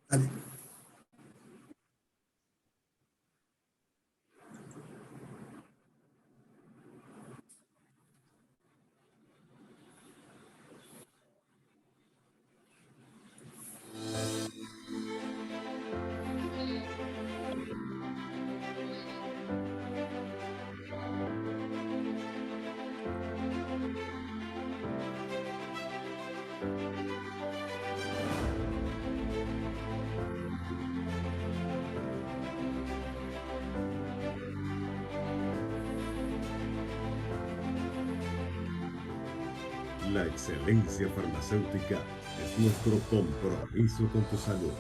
Dale. La excelencia farmacéutica es nuestro compromiso con tu salud.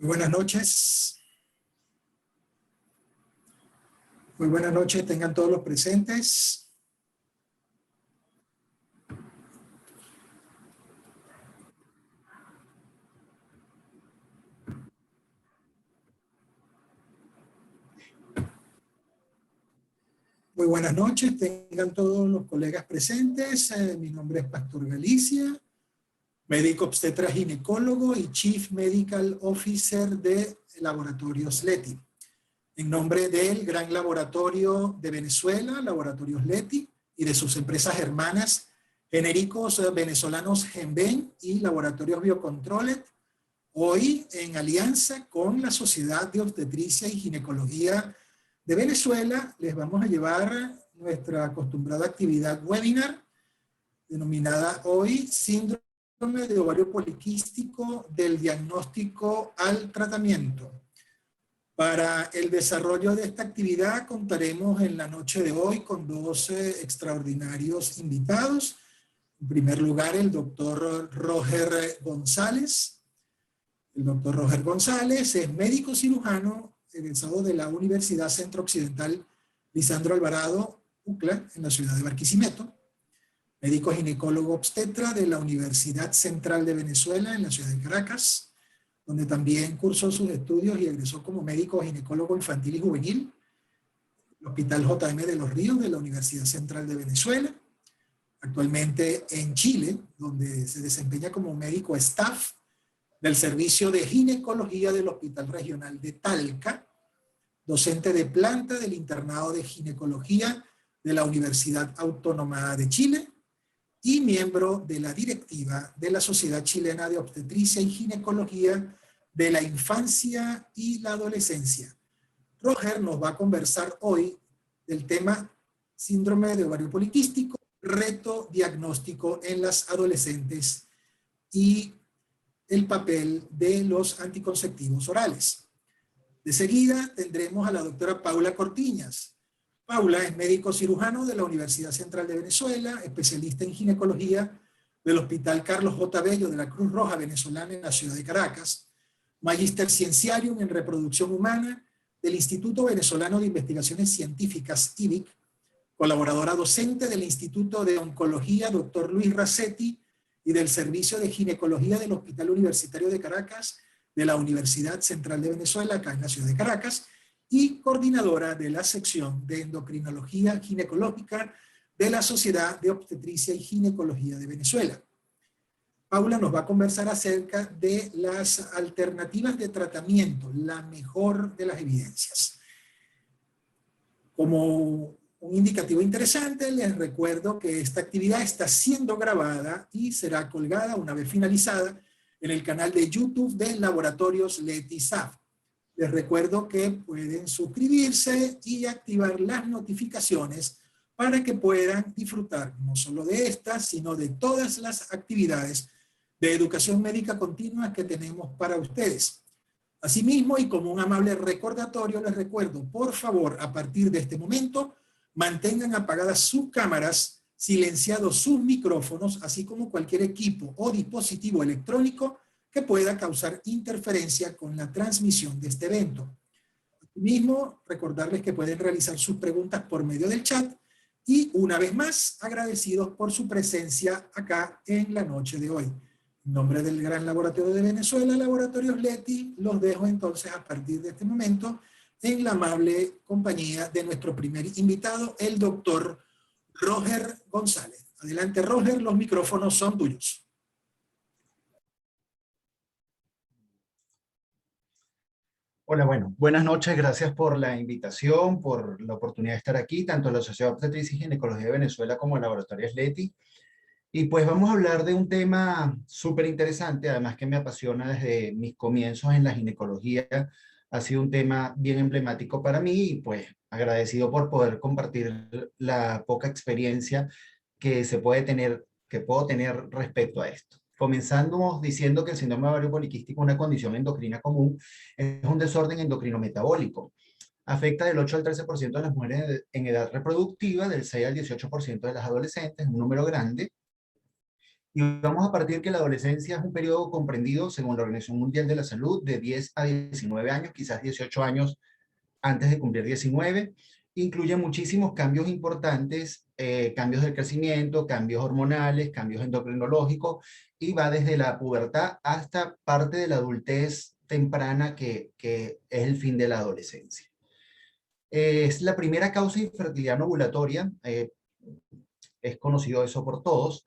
Muy buenas noches. Muy buenas noches, tengan todos los presentes. Muy buenas noches, tengan todos los colegas presentes. Mi nombre es Pastor Galicia, médico obstetra ginecólogo y Chief Medical Officer de Laboratorios Leti. En nombre del gran laboratorio de Venezuela, Laboratorios Leti, y de sus empresas hermanas, genéricos venezolanos Genben y Laboratorios Biocontrolet, hoy en alianza con la Sociedad de Obstetricia y Ginecología de Venezuela, les vamos a llevar nuestra acostumbrada actividad webinar, denominada hoy Síndrome de Ovario Poliquístico del diagnóstico al tratamiento. Para el desarrollo de esta actividad contaremos en la noche de hoy con dos extraordinarios invitados. En primer lugar, el doctor Roger González. El doctor Roger González es médico cirujano egresado de la Universidad Centro Occidental Lisandro Alvarado, UCLA, en la ciudad de Barquisimeto. Médico ginecólogo obstetra de la Universidad Central de Venezuela, en la ciudad de Caracas, donde también cursó sus estudios y egresó como médico ginecólogo infantil y juvenil, el Hospital JM de Los Ríos de la Universidad Central de Venezuela, actualmente en Chile, donde se desempeña como médico staff del Servicio de Ginecología del Hospital Regional de Talca, docente de planta del Internado de Ginecología de la Universidad Autónoma de Chile y miembro de la directiva de la Sociedad Chilena de Obstetricia y Ginecología de la Infancia y la Adolescencia. Roger nos va a conversar hoy del tema síndrome de ovario poliquístico, reto diagnóstico en las adolescentes y el papel de los anticonceptivos orales. De seguida tendremos a la doctora Paula Cortiñas. Paula es médico cirujano de la Universidad Central de Venezuela, especialista en ginecología del Hospital Carlos J. Bello de la Cruz Roja Venezolana en la ciudad de Caracas, magíster Scienciarium en reproducción humana del Instituto Venezolano de Investigaciones Científicas, IVIC, colaboradora docente del Instituto de Oncología Dr. Luis Racetti y del Servicio de Ginecología del Hospital Universitario de Caracas de la Universidad Central de Venezuela, acá en la ciudad de Caracas, y coordinadora de la sección de endocrinología ginecológica de la Sociedad de Obstetricia y Ginecología de Venezuela. Paula nos va a conversar acerca de las alternativas de tratamiento, la mejor de las evidencias. Como un indicativo interesante, les recuerdo que esta actividad está siendo grabada y será colgada una vez finalizada en el canal de YouTube de Laboratorios Leti-SAF. Les recuerdo que pueden suscribirse y activar las notificaciones para que puedan disfrutar no solo de estas, sino de todas las actividades de educación médica continua que tenemos para ustedes. Asimismo, y como un amable recordatorio, les recuerdo, por favor, a partir de este momento, mantengan apagadas sus cámaras, silenciados sus micrófonos, así como cualquier equipo o dispositivo electrónico que pueda causar interferencia con la transmisión de este evento. Asimismo, recordarles que pueden realizar sus preguntas por medio del chat y, una vez más, agradecidos por su presencia acá en la noche de hoy. En nombre del Gran Laboratorio de Venezuela, Laboratorios Leti, los dejo entonces a partir de este momento en la amable compañía de nuestro primer invitado, el doctor Roger González. Adelante, Roger, los micrófonos son tuyos. Hola, bueno, buenas noches, gracias por la invitación, por la oportunidad de estar aquí, tanto la Sociedad de Obstetricia y Ginecología de Venezuela como el Laboratorios Leti. Y pues vamos a hablar de un tema súper interesante, además que me apasiona desde mis comienzos en la ginecología. Ha sido un tema bien emblemático para mí y pues agradecido por poder compartir la poca experiencia que se puede tener, que puedo tener respecto a esto. Comenzando diciendo que el síndrome ovario poliquístico es una condición endocrina común, es un desorden endocrino metabólico. Afecta del 8 al 13% de las mujeres en edad reproductiva, del 6 al 18% de las adolescentes, un número grande. Y vamos a partir que la adolescencia es un periodo comprendido, según la Organización Mundial de la Salud, de 10 a 19 años, quizás 18 años antes de cumplir 19. Incluye muchísimos cambios importantes, cambios del crecimiento, cambios hormonales, cambios endocrinológicos, y va desde la pubertad hasta parte de la adultez temprana, que es el fin de la adolescencia. Es la primera causa de infertilidad no ovulatoria, es conocido eso por todos.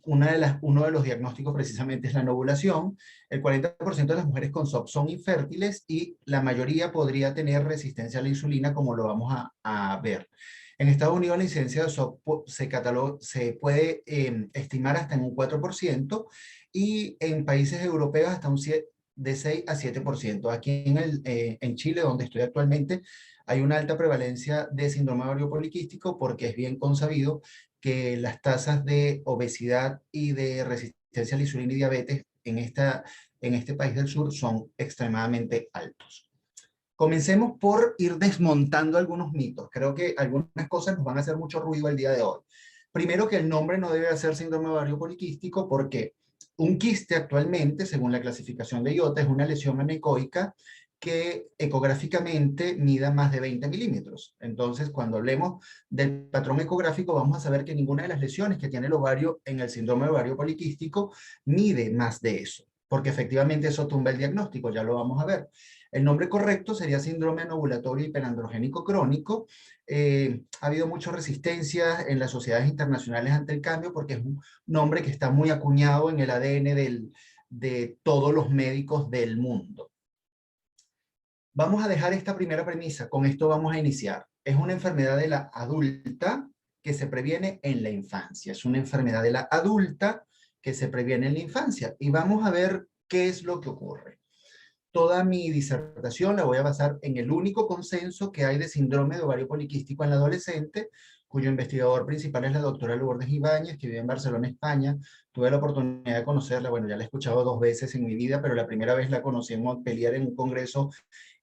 Uno de los diagnósticos precisamente es la no ovulación. El 40% de las mujeres con SOP son infértiles y la mayoría podría tener resistencia a la insulina, como lo vamos a ver. En Estados Unidos la incidencia de SOP se puede estimar hasta en un 4%, y en países europeos hasta de 6 a 7%. Aquí en Chile, donde estoy actualmente, hay una alta prevalencia de síndrome ovario poliquístico porque es bien consabido que las tasas de obesidad y de resistencia a la insulina y diabetes en este país del sur son extremadamente altos. Comencemos por ir desmontando algunos mitos. Creo que algunas cosas nos van a hacer mucho ruido el día de hoy. Primero, que el nombre no debe ser síndrome ovario poliquístico, porque un quiste actualmente, según la clasificación de IOTA, es una lesión anecoica que ecográficamente mida más de 20 milímetros. Entonces, cuando hablemos del patrón ecográfico, vamos a saber que ninguna de las lesiones que tiene el ovario en el síndrome ovario poliquístico mide más de eso, porque efectivamente eso tumba el diagnóstico, ya lo vamos a ver. El nombre correcto sería síndrome anovulatorio hiperandrogénico crónico. Ha habido mucha resistencia en las sociedades internacionales ante el cambio, porque es un nombre que está muy acuñado en el ADN de todos los médicos del mundo. Vamos a dejar esta primera premisa, con esto vamos a iniciar. Es una enfermedad de la adulta que se previene en la infancia. Es una enfermedad de la adulta que se previene en la infancia. Y vamos a ver qué es lo que ocurre. Toda mi disertación la voy a basar en el único consenso que hay de síndrome de ovario poliquístico en la adolescente, cuyo investigador principal es la doctora Lourdes Ibáñez, que vive en Barcelona, España. Tuve la oportunidad de conocerla, bueno, ya la he escuchado 2 veces en mi vida, pero la primera vez la conocí en Montpellier en un congreso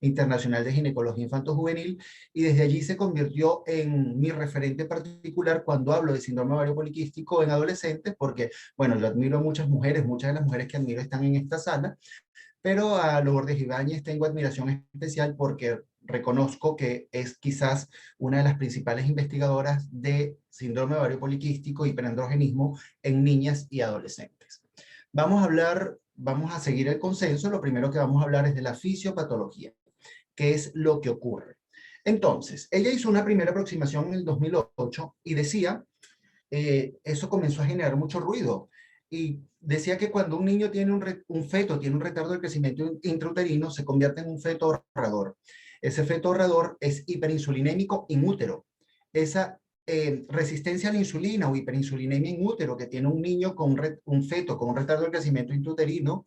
internacional de ginecología infanto-juvenil, y desde allí se convirtió en mi referente particular cuando hablo de síndrome ovario poliquístico en adolescentes, porque, bueno, yo admiro a muchas de las mujeres que admiro están en esta sala, pero a Lourdes Ibáñez tengo admiración especial porque reconozco que es quizás una de las principales investigadoras de síndrome ovario poliquístico y hiperandrogenismo en niñas y adolescentes. Vamos a seguir el consenso. Lo primero que vamos a hablar es de la fisiopatología, que es lo que ocurre. Entonces, ella hizo una primera aproximación en el 2008 y decía, eso comenzó a generar mucho ruido, y decía que cuando un niño tiene un feto tiene un retardo de crecimiento intrauterino, se convierte en un feto ahorrador. Ese feto ahorrador es hiperinsulinémico in útero. Esa resistencia a la insulina o hiperinsulinemia in útero, que tiene un niño con un feto con un retardo del crecimiento intrauterino,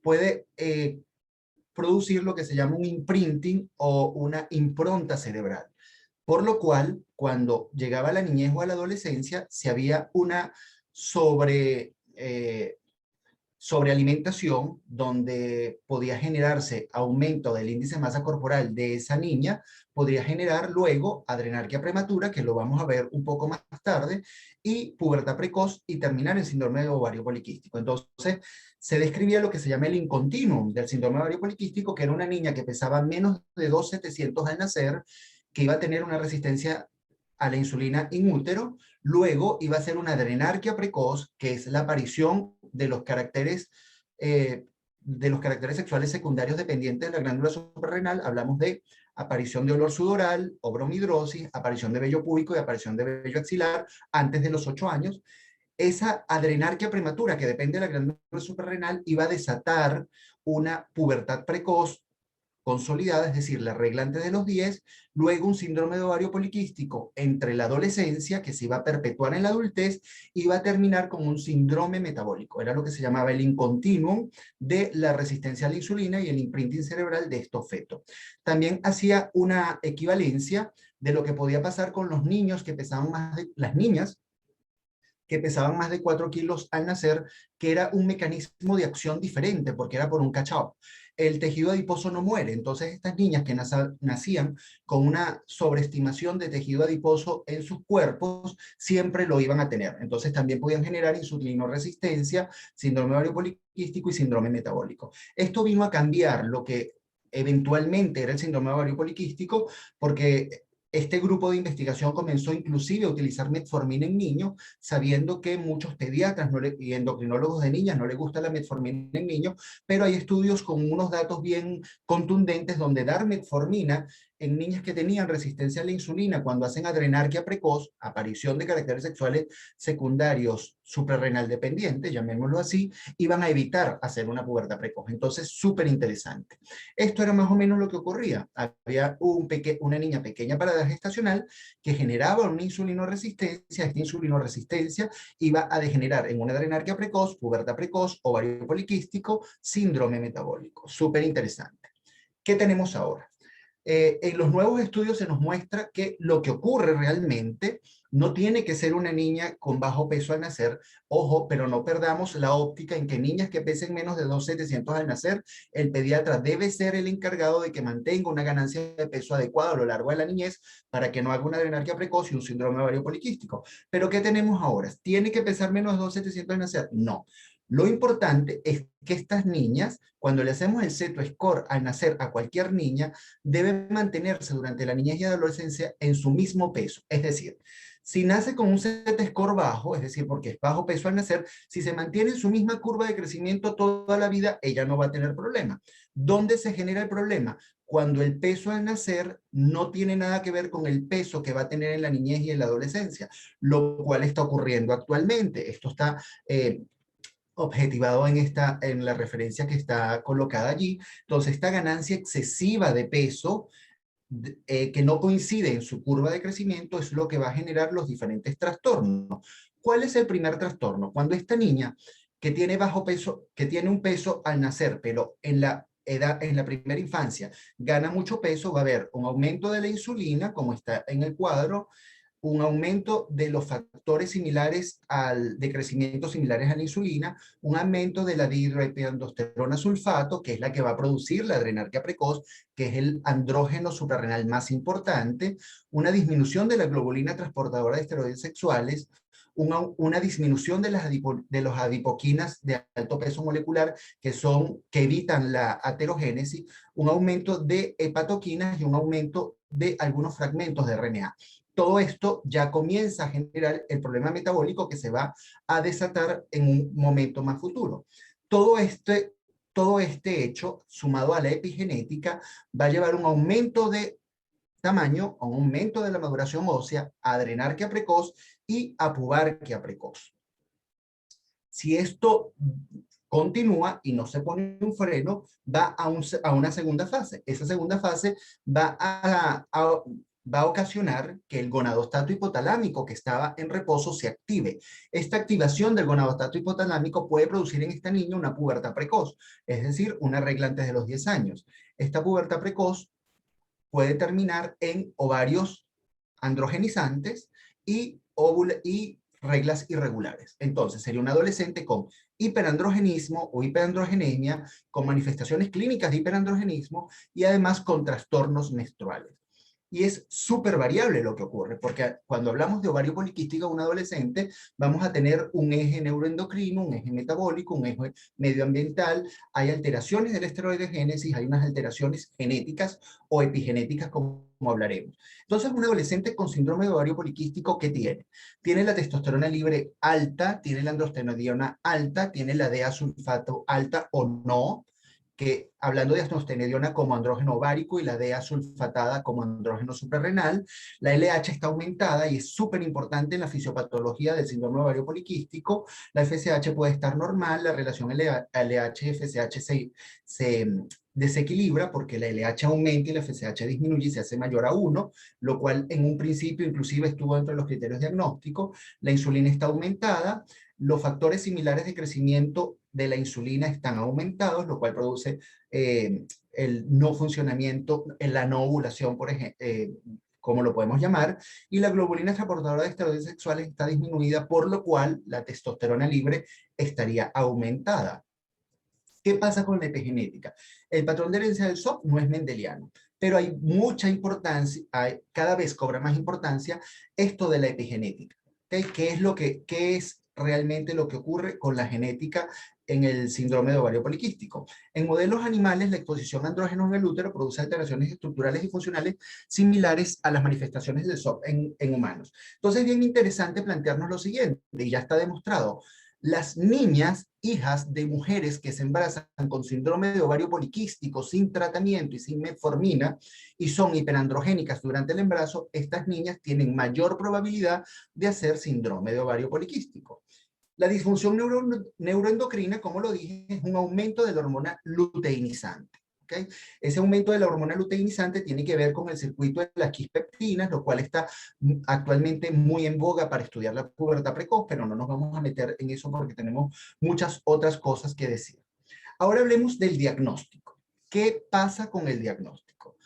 puede producir lo que se llama un imprinting o una impronta cerebral. Por lo cual, cuando llegaba la niñez o a la adolescencia, si había una sobrealimentación donde podía generarse aumento del índice de masa corporal de esa niña, podría generar luego adrenarquia prematura, que lo vamos a ver un poco más tarde, y pubertad precoz y terminar en síndrome de ovario poliquístico. Entonces, se describía lo que se llama el incontinuum del síndrome de ovario poliquístico, que era una niña que pesaba menos de 2,700 al nacer, que iba a tener una resistencia a la insulina in útero, luego iba a ser una adrenarquia precoz, que es la aparición de los caracteres sexuales secundarios dependientes de la glándula suprarrenal. Hablamos de aparición de olor sudoral o bromidrosis, aparición de vello púbico y aparición de vello axilar antes de los 8 años. Esa adrenarquia prematura que depende de la glándula suprarrenal iba a desatar una pubertad precoz consolidada, es decir, la regla antes de los 10, luego un síndrome de ovario poliquístico entre la adolescencia, que se iba a perpetuar en la adultez, y iba a terminar con un síndrome metabólico. Era lo que se llamaba el incontinuum de la resistencia a la insulina y el imprinting cerebral de estos fetos. También hacía una equivalencia de lo que podía pasar con los niños que pesaban más de, las niñas, que pesaban más de 4 kilos al nacer, que era un mecanismo de acción diferente, porque era por un catch-up. El tejido adiposo no muere, entonces estas niñas que nacían con una sobreestimación de tejido adiposo en sus cuerpos, siempre lo iban a tener. Entonces también podían generar insulinoresistencia, síndrome ovario poliquístico y síndrome metabólico. Esto vino a cambiar lo que eventualmente era el síndrome ovario poliquístico, porque este grupo de investigación comenzó inclusive a utilizar metformina en niños, sabiendo que muchos pediatras y endocrinólogos de niñas no les gusta la metformina en niños, pero hay estudios con unos datos bien contundentes donde dar metformina en niñas que tenían resistencia a la insulina cuando hacen adrenarquia precoz, aparición de caracteres sexuales secundarios suprarrenal dependientes, llamémoslo así, iban a evitar hacer una pubertad precoz. Entonces, súper interesante. Esto era más o menos lo que ocurría. Había una niña pequeña para edad gestacional que generaba una insulinoresistencia. Esta insulinoresistencia iba a degenerar en una adrenarquia precoz, pubertad precoz, ovario poliquístico, síndrome metabólico. Súper interesante. ¿Qué tenemos ahora? En los nuevos estudios se nos muestra que lo que ocurre realmente no tiene que ser una niña con bajo peso al nacer. Ojo, pero no perdamos la óptica en que niñas que pesen menos de 2,700 al nacer, el pediatra debe ser el encargado de que mantenga una ganancia de peso adecuada a lo largo de la niñez para que no haga una adrenarquia precoz y un síndrome ovario poliquístico. Pero ¿qué tenemos ahora? ¿Tiene que pesar menos de 2,700 al nacer? No. Lo importante es que estas niñas, cuando le hacemos el CETO score al nacer a cualquier niña, debe mantenerse durante la niñez y adolescencia en su mismo peso. Es decir, si nace con un Z-score bajo, es decir, porque es bajo peso al nacer, si se mantiene en su misma curva de crecimiento toda la vida, ella no va a tener problema. ¿Dónde se genera el problema? Cuando el peso al nacer no tiene nada que ver con el peso que va a tener en la niñez y en la adolescencia, lo cual está ocurriendo actualmente. Esto está objetivado en la referencia que está colocada allí. Entonces, esta ganancia excesiva de peso que no coincide en su curva de crecimiento es lo que va a generar los diferentes trastornos. ¿Cuál es el primer trastorno? Cuando esta niña que tiene bajo peso, que tiene un peso al nacer, pero en la edad, en la primera infancia, gana mucho peso, va a haber un aumento de la insulina, como está en el cuadro, un aumento de los factores similares de crecimiento similares a la insulina, un aumento de la dihidroepiandrosterona sulfato, que es la que va a producir la adrenarquia precoz, que es el andrógeno suprarrenal más importante, una disminución de la globulina transportadora de esteroides sexuales, una disminución de los adipoquinas de alto peso molecular que evitan la aterogénesis, un aumento de hepatoquinas y un aumento de algunos fragmentos de RNA. Todo esto ya comienza a generar el problema metabólico que se va a desatar en un momento más futuro. Todo este hecho, sumado a la epigenética, va a llevar a un aumento de tamaño, a un aumento de la maduración ósea, a adrenarquia precoz y a pubarquia precoz. Si esto continúa y no se pone un freno, va a una segunda fase. Esa segunda fase va a va a ocasionar que el gonadostato hipotalámico que estaba en reposo se active. Esta activación del gonadostato hipotalámico puede producir en esta niña una pubertad precoz, es decir, una regla antes de los 10 años. Esta pubertad precoz puede terminar en ovarios androgenizantes y reglas irregulares. Entonces, sería un adolescente con hiperandrogenismo o hiperandrogenemia, con manifestaciones clínicas de hiperandrogenismo y además con trastornos menstruales. Y es súper variable lo que ocurre, porque cuando hablamos de ovario poliquístico en un adolescente, vamos a tener un eje neuroendocrino, un eje metabólico, un eje medioambiental, hay alteraciones del esteroidogénesis, hay unas alteraciones genéticas o epigenéticas, como hablaremos. Entonces, un adolescente con síndrome de ovario poliquístico, ¿qué tiene? Tiene la testosterona libre alta, tiene la androstenediona alta, tiene la DEA sulfato alta o no, que hablando de androstenediona como andrógeno ovárico y la DEA sulfatada como andrógeno suprarrenal, la LH está aumentada y es súper importante en la fisiopatología del síndrome ovario poliquístico. La FSH puede estar normal, la relación LH y FSH se desequilibra porque la LH aumenta y la FSH disminuye y se hace mayor a 1, lo cual en un principio inclusive estuvo dentro de los criterios diagnósticos. La insulina está aumentada, los factores similares de crecimiento de la insulina están aumentados, lo cual produce el no funcionamiento, la no ovulación, por ejemplo, como lo podemos llamar, y la globulina transportadora de esteroides sexuales está disminuida, por lo cual la testosterona libre estaría aumentada. ¿Qué pasa con la epigenética? El patrón de herencia del SOP no es mendeliano, pero hay mucha importancia, cada vez cobra más importancia esto de la epigenética. ¿Okay? ¿Qué es realmente lo que ocurre con la genética en el síndrome de ovario poliquístico? En modelos animales, la exposición a andrógenos en el útero produce alteraciones estructurales y funcionales similares a las manifestaciones del SOP en humanos. Entonces, es bien interesante plantearnos lo siguiente, y ya está demostrado. Las niñas, hijas de mujeres que se embarazan con síndrome de ovario poliquístico sin tratamiento y sin metformina y son hiperandrogénicas durante el embarazo, estas niñas tienen mayor probabilidad de hacer síndrome de ovario poliquístico. La disfunción neuroendocrina, como lo dije, es un aumento de la hormona luteinizante. ¿Okay? Ese aumento de la hormona luteinizante tiene que ver con el circuito de las quispeptinas, lo cual está actualmente muy en boga para estudiar la pubertad precoz, pero no nos vamos a meter en eso porque tenemos muchas otras cosas que decir. Ahora hablemos del diagnóstico. ¿Qué pasa con el diagnóstico?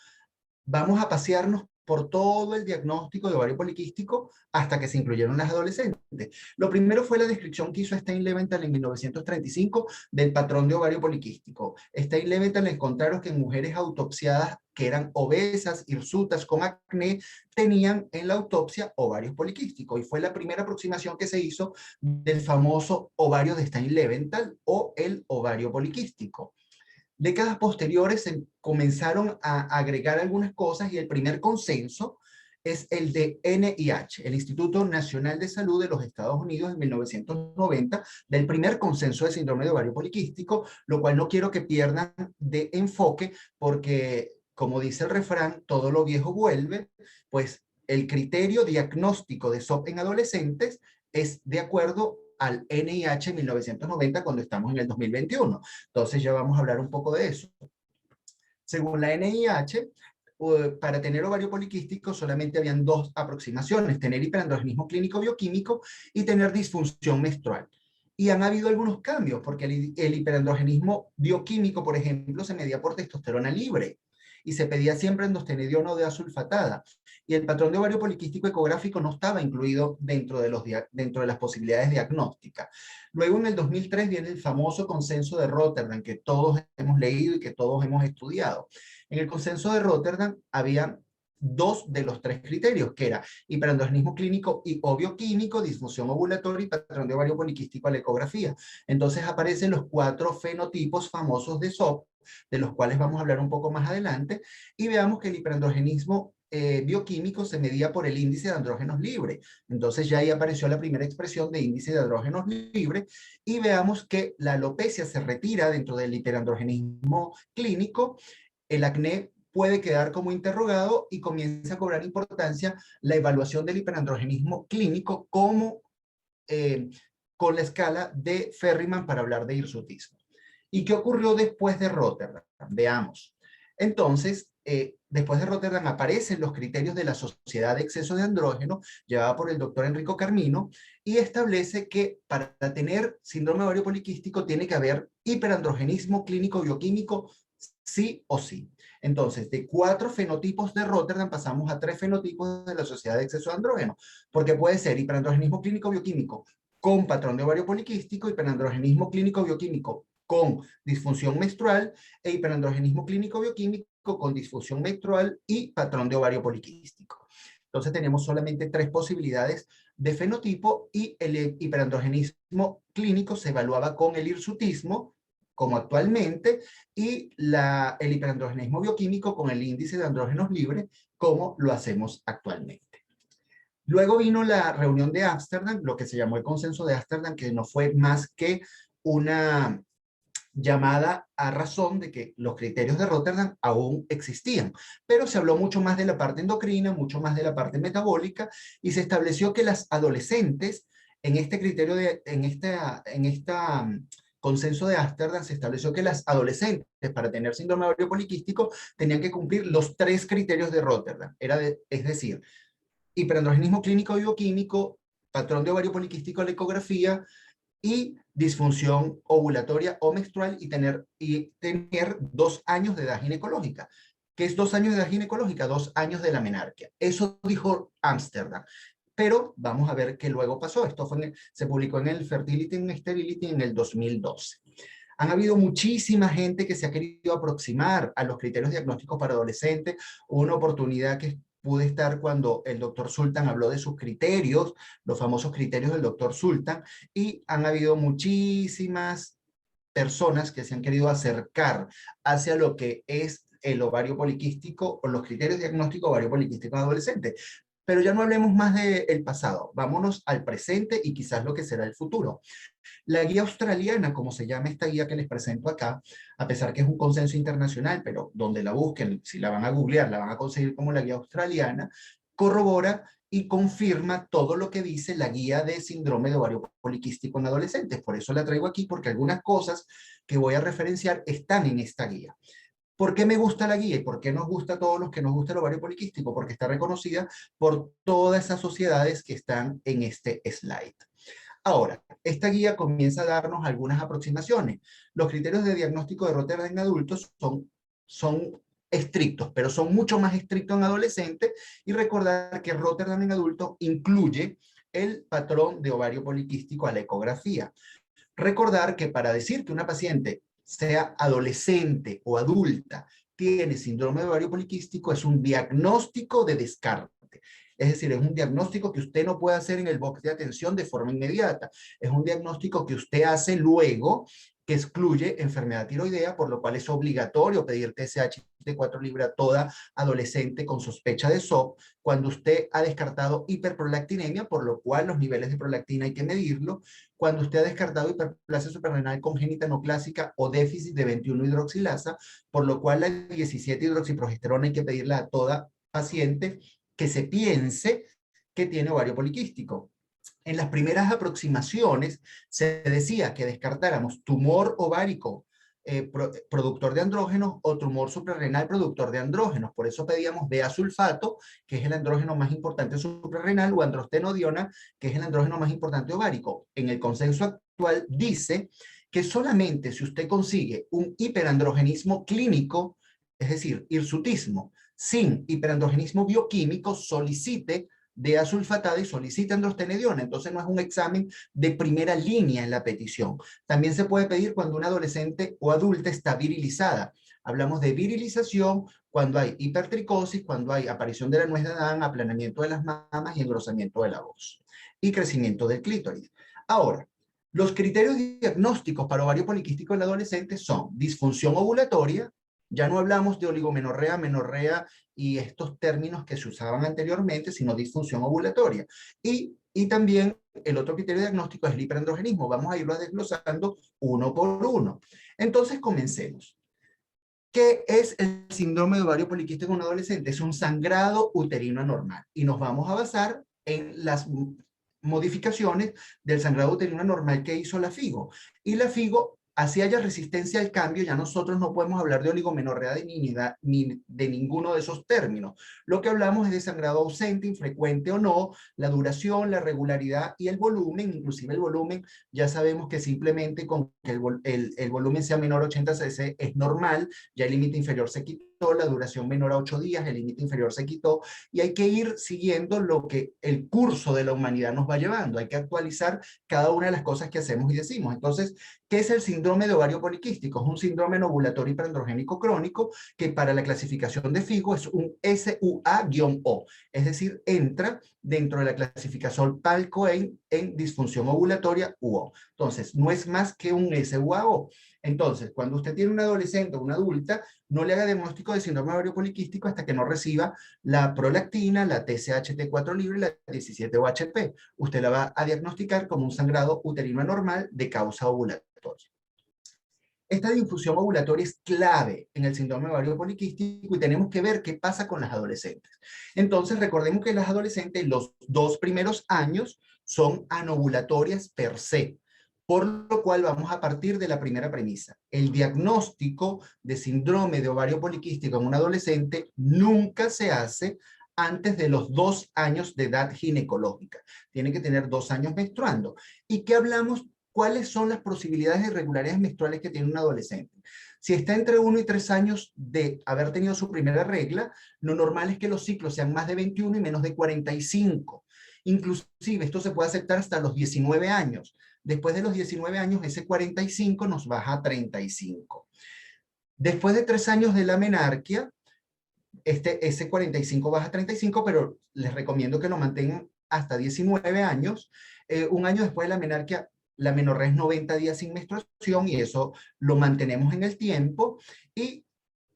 Vamos a pasearnos por todo el diagnóstico de ovario poliquístico hasta que se incluyeron las adolescentes. Lo primero fue la descripción que hizo Stein Leventhal en 1935 del patrón de ovario poliquístico. Stein Leventhal encontraron que en mujeres autopsiadas que eran obesas, hirsutas, con acné, tenían en la autopsia ovarios poliquísticos. Y fue la primera aproximación que se hizo del famoso ovario de Stein Leventhal o el ovario poliquístico. Décadas posteriores se comenzaron a agregar algunas cosas y el primer consenso es el de NIH, el Instituto Nacional de Salud de los Estados Unidos en 1990, del primer consenso de síndrome de ovario poliquístico, lo cual no quiero que pierdan de enfoque porque, como dice el refrán, todo lo viejo vuelve, pues el criterio diagnóstico de SOP en adolescentes es de acuerdo al NIH en 1990 cuando estamos en el 2021. Entonces ya vamos a hablar un poco de eso. Según la NIH, para tener ovario poliquístico solamente habían dos aproximaciones, tener hiperandrogenismo clínico bioquímico y tener disfunción menstrual. Y han habido algunos cambios, porque el hiperandrogenismo bioquímico, por ejemplo, se medía por testosterona libre y se pedía siempre androstenediona o DEA sulfatada. Y el patrón de ovario poliquístico ecográfico no estaba incluido dentro de las posibilidades diagnósticas. Luego, en el 2003, viene el famoso consenso de Rotterdam, que todos hemos leído y que todos hemos estudiado. En el consenso de Rotterdam había dos de los tres criterios, que era hiperandrogenismo clínico y o bioquímico, disfunción ovulatoria y patrón de ovario poliquístico a la ecografía. Entonces aparecen los cuatro fenotipos famosos de SOP, de los cuales vamos a hablar un poco más adelante, y veamos que el hiperandrogenismo bioquímico se medía por el índice de andrógenos libres. Entonces ya ahí apareció la primera expresión de índice de andrógenos libres y veamos que la alopecia se retira dentro del hiperandrogenismo clínico, el acné puede quedar como interrogado y comienza a cobrar importancia la evaluación del hiperandrogenismo clínico como con la escala de Ferriman para hablar de hirsutismo. ¿Y qué ocurrió después de Rotterdam? Veamos. Entonces, después de Rotterdam aparecen los criterios de la Sociedad de Exceso de Andrógeno, llevada por el doctor Enrico Carmino, y establece que para tener síndrome ovario poliquístico tiene que haber hiperandrogenismo clínico bioquímico sí o sí. Entonces, de 4 fenotipos de Rotterdam pasamos a 3 fenotipos de la Sociedad de Exceso de Andrógeno, porque puede ser hiperandrogenismo clínico bioquímico con patrón de ovario poliquístico, hiperandrogenismo clínico bioquímico con disfunción menstrual e hiperandrogenismo clínico bioquímico con disfunción menstrual y patrón de ovario poliquístico. Entonces tenemos solamente 3 posibilidades de fenotipo y el hiperandrogenismo clínico se evaluaba con el hirsutismo, como actualmente, y el hiperandrogenismo bioquímico con el índice de andrógenos libres, como lo hacemos actualmente. Luego vino la reunión de Ámsterdam, lo que se llamó el consenso de Ámsterdam, que no fue más que una llamada a razón de que los criterios de Rotterdam aún existían, pero se habló mucho más de la parte endocrina, mucho más de la parte metabólica, y se estableció que las adolescentes, en este criterio consenso de Ámsterdam, se estableció que las adolescentes, para tener síndrome ovario poliquístico, tenían que cumplir los 3 criterios de Rotterdam, es decir, hiperandrogenismo clínico bioquímico, patrón de ovario poliquístico a la ecografía y disfunción ovulatoria o menstrual y tener 2 años de edad ginecológica. ¿Qué es 2 años de edad ginecológica? 2 años de la menarquia. Eso dijo Ámsterdam. Pero vamos a ver qué luego pasó. Esto se publicó en el Fertility and Sterility en el 2012. Han habido muchísima gente que se ha querido aproximar a los criterios diagnósticos para adolescentes. Una oportunidad que pude estar cuando el doctor Sultan habló de sus criterios, los famosos criterios del doctor Sultan, y han habido muchísimas personas que se han querido acercar hacia lo que es el ovario poliquístico o los criterios diagnósticos ovario poliquístico en adolescentes. Pero ya no hablemos más del pasado, vámonos al presente y quizás lo que será el futuro. La guía australiana, como se llama esta guía que les presento acá, a pesar que es un consenso internacional, pero donde la busquen, si la van a googlear, la van a conseguir como la guía australiana, corrobora y confirma todo lo que dice la guía de síndrome de ovario poliquístico en adolescentes. Por eso la traigo aquí, porque algunas cosas que voy a referenciar están en esta guía. ¿Por qué me gusta la guía y por qué nos gusta a todos los que nos gusta el ovario poliquístico? Porque está reconocida por todas esas sociedades que están en este slide. Ahora, esta guía comienza a darnos algunas aproximaciones. Los criterios de diagnóstico de Rotterdam en adultos son estrictos, pero son mucho más estrictos en adolescentes, y recordar que Rotterdam en adultos incluye el patrón de ovario poliquístico a la ecografía. Recordar que para decir que una paciente sea adolescente o adulta tiene síndrome de ovario poliquístico es un diagnóstico de descarte. Es decir, es un diagnóstico que usted no puede hacer en el box de atención de forma inmediata. Es un diagnóstico que usted hace luego, que excluye enfermedad tiroidea, por lo cual es obligatorio pedir TSH de 4 libras a toda adolescente con sospecha de SOP cuando usted ha descartado hiperprolactinemia, por lo cual los niveles de prolactina hay que medirlo, cuando usted ha descartado hiperplasia suprarrenal congénita no clásica o déficit de 21-hidroxilasa, por lo cual la 17-hidroxiprogesterona hay que pedirla a toda paciente que se piense que tiene ovario poliquístico. En las primeras aproximaciones se decía que descartáramos tumor ovárico productor de andrógenos o tumor suprarrenal productor de andrógenos. Por eso pedíamos DEA-sulfato, que es el andrógeno más importante suprarrenal, o androstenodiona, que es el andrógeno más importante ovárico. En el consenso actual dice que solamente si usted consigue un hiperandrogenismo clínico, es decir, hirsutismo, sin hiperandrogenismo bioquímico, solicite DEA-sulfatada y solicita androstenediona. Entonces no es un examen de primera línea en la petición. También se puede pedir cuando una adolescente o adulta está virilizada. Hablamos de virilización cuando hay hipertricosis, cuando hay aparición de la nuez de Adán, aplanamiento de las mamas y engrosamiento de la voz. Y crecimiento del clítoris. Ahora, los criterios diagnósticos para ovario poliquístico en el adolescente son disfunción ovulatoria. Ya no hablamos de oligomenorrea, menorrea y estos términos que se usaban anteriormente, sino disfunción ovulatoria. Y también el otro criterio diagnóstico es el hiperandrogenismo. Vamos a irlo desglosando uno por uno. Entonces, comencemos. ¿Qué es el síndrome de ovario poliquístico en un adolescente? Es un sangrado uterino anormal. Y nos vamos a basar en las modificaciones del sangrado uterino anormal que hizo la FIGO. Y la FIGO así haya resistencia al cambio, ya nosotros no podemos hablar de oligomenorrea ni de ninguno de esos términos. Lo que hablamos es de sangrado ausente, infrecuente o no, la duración, la regularidad y el volumen, inclusive el volumen, ya sabemos que simplemente con que el volumen sea menor a 80 cc es normal, ya el límite inferior se quitó, la duración menor a 8 días, el límite inferior se quitó, y hay que ir siguiendo lo que el curso de la humanidad nos va llevando, hay que actualizar cada una de las cosas que hacemos y decimos. Entonces, ¿qué es el síndrome de ovario poliquístico? Es un síndrome ovulatorio hiperandrogénico crónico que para la clasificación de FIGO es un SUA-O, es decir, entra dentro de la clasificación PALCO en disfunción ovulatoria UO. Entonces, no es más que un SUA-O. Entonces, cuando usted tiene un adolescente o una adulta, no le haga diagnóstico de síndrome ovario poliquístico hasta que no reciba la prolactina, la TSH-T4 libre y la 17-OHP. Usted la va a diagnosticar como un sangrado uterino anormal de causa ovulatoria. Esta difusión ovulatoria es clave en el síndrome ovario poliquístico y tenemos que ver qué pasa con las adolescentes. Entonces, recordemos que las adolescentes, los 2 primeros años son anovulatorias per se, por lo cual vamos a partir de la primera premisa. El diagnóstico de síndrome de ovario poliquístico en un adolescente nunca se hace antes de los 2 años de edad ginecológica. Tiene que tener 2 años menstruando. ¿Y qué hablamos? ¿Cuáles son las posibilidades de irregularidades menstruales que tiene un adolescente? Si está entre 1 y 3 años de haber tenido su primera regla, lo normal es que los ciclos sean más de 21 y menos de 45. Inclusive esto se puede aceptar hasta los 19 años. Después de los 19 años, ese 45 nos baja a 35. Después de 3 años de la menarquia, ese 45 baja a 35, pero les recomiendo que lo mantengan hasta 19 años. Un año después de la menarquia, la menorrea es 90 días sin menstruación y eso lo mantenemos en el tiempo. Y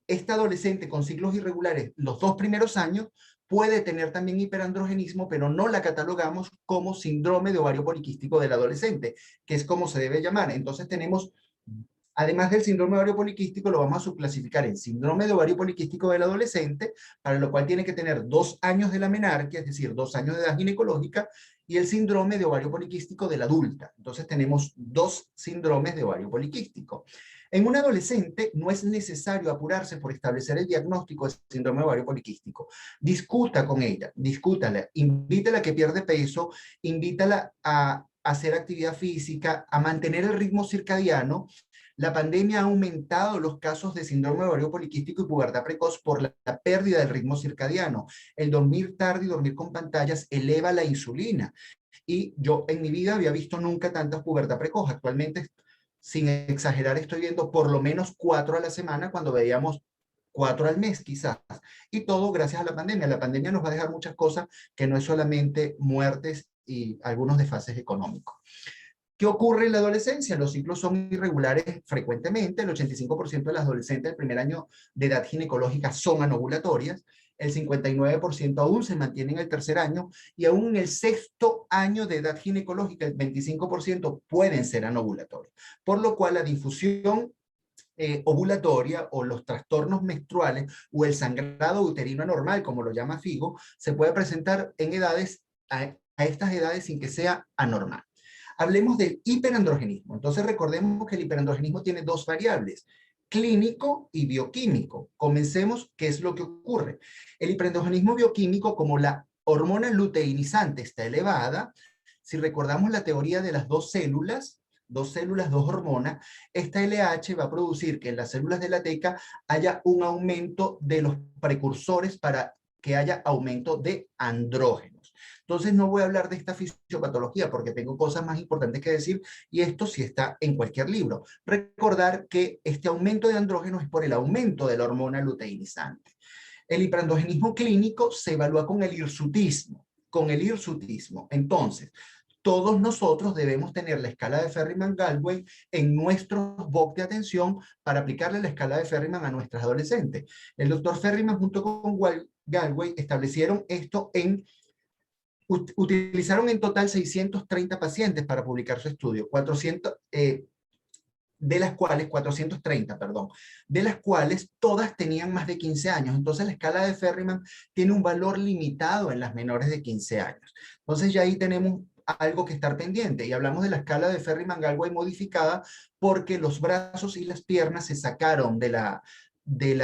esta adolescente con ciclos irregulares los 2 primeros años puede tener también hiperandrogenismo, pero no la catalogamos como síndrome de ovario poliquístico del adolescente, que es como se debe llamar. Entonces tenemos, además del síndrome de ovario poliquístico, lo vamos a subclasificar en síndrome de ovario poliquístico del adolescente, para lo cual tiene que tener 2 años de la menarquia, es decir, 2 años de edad ginecológica, y el síndrome de ovario poliquístico de la adulta. Entonces tenemos 2 síndromes de ovario poliquístico. En un adolescente no es necesario apurarse por establecer el diagnóstico de síndrome de ovario poliquístico. Discuta con ella, discútala, invítala a que pierde peso, invítala a hacer actividad física, a mantener el ritmo circadiano. La pandemia ha aumentado los casos de síndrome de ovario poliquístico y pubertad precoz por la pérdida del ritmo circadiano. El dormir tarde y dormir con pantallas eleva la insulina. Y yo en mi vida había visto nunca tantas pubertad precoz. Actualmente, sin exagerar, estoy viendo por lo menos 4 a la semana cuando veíamos 4 al mes quizás. Y todo gracias a la pandemia. La pandemia nos va a dejar muchas cosas que no es solamente muertes y algunos desfases económicos. ¿Qué ocurre en la adolescencia? Los ciclos son irregulares frecuentemente. El 85% de las adolescentes del primer año de edad ginecológica son anovulatorias. El 59% aún se mantiene en el tercer año y aún en el sexto año de edad ginecológica el 25% pueden ser anovulatorios. Por lo cual la difusión ovulatoria o los trastornos menstruales o el sangrado uterino anormal, como lo llama FIGO, se puede presentar en edades, a estas edades sin que sea anormal. Hablemos del hiperandrogenismo. Entonces recordemos que el hiperandrogenismo tiene 2 variables, clínico y bioquímico. Comencemos, ¿qué es lo que ocurre? El hiperandrogenismo bioquímico, como la hormona luteinizante está elevada, si recordamos la teoría de las 2 células, 2 hormonas, esta LH va a producir que en las células de la teca haya un aumento de los precursores para que haya aumento de andrógenos. Entonces no voy a hablar de esta fisiopatología porque tengo cosas más importantes que decir y esto sí está en cualquier libro. Recordar que este aumento de andrógenos es por el aumento de la hormona luteinizante. El hiperandrogenismo clínico se evalúa con el hirsutismo. Entonces, todos nosotros debemos tener la escala de Ferriman-Gallwey en nuestros box de atención para aplicarle la escala de Ferriman a nuestras adolescentes. El doctor Ferriman junto con Gallwey establecieron esto utilizaron en total 630 pacientes para publicar su estudio, 430, de las cuales todas tenían más de 15 años. Entonces la escala de Ferriman tiene un valor limitado en las menores de 15 años. Entonces ya ahí tenemos algo que estar pendiente. Y hablamos de la escala de Ferryman-Gallwey modificada porque los brazos y las piernas se sacaron de la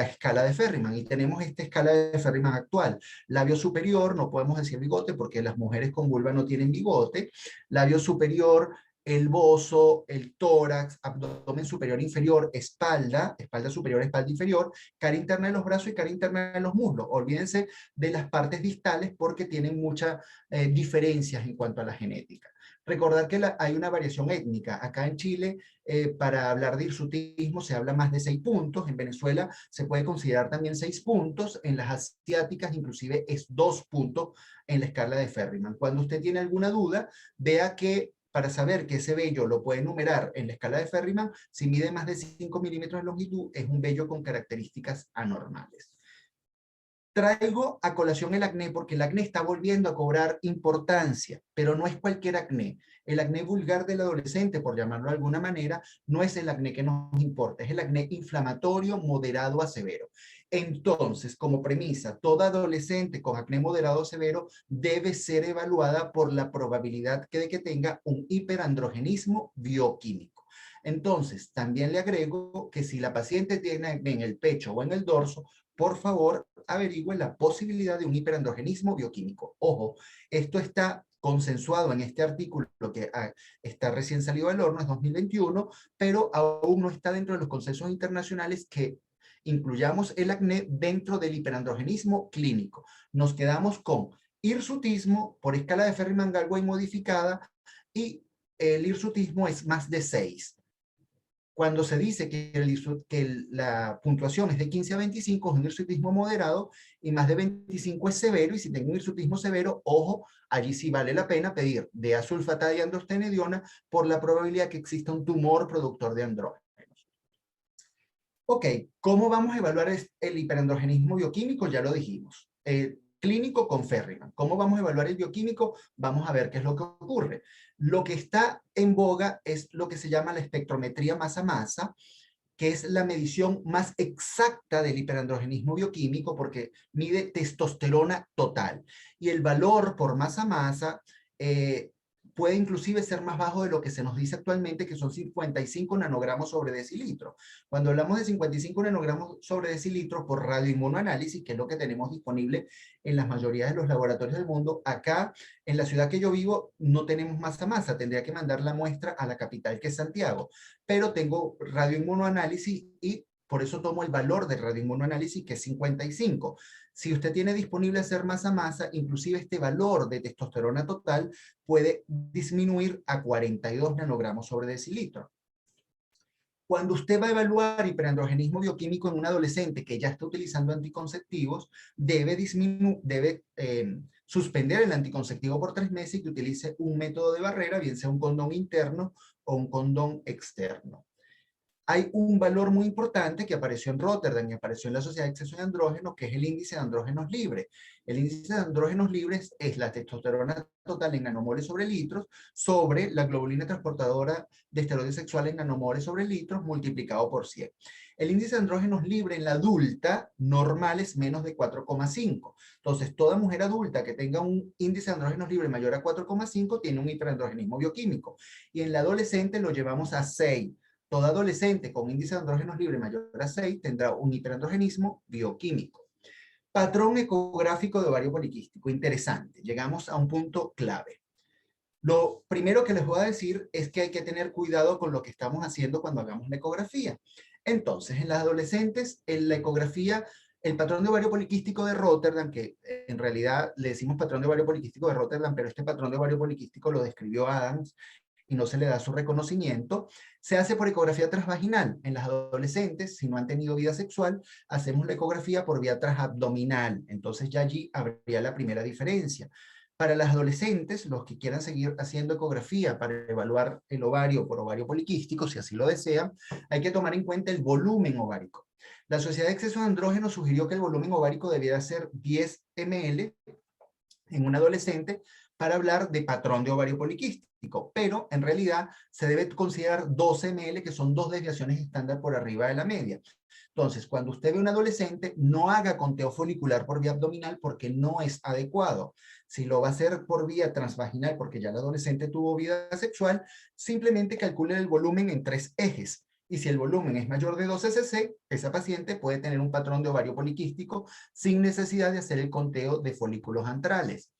escala de Ferryman y tenemos esta escala de Ferryman actual. Labio superior, no podemos decir bigote porque las mujeres con vulva no tienen bigote. Labio superior, el bozo, el tórax, abdomen superior e inferior, espalda, espalda superior, espalda inferior, cara interna de los brazos y cara interna de los muslos. Olvídense de las partes distales porque tienen muchas diferencias en cuanto a la genética. Recordar que hay una variación étnica. Acá en Chile, para hablar de hirsutismo se habla más de 6 puntos. En Venezuela se puede considerar también 6 puntos. En las asiáticas inclusive es 2 puntos en la escala de Ferryman. Cuando usted tiene alguna duda, vea que para saber que ese vello lo puede numerar en la escala de Ferryman, si mide más de 5 milímetros de longitud, es un vello con características anormales. Traigo a colación el acné porque el acné está volviendo a cobrar importancia, pero no es cualquier acné. El acné vulgar del adolescente, por llamarlo de alguna manera, no es el acné que nos importa, es el acné inflamatorio moderado a severo. Entonces, como premisa, toda adolescente con acné moderado a severo debe ser evaluada por la probabilidad de que tenga un hiperandrogenismo bioquímico. Entonces, también le agrego que si la paciente tiene acné en el pecho o en el dorso, por favor, averigüen la posibilidad de un hiperandrogenismo bioquímico. Ojo, esto está consensuado en este artículo que está recién salido del horno, es 2021, pero aún no está dentro de los consensos internacionales que incluyamos el acné dentro del hiperandrogenismo clínico. Nos quedamos con hirsutismo por escala de Ferryman-Gallwey modificada y el hirsutismo es más de 6. Cuando se dice que la puntuación es de 15 a 25, es un hirsutismo moderado, y más de 25 es severo, y si tengo un hirsutismo severo, ojo, allí sí vale la pena pedir D-sulfatada y androstenediona por la probabilidad que exista un tumor productor de andrógenos. Ok, ¿cómo vamos a evaluar el hiperandrogenismo bioquímico? Ya lo dijimos. Clínico con Ferryman. ¿Cómo vamos a evaluar el bioquímico? Vamos a ver qué es lo que ocurre. Lo que está en boga es lo que se llama la espectrometría masa-masa, que es la medición más exacta del hiperandrogenismo bioquímico porque mide testosterona total. Y el valor por masa-masa puede inclusive ser más bajo de lo que se nos dice actualmente, que son 55 nanogramos sobre decilitro. Cuando hablamos de 55 nanogramos sobre decilitro por radioinmunoanálisis, que es lo que tenemos disponible en la mayoría de los laboratorios del mundo, acá en la ciudad que yo vivo no tenemos masa-masa, tendría que mandar la muestra a la capital, que es Santiago, pero tengo radioinmunoanálisis y por eso tomo el valor del radioinmunoanálisis, que es 55. Si usted tiene disponible hacer masa-masa, inclusive este valor de testosterona total puede disminuir a 42 nanogramos sobre decilitro. Cuando usted va a evaluar hiperandrogenismo bioquímico en un adolescente que ya está utilizando anticonceptivos, debe suspender el anticonceptivo por 3 meses y que utilice un método de barrera, bien sea un condón interno o un condón externo. Hay un valor muy importante que apareció en Rotterdam y apareció en la Sociedad de Exceso de Andrógenos, que es el índice de andrógenos libres. El índice de andrógenos libres es la testosterona total en nanomoles sobre litros sobre la globulina transportadora de esteroides sexuales en nanomoles sobre litros multiplicado por 100. El índice de andrógenos libre en la adulta normal es menos de 4,5. Entonces, toda mujer adulta que tenga un índice de andrógenos libre mayor a 4,5 tiene un hiperandrogenismo bioquímico. Y en la adolescente lo llevamos a 6. Todo adolescente con índice de andrógenos libre mayor a 6 tendrá un hiperandrogenismo bioquímico. Patrón ecográfico de ovario poliquístico. Interesante. Llegamos a un punto clave. Lo primero que les voy a decir es que hay que tener cuidado con lo que estamos haciendo cuando hagamos una ecografía. Entonces, en las adolescentes, en la ecografía, el patrón de ovario poliquístico de Rotterdam, que en realidad le decimos patrón de ovario poliquístico de Rotterdam, pero este patrón de ovario poliquístico lo describió Adams y no se le da su reconocimiento, se hace por ecografía transvaginal. En las adolescentes, si no han tenido vida sexual, hacemos la ecografía por vía transabdominal. Entonces ya allí habría la primera diferencia. Para las adolescentes, los que quieran seguir haciendo ecografía para evaluar el ovario por ovario poliquístico, si así lo desean, hay que tomar en cuenta el volumen ovárico. La Sociedad de Exceso de Andrógenos sugirió que el volumen ovárico debiera ser 10 ml en un adolescente para hablar de patrón de ovario poliquístico. pero en realidad se debe considerar 12 ml, que son 2 desviaciones estándar por arriba de la media. Entonces, cuando usted ve un adolescente, no haga conteo folicular por vía abdominal porque no es adecuado. Si lo va a hacer por vía transvaginal, porque ya el adolescente tuvo vida sexual, simplemente calcule el volumen en 3 ejes. Y si el volumen es mayor de 12 cc, esa paciente puede tener un patrón de ovario poliquístico sin necesidad de hacer el conteo de folículos antrales.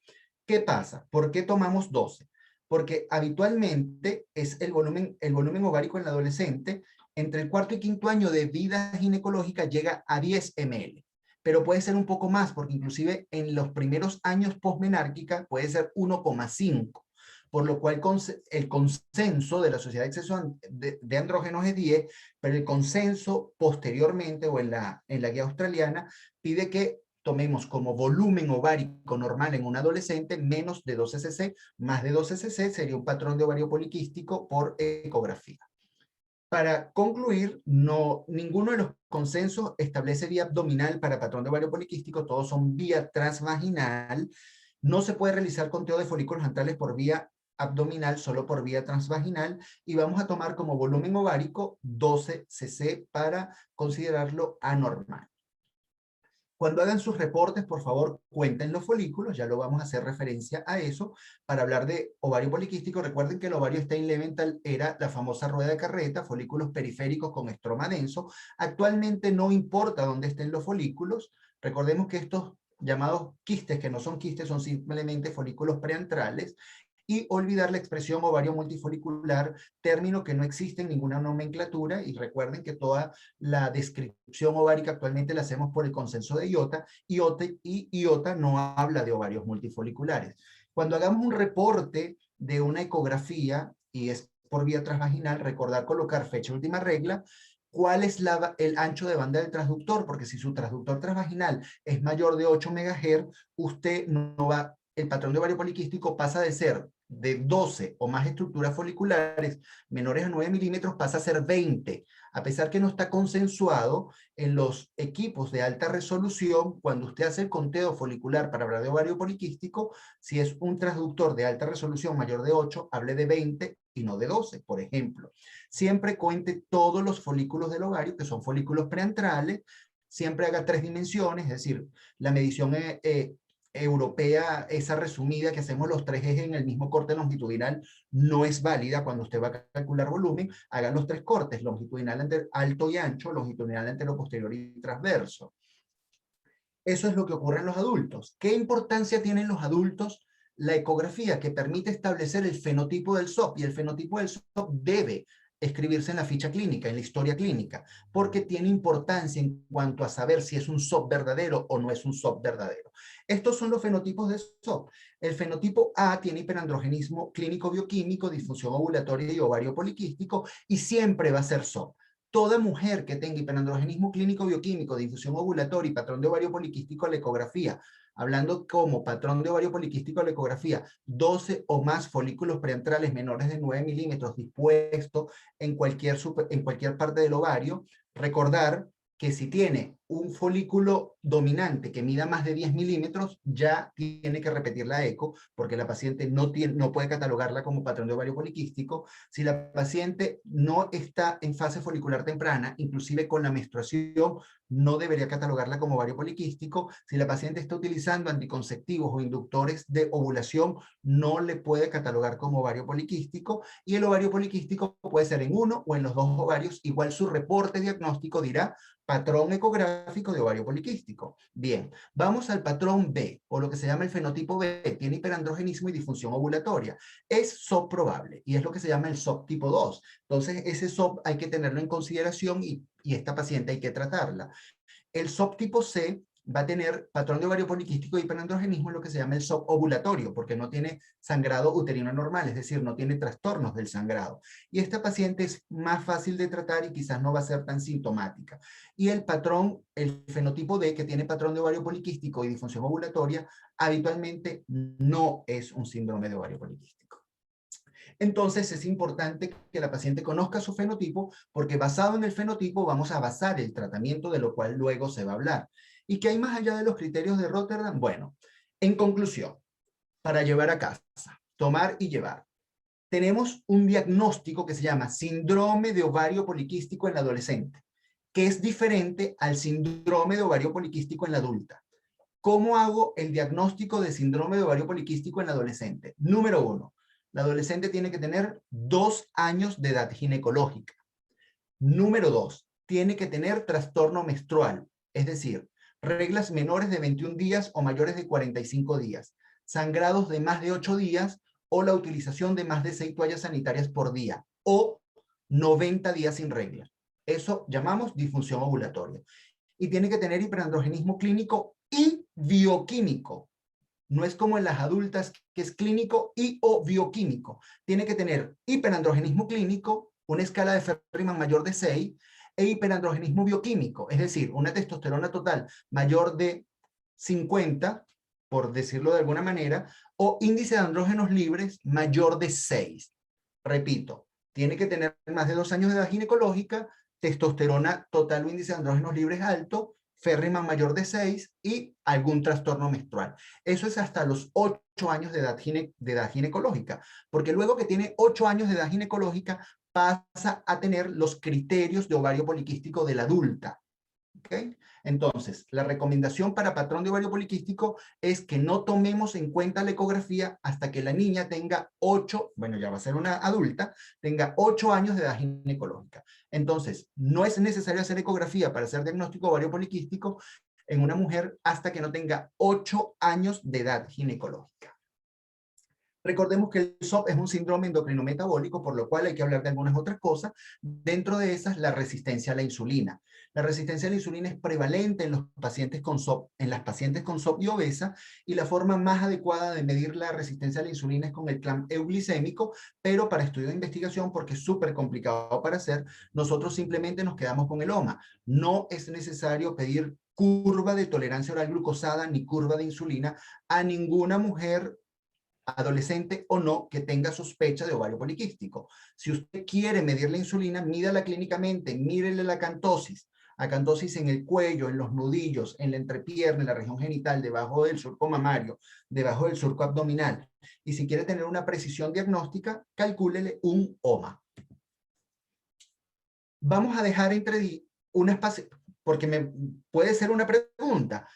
¿Qué pasa? ¿Por qué tomamos 12? Porque habitualmente es el volumen ovárico en el adolescente entre el cuarto y quinto año de vida ginecológica llega a 10 ml, pero puede ser un poco más, porque inclusive en los primeros años posmenárquica puede ser 1,5, por lo cual el consenso de la Sociedad de Andrógenos es 10, pero el consenso posteriormente o en la guía australiana pide que tomemos como volumen ovárico normal en un adolescente menos de 12 cc, más de 12 cc sería un patrón de ovario poliquístico por ecografía. Para concluir, ninguno de los consensos establece vía abdominal para patrón de ovario poliquístico, todos son vía transvaginal. No se puede realizar conteo de folículos antrales por vía abdominal, solo por vía transvaginal, y vamos a tomar como volumen ovárico 12 cc para considerarlo anormal. Cuando hagan sus reportes, por favor, cuenten los folículos, ya lo vamos a hacer referencia a eso. Para hablar de ovario poliquístico, recuerden que el ovario Stein-Leventhal era la famosa rueda de carreta, folículos periféricos con estroma denso. Actualmente no importa dónde estén los folículos, recordemos que estos llamados quistes, que no son quistes, son simplemente folículos preantrales, y olvidar la expresión ovario multifolicular, término que no existe en ninguna nomenclatura, y recuerden que toda la descripción ovárica actualmente la hacemos por el consenso de IOTA, y IOTA no habla de ovarios multifoliculares. Cuando hagamos un reporte de una ecografía, y es por vía transvaginal, recordar colocar fecha última regla, cuál es el ancho de banda del transductor, porque si su transductor transvaginal es mayor de 8 MHz, usted no va, el patrón de ovario poliquístico pasa de ser de 12 o más estructuras foliculares menores a 9 milímetros, pasa a ser 20, a pesar que no está consensuado en los equipos de alta resolución. Cuando usted hace el conteo folicular para hablar de ovario poliquístico, si es un transductor de alta resolución mayor de 8, hable de 20 y no de 12, por ejemplo. Siempre cuente todos los folículos del ovario, que son folículos preantrales, siempre haga 3 dimensiones, es decir, la medición europea, esa resumida que hacemos los 3 ejes en el mismo corte longitudinal, no es válida cuando usted va a calcular volumen. Hagan los 3 cortes, longitudinal alto y ancho, longitudinal antero, posterior y transverso. Eso es lo que ocurre en los adultos. ¿Qué importancia tienen los adultos? La ecografía, que permite establecer el fenotipo del SOP, y el fenotipo del SOP debe escribirse en la ficha clínica, en la historia clínica, porque tiene importancia en cuanto a saber si es un SOP verdadero o no es un SOP verdadero. Estos son los fenotipos de SOP. El fenotipo A tiene hiperandrogenismo clínico bioquímico, disfunción ovulatoria y ovario poliquístico, y siempre va a ser SOP. Toda mujer que tenga hiperandrogenismo clínico bioquímico, difusión ovulatoria y patrón de ovario poliquístico a la ecografía, hablando como patrón de ovario poliquístico a la ecografía, 12 o más folículos preantrales menores de 9 milímetros dispuestos en cualquier parte del ovario, recordar que si tiene un folículo dominante que mida más de 10 milímetros, ya tiene que repetir la eco, porque la paciente no puede catalogarla como patrón de ovario poliquístico. Si la paciente no está en fase folicular temprana, inclusive con la menstruación, no debería catalogarla como ovario poliquístico. Si la paciente está utilizando anticonceptivos o inductores de ovulación, no le puede catalogar como ovario poliquístico, y el ovario poliquístico puede ser en uno o en los dos ovarios. Igual su reporte diagnóstico dirá patrón ecográfico de ovario poliquístico. Bien, vamos al patrón B, o lo que se llama el fenotipo B, tiene hiperandrogenismo y disfunción ovulatoria. Es SOP probable, y es lo que se llama el SOP tipo 2. Entonces, ese SOP hay que tenerlo en consideración, y esta paciente hay que tratarla. El SOP tipo C va a tener patrón de ovario poliquístico y hiperandrogenismo, lo que se llama el SOP ovulatorio, porque no tiene sangrado uterino normal, es decir, no tiene trastornos del sangrado. Y esta paciente es más fácil de tratar y quizás no va a ser tan sintomática. Y el fenotipo D, que tiene patrón de ovario poliquístico y disfunción ovulatoria, habitualmente no es un síndrome de ovario poliquístico. Entonces es importante que la paciente conozca su fenotipo, porque basado en el fenotipo vamos a basar el tratamiento, de lo cual luego se va a hablar. ¿Y qué hay más allá de los criterios de Rotterdam? Bueno, en conclusión, para llevar a casa, tomar y llevar. tenemos un diagnóstico que se llama síndrome de ovario poliquístico en la adolescente, que es diferente al síndrome de ovario poliquístico en la adulta. ¿Cómo hago el diagnóstico de síndrome de ovario poliquístico en la adolescente? Número 1, la adolescente tiene que tener 2 años de edad ginecológica. Número 2, tiene que tener trastorno menstrual, es decir, reglas menores de 21 días o mayores de 45 días, sangrados de más de 8 días o la utilización de más de 6 toallas sanitarias por día o 90 días sin regla. Eso llamamos disfunción ovulatoria. Y tiene que tener hiperandrogenismo clínico y bioquímico. No es como en las adultas que es clínico y o bioquímico. Tiene que tener hiperandrogenismo clínico, una escala de Ferriman mayor de 6 e hiperandrogenismo bioquímico, es decir, una testosterona total mayor de 50, por decirlo de alguna manera, o índice de andrógenos libres mayor de 6. Repito, tiene que tener más de 2 años de edad ginecológica, testosterona total o índice de andrógenos libres alto, Ferriman mayor de 6 y algún trastorno menstrual. Eso es hasta los 8 años de edad ginecológica, porque luego que tiene 8 años de edad ginecológica pasa a tener los criterios de ovario poliquístico de la adulta. ¿Okay? Entonces, la recomendación para patrón de ovario poliquístico es que no tomemos en cuenta la ecografía hasta que la niña tenga 8, bueno, ya va a ser una adulta, tenga 8 años de edad ginecológica. Entonces, no es necesario hacer ecografía para hacer diagnóstico de ovario poliquístico en una mujer hasta que no tenga 8 años de edad ginecológica. Recordemos que el SOP es un síndrome endocrino metabólico, por lo cual hay que hablar de algunas otras cosas. Dentro de esas, la resistencia a la insulina. La resistencia a la insulina es prevalente en los pacientes con SOP, en las pacientes con SOP y obesa, y la forma más adecuada de medir la resistencia a la insulina es con el clamp euglicémico, pero para estudio de investigación, porque es súper complicado para hacer, nosotros simplemente nos quedamos con el OMA. No es necesario pedir curva de tolerancia oral glucosada ni curva de insulina a ninguna mujer adolescente o no que tenga sospecha de ovario poliquístico. Si usted quiere medir la insulina, mídala clínicamente, mírele la acantosis en el cuello, en los nudillos, en la entrepierna, en la región genital, debajo del surco mamario, debajo del surco abdominal. Y si quiere tener una precisión diagnóstica, calcúlele un OMA. Vamos a dejar entre un espacio, porque puede ser una pregunta.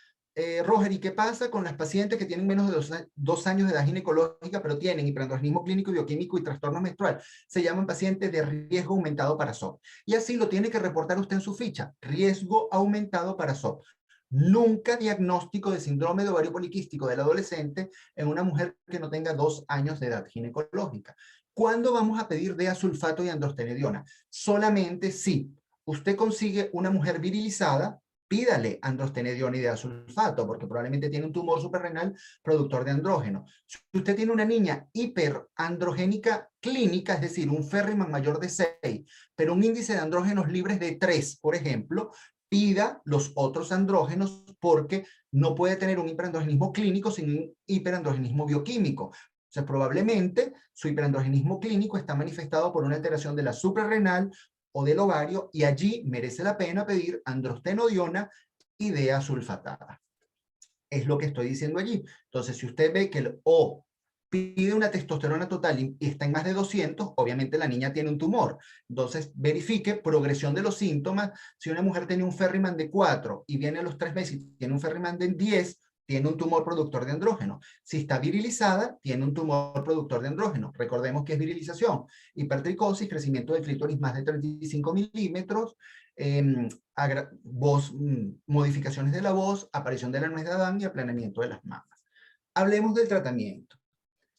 Roger, ¿y qué pasa con las pacientes que tienen menos de 2 años de edad ginecológica, pero tienen hiperandrogenismo clínico, bioquímico y trastorno menstrual? Se llaman pacientes de riesgo aumentado para SOP. Y así lo tiene que reportar usted en su ficha. Riesgo aumentado para SOP. Nunca diagnóstico de síndrome de ovario poliquístico del adolescente en una mujer que no tenga 2 años de edad ginecológica. ¿Cuándo vamos a pedir DEA-sulfato y androstenediona? Solamente si usted consigue una mujer virilizada, pídale androstenediona y DEA-sulfato, porque probablemente tiene un tumor suprarrenal productor de andrógeno. Si usted tiene una niña hiperandrogénica clínica, es decir, un Ferriman mayor de 6, pero un índice de andrógenos libres de 3, por ejemplo, pida los otros andrógenos porque no puede tener un hiperandrogenismo clínico sin un hiperandrogenismo bioquímico. O sea, probablemente su hiperandrogenismo clínico está manifestado por una alteración de la suprarrenal o del ovario, y allí merece la pena pedir androstenediona y DEA sulfatada. Es lo que estoy diciendo allí. Entonces, si usted ve que el O pide una testosterona total y está en más de 200, obviamente la niña tiene un tumor. Entonces, verifique progresión de los síntomas. Si una mujer tiene un Ferriman de 4 y viene a los 3 meses y tiene un Ferriman de 10, tiene un tumor productor de andrógeno. Si está virilizada, tiene un tumor productor de andrógeno. Recordemos que es virilización, hipertricosis, crecimiento del clítoris más de 35 milímetros, modificaciones de la voz, aparición de la nuez de Adán y aplanamiento de las mamas. Hablemos del tratamiento.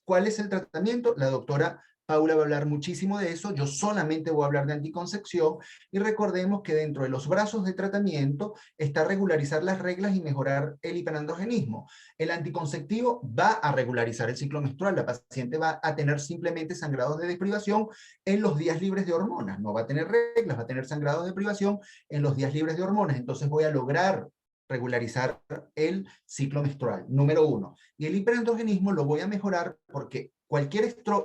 ¿Cuál es el tratamiento? La doctora Paula va a hablar muchísimo de eso. Yo solamente voy a hablar de anticoncepción, y recordemos que dentro de los brazos de tratamiento está regularizar las reglas y mejorar el hiperandrogenismo. El anticonceptivo va a regularizar el ciclo menstrual. La paciente va a tener simplemente sangrados de deprivación en los días libres de hormonas. No va a tener reglas, va a tener sangrados de deprivación en los días libres de hormonas. Entonces voy a lograr regularizar el ciclo menstrual, número 1. Y el hiperandrogenismo lo voy a mejorar porque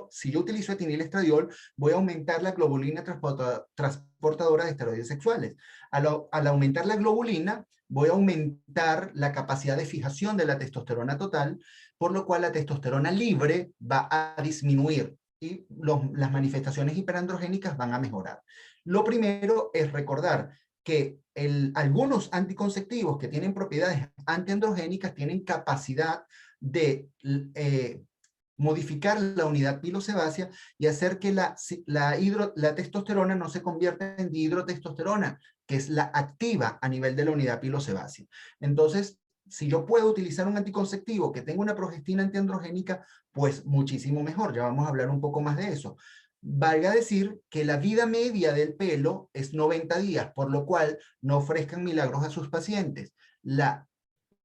si yo utilizo etinilestradiol, voy a aumentar la globulina transportadora de esteroides sexuales. Al aumentar la globulina, voy a aumentar la capacidad de fijación de la testosterona total, por lo cual la testosterona libre va a disminuir. y las manifestaciones hiperandrogénicas van a mejorar. Lo primero es recordar que algunos anticonceptivos que tienen propiedades antiandrogénicas tienen capacidad de modificar la unidad pilosebácea y hacer que la testosterona no se convierta en dihidrotestosterona, que es la activa a nivel de la unidad pilosebácea. Entonces, si yo puedo utilizar un anticonceptivo que tenga una progestina antiandrogénica, pues muchísimo mejor. Ya vamos a hablar un poco más de eso. Valga decir que la vida media del pelo es 90 días, por lo cual no ofrezcan milagros a sus pacientes. La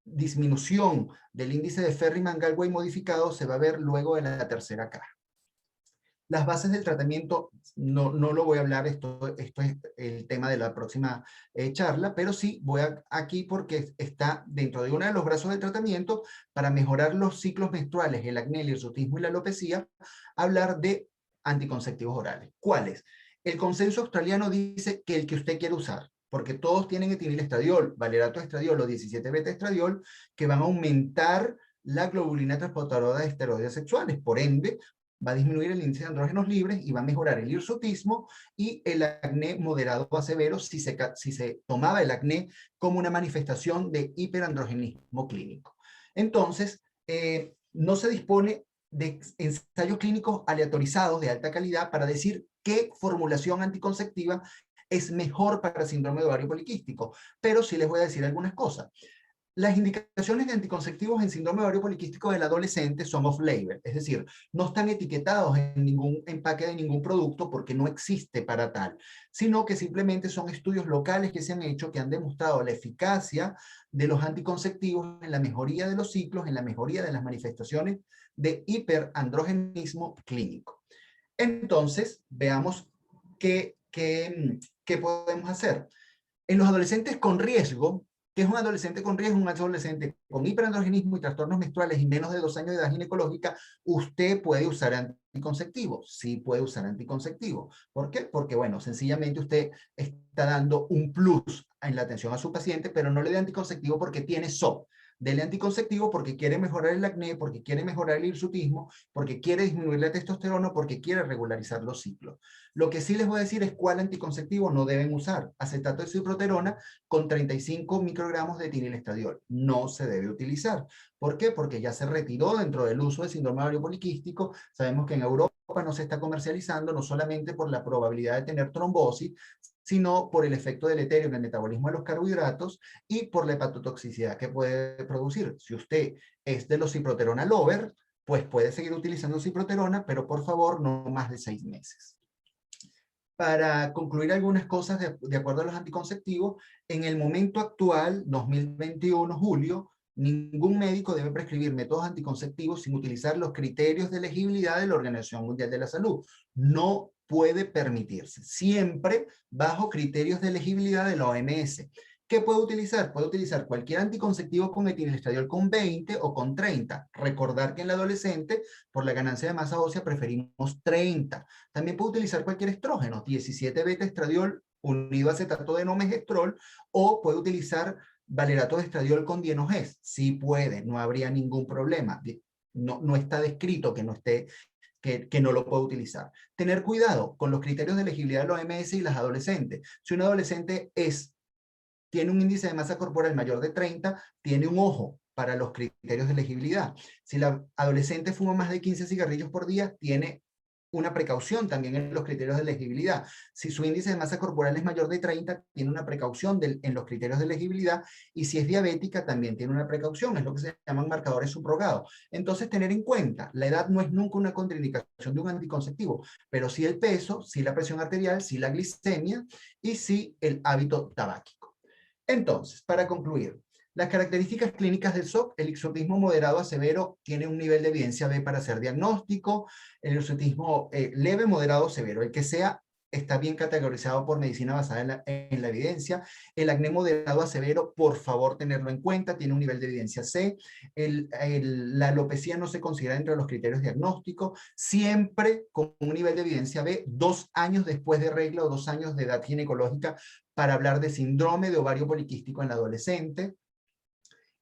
disminución del índice de Ferriman-Gallwey modificado se va a ver luego de la tercera caja. Las bases del tratamiento, no lo voy a hablar, esto es el tema de la próxima charla, pero sí voy aquí porque está dentro de uno de los brazos del tratamiento para mejorar los ciclos menstruales, el acné, el hirsutismo y la alopecia, hablar de anticonceptivos orales. ¿Cuáles? El consenso australiano dice que el que usted quiere usar, porque todos tienen etinilestradiol, valerato estradiol o 17-beta estradiol, que van a aumentar la globulina transportadora de esteroides sexuales. Por ende, va a disminuir el índice de andrógenos libres y va a mejorar el hirsutismo y el acné moderado a severo si se tomaba el acné como una manifestación de hiperandrogenismo clínico. Entonces, no se dispone de ensayos clínicos aleatorizados de alta calidad para decir qué formulación anticonceptiva es mejor para síndrome de ovario poliquístico, pero sí les voy a decir algunas cosas. Las indicaciones de anticonceptivos en síndrome de ovario poliquístico del adolescente son off-label, es decir, no están etiquetados en ningún empaque de ningún producto porque no existe para tal, sino que simplemente son estudios locales que se han hecho que han demostrado la eficacia de los anticonceptivos en la mejoría de los ciclos, en la mejoría de las manifestaciones de hiperandrogenismo clínico. Entonces, veamos qué podemos hacer. En los adolescentes con riesgo, ¿qué es un adolescente con riesgo? Un adolescente con hiperandrogenismo y trastornos menstruales y menos de 2 años de edad ginecológica, usted puede usar anticonceptivos. Sí puede usar anticonceptivos. ¿Por qué? Porque, bueno, sencillamente usted está dando un plus en la atención a su paciente, pero no le dé anticonceptivo porque tiene SOP. Dele anticonceptivo porque quiere mejorar el acné, porque quiere mejorar el hirsutismo, porque quiere disminuir la testosterona, porque quiere regularizar los ciclos. Lo que sí les voy a decir es cuál anticonceptivo no deben usar. Acetato de ciproterona con 35 microgramos de etinilestradiol. No se debe utilizar. ¿Por qué? Porque ya se retiró dentro del uso del síndrome ovario poliquístico. Sabemos que en Europa no se está comercializando, no solamente por la probabilidad de tener trombosis, sino por el efecto deleterio en el metabolismo de los carbohidratos y por la hepatotoxicidad que puede producir. Si usted es de los ciproterona lover, pues puede seguir utilizando ciproterona, pero por favor no más de 6 meses. Para concluir algunas cosas de acuerdo a los anticonceptivos, en el momento actual, 2021, julio, ningún médico debe prescribir métodos anticonceptivos sin utilizar los criterios de elegibilidad de la Organización Mundial de la Salud. No puede permitirse, siempre bajo criterios de elegibilidad de la OMS. ¿Qué puede utilizar? Puede utilizar cualquier anticonceptivo con etinilestradiol con 20 o con 30. Recordar que en el adolescente, por la ganancia de masa ósea, preferimos 30. También puede utilizar cualquier estrógeno, 17-beta estradiol unido a acetato de no-megestrol, o puede utilizar valerato de estradiol con dienogés. Sí puede, no habría ningún problema. No está descrito que no esté que no lo puede utilizar. Tener cuidado con los criterios de elegibilidad de la OMS y las adolescentes. Si un adolescente tiene un índice de masa corporal mayor de 30, tiene un ojo para los criterios de elegibilidad. Si la adolescente fuma más de 15 cigarrillos por día, tiene una precaución también en los criterios de elegibilidad. Si su índice de masa corporal es mayor de 30, tiene una precaución en los criterios de elegibilidad, y si es diabética también tiene una precaución, es lo que se llaman marcadores subrogados. Entonces, tener en cuenta, la edad no es nunca una contraindicación de un anticonceptivo, pero sí el peso, sí la presión arterial, sí la glicemia y sí el hábito tabáquico. Entonces, para concluir, las características clínicas del SOP: el hirsutismo moderado a severo tiene un nivel de evidencia B para hacer diagnóstico, el hirsutismo leve, moderado o severo, el que sea, está bien categorizado por medicina basada en la evidencia. El acné moderado a severo, por favor tenerlo en cuenta, tiene un nivel de evidencia C. La alopecia no se considera dentro de los criterios diagnósticos, siempre con un nivel de evidencia B, 2 años después de regla o 2 años de edad ginecológica, para hablar de síndrome de ovario poliquístico en el adolescente.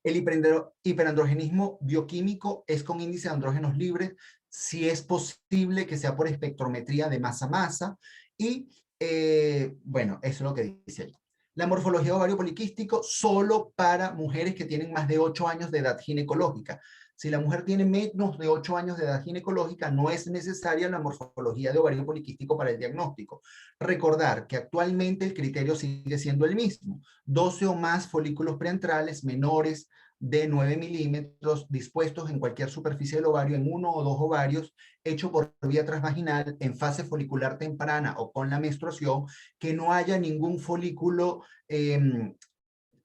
El hiperandrogenismo bioquímico es con índice de andrógenos libres, si es posible que sea por espectrometría de masa-masa, y bueno, eso es lo que dice ahí. La morfología de ovario poliquístico solo para mujeres que tienen más de 8 años de edad ginecológica. Si la mujer tiene menos de 8 años de edad ginecológica, no es necesaria la morfología de ovario poliquístico para el diagnóstico. Recordar que actualmente el criterio sigue siendo el mismo: 12 o más folículos preantrales menores de 9 milímetros dispuestos en cualquier superficie del ovario en uno o dos ovarios, hecho por vía transvaginal en fase folicular temprana o con la menstruación, que no haya ningún folículo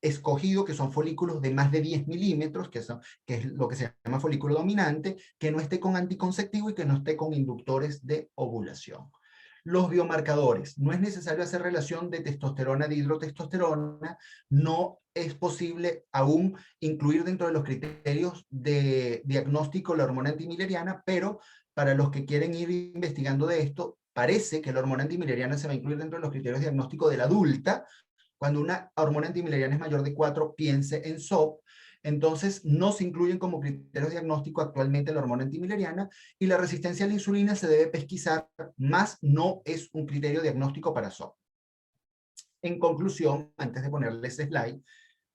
escogido, que son folículos de más de 10 milímetros, que es lo que se llama folículo dominante, que no esté con anticonceptivo y que no esté con inductores de ovulación. Los biomarcadores. No es necesario hacer relación de testosterona de hidrotestosterona. No es posible aún incluir dentro de los criterios de diagnóstico la hormona antimileriana, pero para los que quieren ir investigando de esto, parece que la hormona antimileriana se va a incluir dentro de los criterios de diagnóstico de la adulta. Cuando una hormona antimileriana es mayor de 4, piense en SOP. Entonces, no se incluyen como criterios diagnósticos actualmente la hormona antimileriana, y la resistencia a la insulina se debe pesquisar, más no es un criterio diagnóstico para SOP. En conclusión, antes de ponerles ese slide,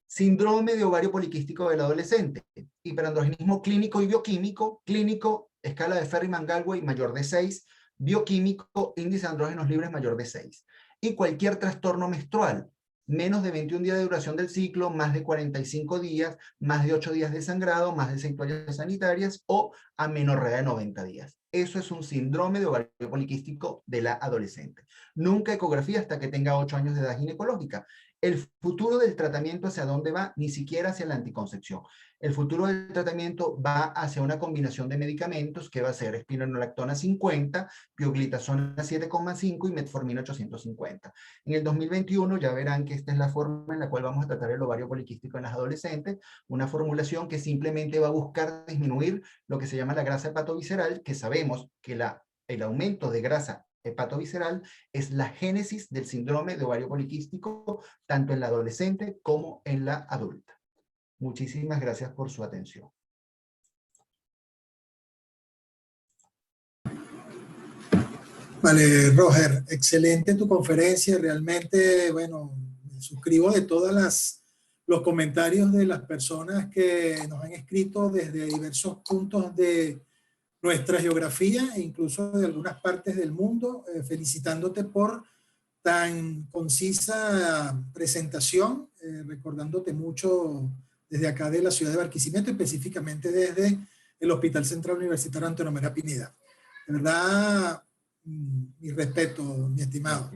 síndrome de ovario poliquístico del adolescente, hiperandrogenismo clínico y bioquímico. Clínico, escala de Ferriman-Gallwey mayor de 6, bioquímico, índice de andrógenos libres mayor de 6. Y cualquier trastorno menstrual, menos de 21 días de duración del ciclo, más de 45 días, más de 8 días de sangrado, más de 6 toallas sanitarias o amenorrea de 90 días. Eso es un síndrome de ovario poliquístico de la adolescente. Nunca ecografía hasta que tenga 8 años de edad ginecológica. El futuro del tratamiento, ¿hacia dónde va? Ni siquiera hacia la anticoncepción. El futuro del tratamiento va hacia una combinación de medicamentos que va a ser espironolactona 50, pioglitazona 7,5 y metformina 850. En el 2021 ya verán que esta es la forma en la cual vamos a tratar el ovario poliquístico en las adolescentes, una formulación que simplemente va a buscar disminuir lo que se llama la grasa hepatovisceral, que sabemos que el aumento de grasa hepatovisceral es la génesis del síndrome de ovario poliquístico, tanto en la adolescente como en la adulta. Muchísimas gracias por su atención. Vale, Roger, excelente tu conferencia. Realmente, bueno, me suscribo de todas los comentarios de las personas que nos han escrito desde diversos puntos de nuestra geografía e incluso de algunas partes del mundo, felicitándote por tan concisa presentación, recordándote mucho desde acá de la ciudad de Barquisimeto, específicamente desde el Hospital Central Universitario Antonio Mera Pineda. De verdad, mi respeto, mi estimado.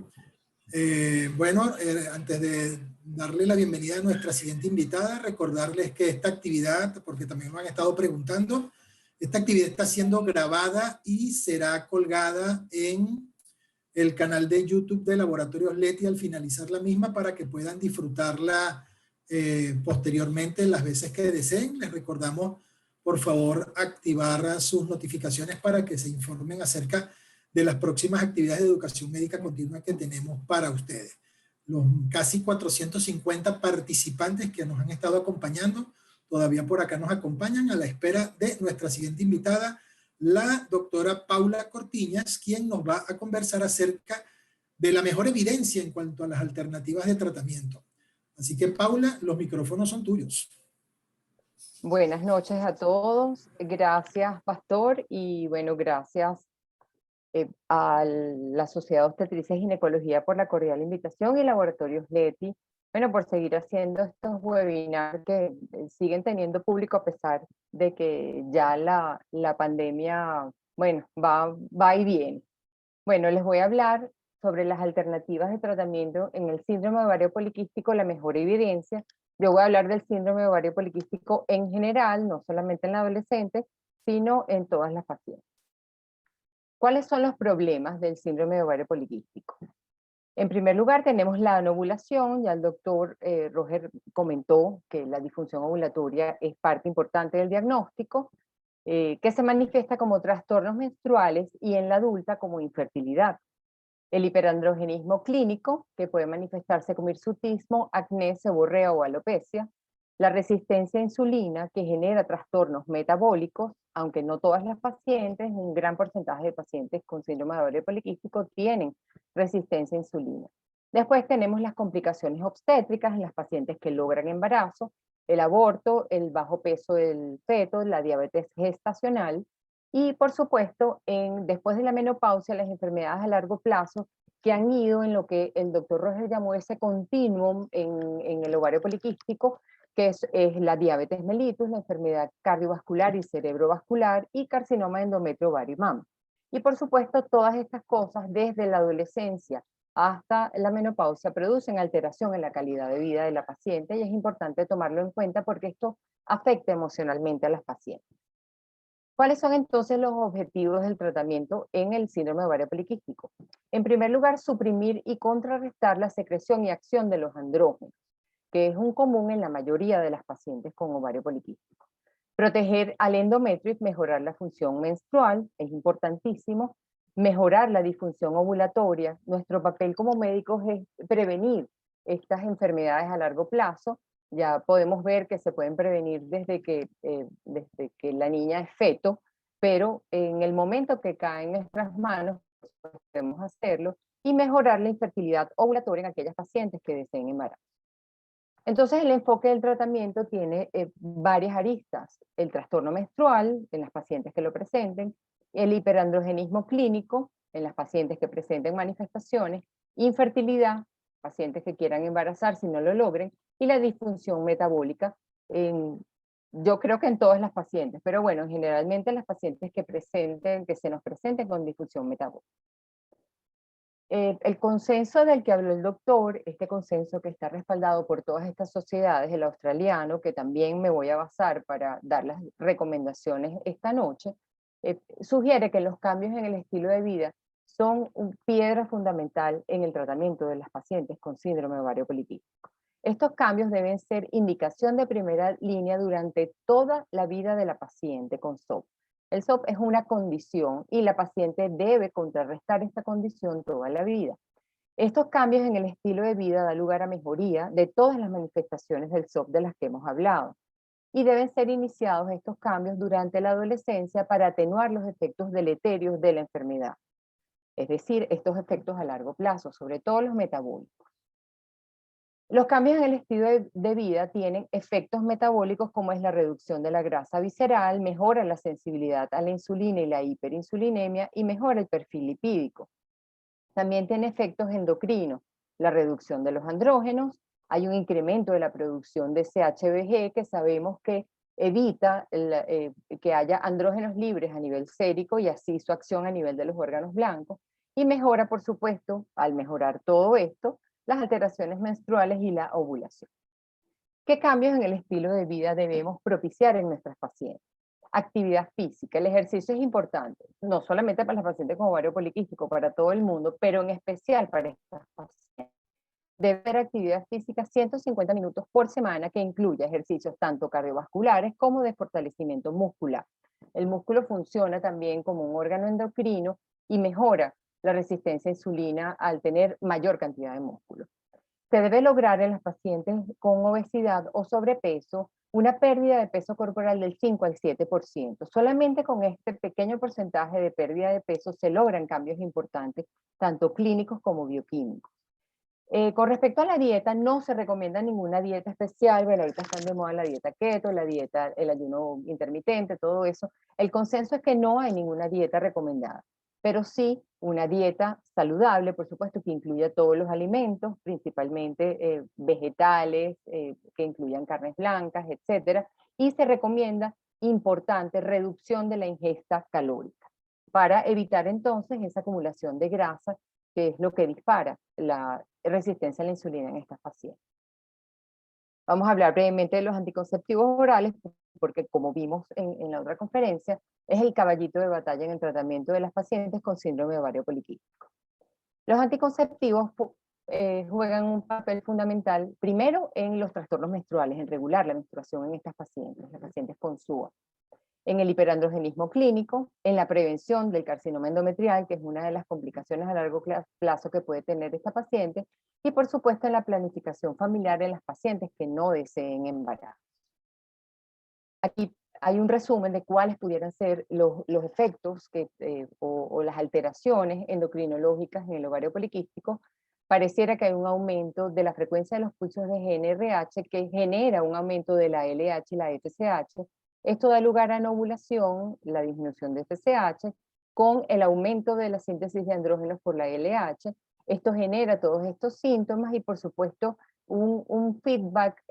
Bueno, antes de darle la bienvenida a nuestra siguiente invitada, recordarles que esta actividad, porque también me han estado preguntando, esta actividad está siendo grabada y será colgada en el canal de YouTube de Laboratorios Leti al finalizar la misma, para que puedan disfrutarla posteriormente las veces que deseen. Les recordamos, por favor, activar sus notificaciones para que se informen acerca de las próximas actividades de educación médica continua que tenemos para ustedes. Los casi 450 participantes que nos han estado acompañando, todavía por acá nos acompañan a la espera de nuestra siguiente invitada, la doctora Paula Cortiñas, quien nos va a conversar acerca de la mejor evidencia en cuanto a las alternativas de tratamiento. Así que, Paula, los micrófonos son tuyos. Buenas noches a todos. Gracias, Pastor, y bueno, gracias a la Sociedad de Obstetricia y Ginecología por la cordial invitación, y Laboratorios Leti, bueno, por seguir haciendo estos webinars que siguen teniendo público a pesar de que ya la pandemia, bueno, va y viene. Bueno, les voy a hablar sobre las alternativas de tratamiento en el síndrome de ovario poliquístico, la mejor evidencia. Yo voy a hablar del síndrome de ovario poliquístico en general, no solamente en la adolescente, sino en todas las pacientes. ¿Cuáles son los problemas del síndrome de ovario poliquístico? En primer lugar, tenemos la anovulación. Ya el doctor Roger comentó que la disfunción ovulatoria es parte importante del diagnóstico, que se manifiesta como trastornos menstruales y en la adulta como infertilidad. El hiperandrogenismo clínico, que puede manifestarse como hirsutismo, acné, seborrea o alopecia. La resistencia a insulina, que genera trastornos metabólicos, aunque no todas las pacientes, un gran porcentaje de pacientes con síndrome de ovario poliquístico tienen resistencia a insulina. Después tenemos las complicaciones obstétricas en las pacientes que logran embarazo, el aborto, el bajo peso del feto, la diabetes gestacional y, por supuesto, después de la menopausia, las enfermedades a largo plazo que han ido en lo que el doctor Roger llamó ese continuum en el ovario poliquístico, que es la diabetes mellitus, la enfermedad cardiovascular y cerebrovascular y carcinoma de endometrio, ovario y mama. Y por supuesto, todas estas cosas desde la adolescencia hasta la menopausia producen alteración en la calidad de vida de la paciente y es importante tomarlo en cuenta porque esto afecta emocionalmente a las pacientes. ¿Cuáles son entonces los objetivos del tratamiento en el síndrome de ovario poliquístico? En primer lugar, suprimir y contrarrestar la secreción y acción de los andrógenos, que es un común en la mayoría de las pacientes con ovario poliquístico. Proteger al endometrio y mejorar la función menstrual es importantísimo. Mejorar la disfunción ovulatoria. Nuestro papel como médicos es prevenir estas enfermedades a largo plazo. Ya podemos ver que se pueden prevenir desde que la niña es feto, pero en el momento que cae en nuestras manos, pues podemos hacerlo y mejorar la infertilidad ovulatoria en aquellas pacientes que deseen embarazo. Entonces el enfoque del tratamiento tiene varias aristas: el trastorno menstrual en las pacientes que lo presenten, el hiperandrogenismo clínico en las pacientes que presenten manifestaciones, infertilidad, pacientes que quieran embarazar si no lo logren, y la disfunción metabólica, yo creo que en todas las pacientes, pero bueno, generalmente las pacientes que se nos presenten con disfunción metabólica. El consenso del que habló el doctor, este consenso que está respaldado por todas estas sociedades, el australiano, que también me voy a basar para dar las recomendaciones esta noche, sugiere que los cambios en el estilo de vida son una piedra fundamental en el tratamiento de las pacientes con síndrome de ovario poliquístico. Estos cambios deben ser indicación de primera línea durante toda la vida de la paciente con SOP. El SOP es una condición y la paciente debe contrarrestar esta condición toda la vida. Estos cambios en el estilo de vida dan lugar a mejoría de todas las manifestaciones del SOP de las que hemos hablado. Y deben ser iniciados estos cambios durante la adolescencia para atenuar los efectos deleterios de la enfermedad. Es decir, estos efectos a largo plazo, sobre todo los metabólicos. Los cambios en el estilo de vida tienen efectos metabólicos como es la reducción de la grasa visceral, mejora la sensibilidad a la insulina y la hiperinsulinemia y mejora el perfil lipídico. También tiene efectos endocrinos, la reducción de los andrógenos, hay un incremento de la producción de CHBG que sabemos que evita que haya andrógenos libres a nivel sérico y así su acción a nivel de los órganos blancos, y mejora, por supuesto, al mejorar todo esto, las alteraciones menstruales y la ovulación. ¿Qué cambios en el estilo de vida debemos propiciar en nuestras pacientes? Actividad física. El ejercicio es importante, no solamente para las pacientes con ovario poliquístico, para todo el mundo, pero en especial para estas pacientes. Debe haber actividad física 150 minutos por semana que incluya ejercicios tanto cardiovasculares como de fortalecimiento muscular. El músculo funciona también como un órgano endocrino y mejora la resistencia a insulina al tener mayor cantidad de músculo. Se debe lograr en las pacientes con obesidad o sobrepeso una pérdida de peso corporal del 5 al 7%. Solamente con este pequeño porcentaje de pérdida de peso se logran cambios importantes, tanto clínicos como bioquímicos. Con respecto a la dieta, no se recomienda ninguna dieta especial. Bueno, ahorita están de moda la dieta keto, la dieta, el ayuno intermitente, todo eso. El consenso es que no hay ninguna dieta recomendada, pero sí una dieta saludable, por supuesto, que incluya todos los alimentos, principalmente vegetales, que incluyan carnes blancas, etcétera, y se recomienda, importante, reducción de la ingesta calórica, para evitar entonces esa acumulación de grasa, que es lo que dispara la resistencia a la insulina en estas pacientes. Vamos a hablar brevemente de los anticonceptivos orales, porque como vimos en la otra conferencia, es el caballito de batalla en el tratamiento de las pacientes con síndrome de ovario poliquístico. Los anticonceptivos juegan un papel fundamental, primero en los trastornos menstruales, en regular la menstruación en estas pacientes, las pacientes con SUA, en el hiperandrogenismo clínico, en la prevención del carcinoma endometrial, que es una de las complicaciones a largo plazo que puede tener esta paciente, y por supuesto en la planificación familiar en las pacientes que no deseen embarazo. Aquí hay un resumen de cuáles pudieran ser los efectos o las alteraciones endocrinológicas en el ovario poliquístico. Pareciera que hay un aumento de la frecuencia de los pulsos de GnRH que genera un aumento de la LH y la FSH. Esto da lugar a anovulación, la disminución de FSH, con el aumento de la síntesis de andrógenos por la LH. Esto genera todos estos síntomas y, por supuesto, un feedback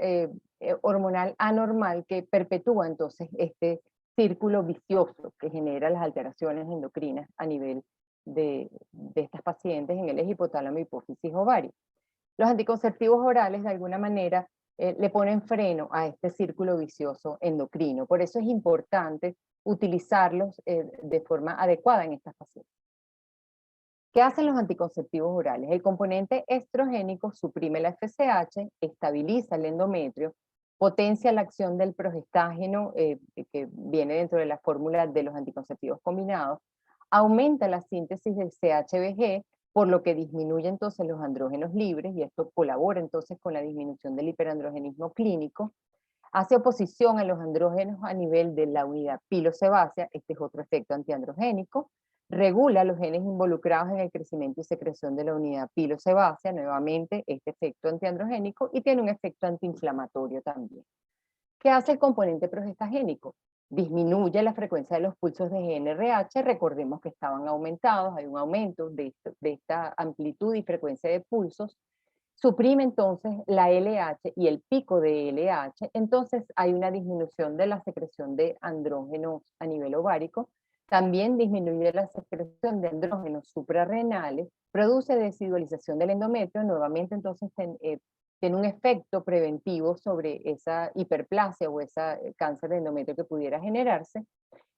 hormonal anormal que perpetúa entonces este círculo vicioso que genera las alteraciones endocrinas a nivel de estas pacientes en el eje hipotálamo, hipófisis, ovario. Los anticonceptivos orales de alguna manera le ponen freno a este círculo vicioso endocrino. Por eso es importante utilizarlos de forma adecuada en estas pacientes. ¿Qué hacen los anticonceptivos orales? El componente estrogénico suprime la FSH, estabiliza el endometrio, potencia la acción del progestágeno que viene dentro de la fórmula de los anticonceptivos combinados, aumenta la síntesis del CHBG, por lo que disminuye entonces los andrógenos libres, y esto colabora entonces con la disminución del hiperandrogenismo clínico, hace oposición a los andrógenos a nivel de la unidad pilosebácea, este es otro efecto antiandrogénico, regula los genes involucrados en el crecimiento y secreción de la unidad pilosebácea, nuevamente este efecto antiandrogénico, y tiene un efecto antiinflamatorio también. ¿Qué hace el componente progestagénico? Disminuye la frecuencia de los pulsos de GnRH, recordemos que estaban aumentados, hay un aumento de esta amplitud y frecuencia de pulsos, suprime entonces la LH y el pico de LH, entonces hay una disminución de la secreción de andrógenos a nivel ovárico, también disminuye la secreción de andrógenos suprarrenales, produce desidualización del endometrio, nuevamente entonces tiene un efecto preventivo sobre esa hiperplasia o ese cáncer de endometrio que pudiera generarse,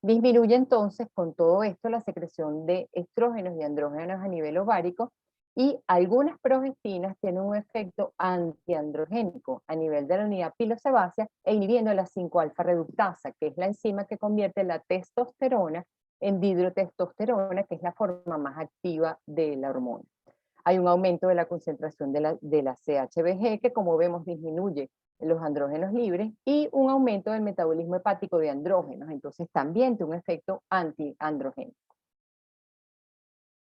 disminuye entonces con todo esto la secreción de estrógenos y andrógenos a nivel ovárico, y algunas progestinas tienen un efecto antiandrogénico a nivel de la unidad pilosebácea e inhibiendo la 5-alfa reductasa, que es la enzima que convierte la testosterona en dihidrotestosterona, que es la forma más activa de la hormona. Hay un aumento de la concentración de la CHBG, que como vemos disminuye los andrógenos libres, y un aumento del metabolismo hepático de andrógenos, entonces también tiene un efecto antiandrogénico.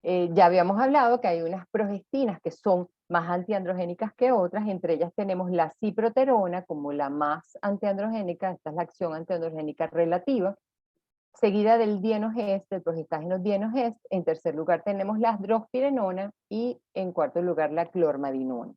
Ya habíamos hablado que hay unas progestinas que son más antiandrogénicas que otras, entre ellas tenemos la ciproterona como la más antiandrogénica, esta es la acción antiandrogénica relativa, seguida del dienogest, del progestágeno dienogest. En tercer lugar tenemos la drospirenona y en cuarto lugar la clormadinona.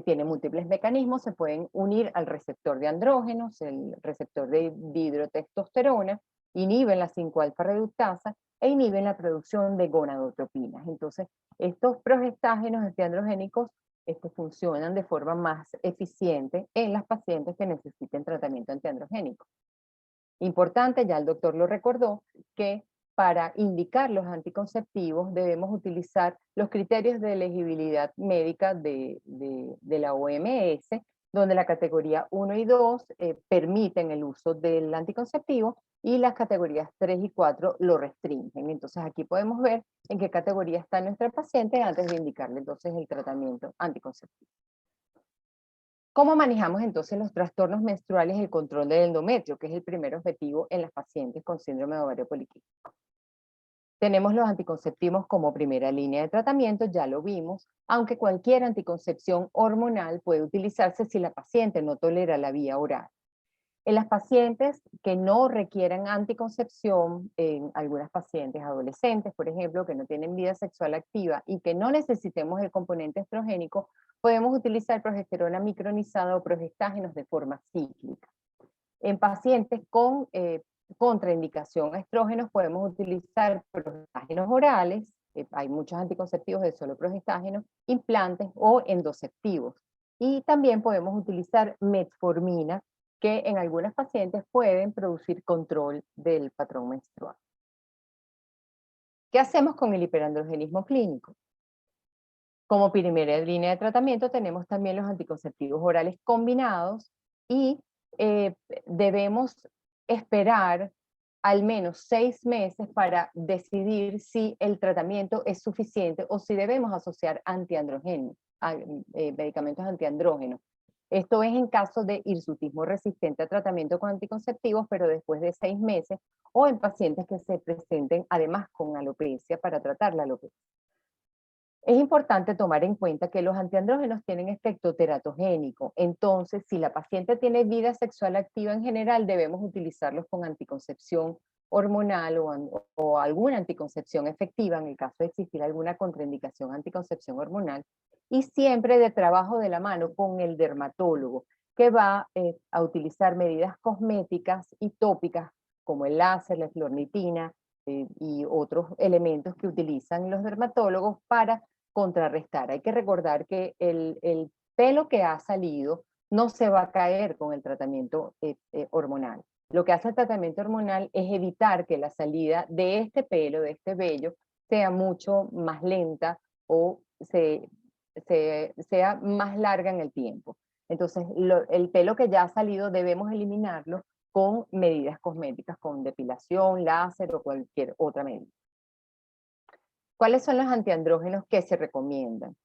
Tiene múltiples mecanismos, se pueden unir al receptor de andrógenos, el receptor de dihidrotestosterona, inhiben la 5-alfa reductasa e inhiben la producción de gonadotropinas. Entonces, estos progestágenos antiandrogénicos funcionan de forma más eficiente en las pacientes que necesiten tratamiento antiandrogénico. Importante, ya el doctor lo recordó, que para indicar los anticonceptivos debemos utilizar los criterios de elegibilidad médica de la OMS, donde la categoría 1 y 2 permiten el uso del anticonceptivo y las categorías 3 y 4 lo restringen. Entonces aquí podemos ver en qué categoría está nuestra paciente antes de indicarle entonces el tratamiento anticonceptivo. ¿Cómo manejamos entonces los trastornos menstruales y el control del endometrio, que es el primer objetivo en las pacientes con síndrome de ovario poliquístico? Tenemos los anticonceptivos como primera línea de tratamiento, ya lo vimos, aunque cualquier anticoncepción hormonal puede utilizarse si la paciente no tolera la vía oral. En las pacientes que no requieran anticoncepción, en algunas pacientes adolescentes, por ejemplo, que no tienen vida sexual activa y que no necesitemos el componente estrogénico, podemos utilizar progesterona micronizada o progestágenos de forma cíclica. En pacientes con contraindicación a estrógenos podemos utilizar progestágenos orales, hay muchos anticonceptivos de solo progestágenos, implantes o endoceptivos. Y también podemos utilizar metformina, que en algunas pacientes pueden producir control del patrón menstrual. ¿Qué hacemos con el hiperandrogenismo clínico? Como primera línea de tratamiento tenemos también los anticonceptivos orales combinados y debemos esperar al menos 6 meses para decidir si el tratamiento es suficiente o si debemos asociar antiandrógenos, medicamentos antiandrógenos. Esto es en caso de hirsutismo resistente a tratamiento con anticonceptivos, pero después de 6 meses, o en pacientes que se presenten además con alopecia para tratar la alopecia. Es importante tomar en cuenta que los antiandrógenos tienen efecto teratogénico, entonces si la paciente tiene vida sexual activa en general, debemos utilizarlos con anticoncepción hormonal o alguna anticoncepción efectiva en el caso de existir alguna contraindicación anticoncepción hormonal, y siempre de trabajo de la mano con el dermatólogo, que va a utilizar medidas cosméticas y tópicas como el láser, la flornitina y otros elementos que utilizan los dermatólogos para contrarrestar. Hay que recordar que el pelo que ha salido no se va a caer con el tratamiento hormonal. Lo que hace el tratamiento hormonal es evitar que la salida de este pelo, de este vello, sea mucho más lenta o sea más larga en el tiempo. Entonces, el pelo que ya ha salido debemos eliminarlo con medidas cosméticas, con depilación, láser o cualquier otra medida. ¿Cuáles son los antiandrógenos que se recomiendan?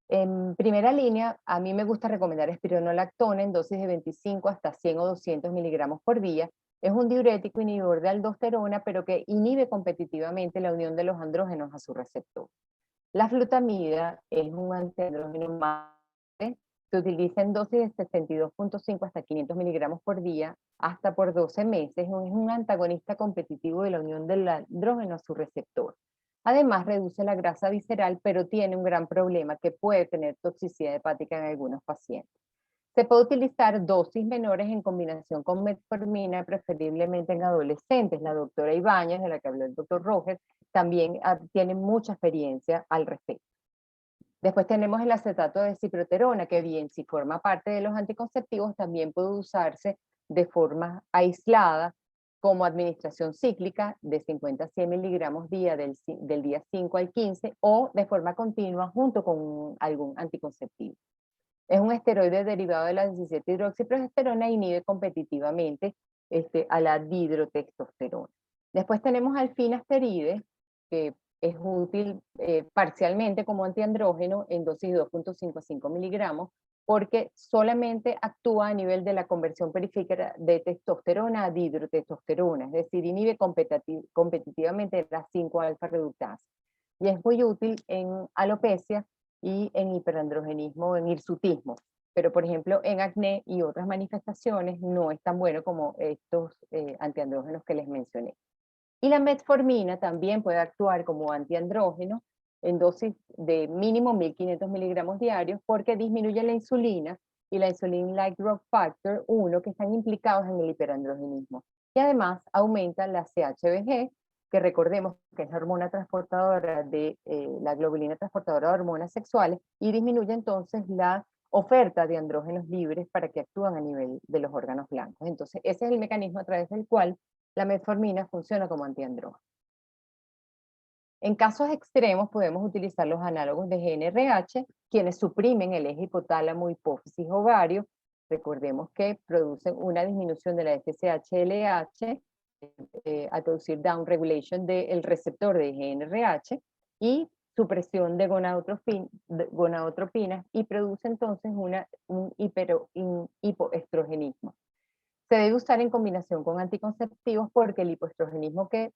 En primera línea, a mí me gusta recomendar espironolactona en dosis de 25 hasta 100 o 200 miligramos por día. Es un diurético inhibidor de aldosterona, pero que inhibe competitivamente la unión de los andrógenos a su receptor. La flutamida es un antiandrógeno más, se utiliza en dosis de 62.5 hasta 500 miligramos por día, hasta por 12 meses. Es un antagonista competitivo de la unión del andrógeno a su receptor. Además, reduce la grasa visceral, pero tiene un gran problema que puede tener toxicidad hepática en algunos pacientes. Se puede utilizar dosis menores en combinación con metformina, preferiblemente en adolescentes. La doctora Ibáñez, de la que habló el doctor Roger, también tiene mucha experiencia al respecto. Después tenemos el acetato de ciproterona, que bien, si forma parte de los anticonceptivos, también puede usarse de forma aislada como administración cíclica de 50 a 100 miligramos día del día 5 al 15 o de forma continua junto con algún anticonceptivo. Es un esteroide derivado de la 17-hidroxiprogesterona e inhibe competitivamente a la dihidrotestosterona. Después tenemos al finasteride, que es útil parcialmente como antiandrógeno en dosis de 2.5 a 5 miligramos, porque solamente actúa a nivel de la conversión periférica de testosterona a dihidrotestosterona, es decir, inhibe competitivamente la 5-alfa reductasa. Y es muy útil en alopecia y en hiperandrogenismo, en hirsutismo. Pero, por ejemplo, en acné y otras manifestaciones no es tan bueno como estos antiandrógenos que les mencioné. Y la metformina también puede actuar como antiandrógeno en dosis de mínimo 1500 miligramos diarios porque disminuye la insulina y la insulin-like growth factor 1 que están implicados en el hiperandrogenismo. Y además aumenta la CHBG, que recordemos que es la hormona transportadora de la globulina transportadora de hormonas sexuales, y disminuye entonces la oferta de andrógenos libres para que actúen a nivel de los órganos blancos. Entonces ese es el mecanismo a través del cual la metformina funciona como antiandrógeno. En casos extremos podemos utilizar los análogos de GnRH, quienes suprimen el eje hipotálamo, hipófisis, ovario. Recordemos que producen una disminución de la FSH-LH al producir down regulation del receptor de GnRH y supresión de gonadotropinas y produce entonces un hipoestrogenismo. Se debe usar en combinación con anticonceptivos porque el hipoestrogenismo que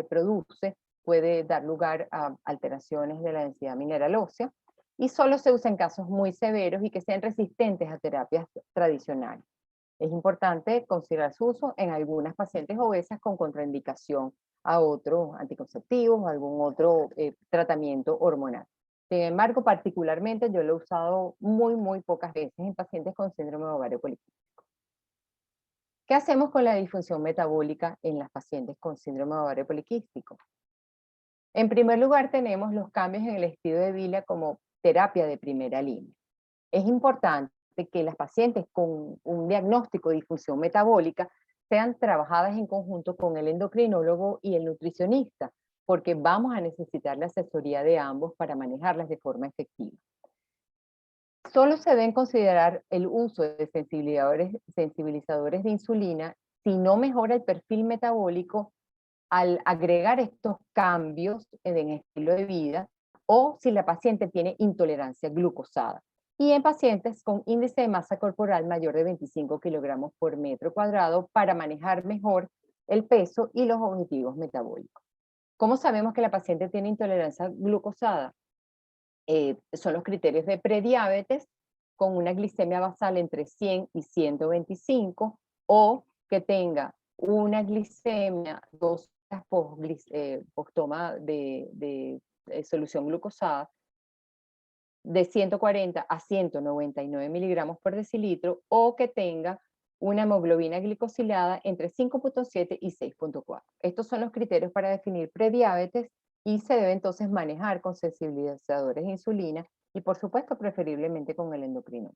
produce puede dar lugar a alteraciones de la densidad mineral ósea y solo se usa en casos muy severos y que sean resistentes a terapias tradicionales. Es importante considerar su uso en algunas pacientes obesas con contraindicación a otros anticonceptivos o algún otro tratamiento hormonal. Sin embargo, particularmente yo lo he usado muy pocas veces en pacientes con síndrome de ovario poliquístico. ¿Qué hacemos con la disfunción metabólica en las pacientes con síndrome de ovario poliquístico? En primer lugar, tenemos los cambios en el estilo de vida como terapia de primera línea. Es importante que las pacientes con un diagnóstico de disfunción metabólica sean trabajadas en conjunto con el endocrinólogo y el nutricionista, porque vamos a necesitar la asesoría de ambos para manejarlas de forma efectiva. Solo se deben considerar el uso de sensibilizadores de insulina si no mejora el perfil metabólico al agregar estos cambios en el estilo de vida o si la paciente tiene intolerancia glucosada. y en pacientes con índice de masa corporal mayor de 25 kilogramos por metro cuadrado para manejar mejor el peso y los objetivos metabólicos. ¿Cómo sabemos que la paciente tiene intolerancia glucosada? Son los criterios de prediabetes con una glicemia basal entre 100 y 125 o que tenga una glicemia 2 horas post toma de solución glucosada de 140 a 199 miligramos por decilitro o que tenga una hemoglobina glicosilada entre 5.7 y 6.4. Estos son los criterios para definir prediabetes y se debe entonces manejar con sensibilizadores de insulina y por supuesto preferiblemente con el endocrino.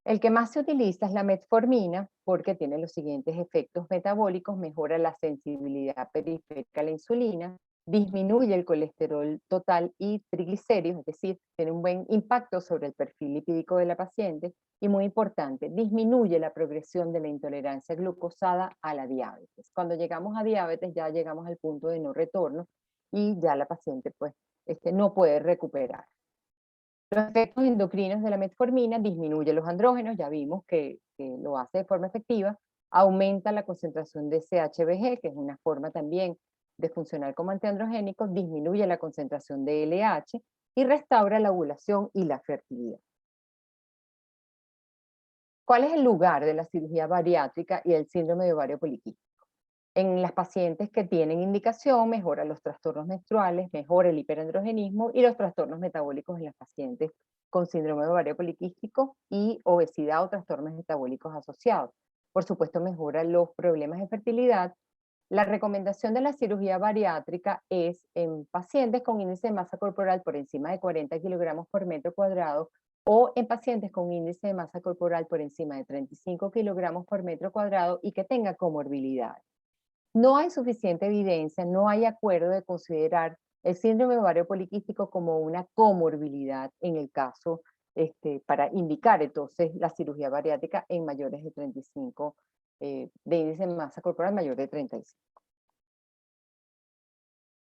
El que más se utiliza es la metformina porque tiene los siguientes efectos metabólicos: mejora la sensibilidad periférica a la insulina, disminuye el colesterol total y triglicéridos, es decir, tiene un buen impacto sobre el perfil lipídico de la paciente y, muy importante, disminuye la progresión de la intolerancia glucosada a la diabetes. Cuando llegamos a diabetes ya llegamos al punto de no retorno y ya la paciente pues, no puede recuperar. Los efectos endocrinos de la metformina: disminuye los andrógenos, ya vimos que lo hace de forma efectiva, aumenta la concentración de CHBG, que es una forma también de funcionar como antiandrogénico, disminuye la concentración de LH y restaura la ovulación y la fertilidad. ¿Cuál es el lugar de la cirugía bariátrica y el síndrome de ovario poliquístico? En las pacientes que tienen indicación, mejora los trastornos menstruales, mejora el hiperandrogenismo y los trastornos metabólicos en las pacientes con síndrome de ovario poliquístico y obesidad o trastornos metabólicos asociados. Por supuesto, mejora los problemas de fertilidad. La recomendación de la cirugía bariátrica es en pacientes con índice de masa corporal por encima de 40 kilogramos por metro cuadrado o en pacientes con índice de masa corporal por encima de 35 kilogramos por metro cuadrado y que tenga comorbilidad. No hay suficiente evidencia, no hay acuerdo de considerar el síndrome de ovario poliquístico como una comorbilidad en el caso, para indicar entonces la cirugía bariátrica en mayores de 35, de índice de masa corporal mayor de 35.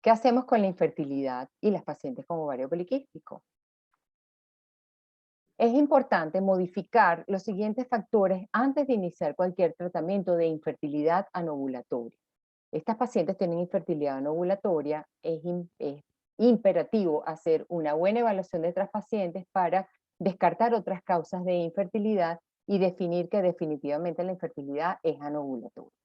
¿Qué hacemos con la infertilidad y las pacientes con ovario poliquístico? Es importante modificar los siguientes factores antes de iniciar cualquier tratamiento de infertilidad anovulatoria. Estas pacientes tienen infertilidad no ovulatoria, es imperativo hacer una buena evaluación de otras pacientes para descartar otras causas de infertilidad y definir que definitivamente la infertilidad es anovulatoria.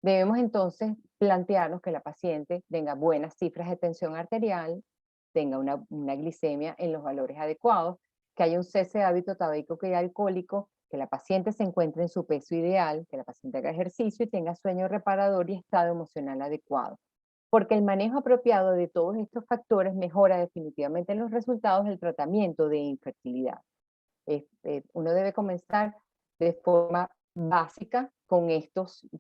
Debemos entonces plantearnos que la paciente tenga buenas cifras de tensión arterial, tenga una glicemia en los valores adecuados, que haya un cese de hábito tabáquico y alcohólico, que la paciente se encuentre en su peso ideal, que la paciente haga ejercicio y tenga sueño reparador y estado emocional adecuado. Porque el manejo apropiado de todos estos factores mejora definitivamente los resultados del tratamiento de infertilidad. Uno debe comenzar de forma básica con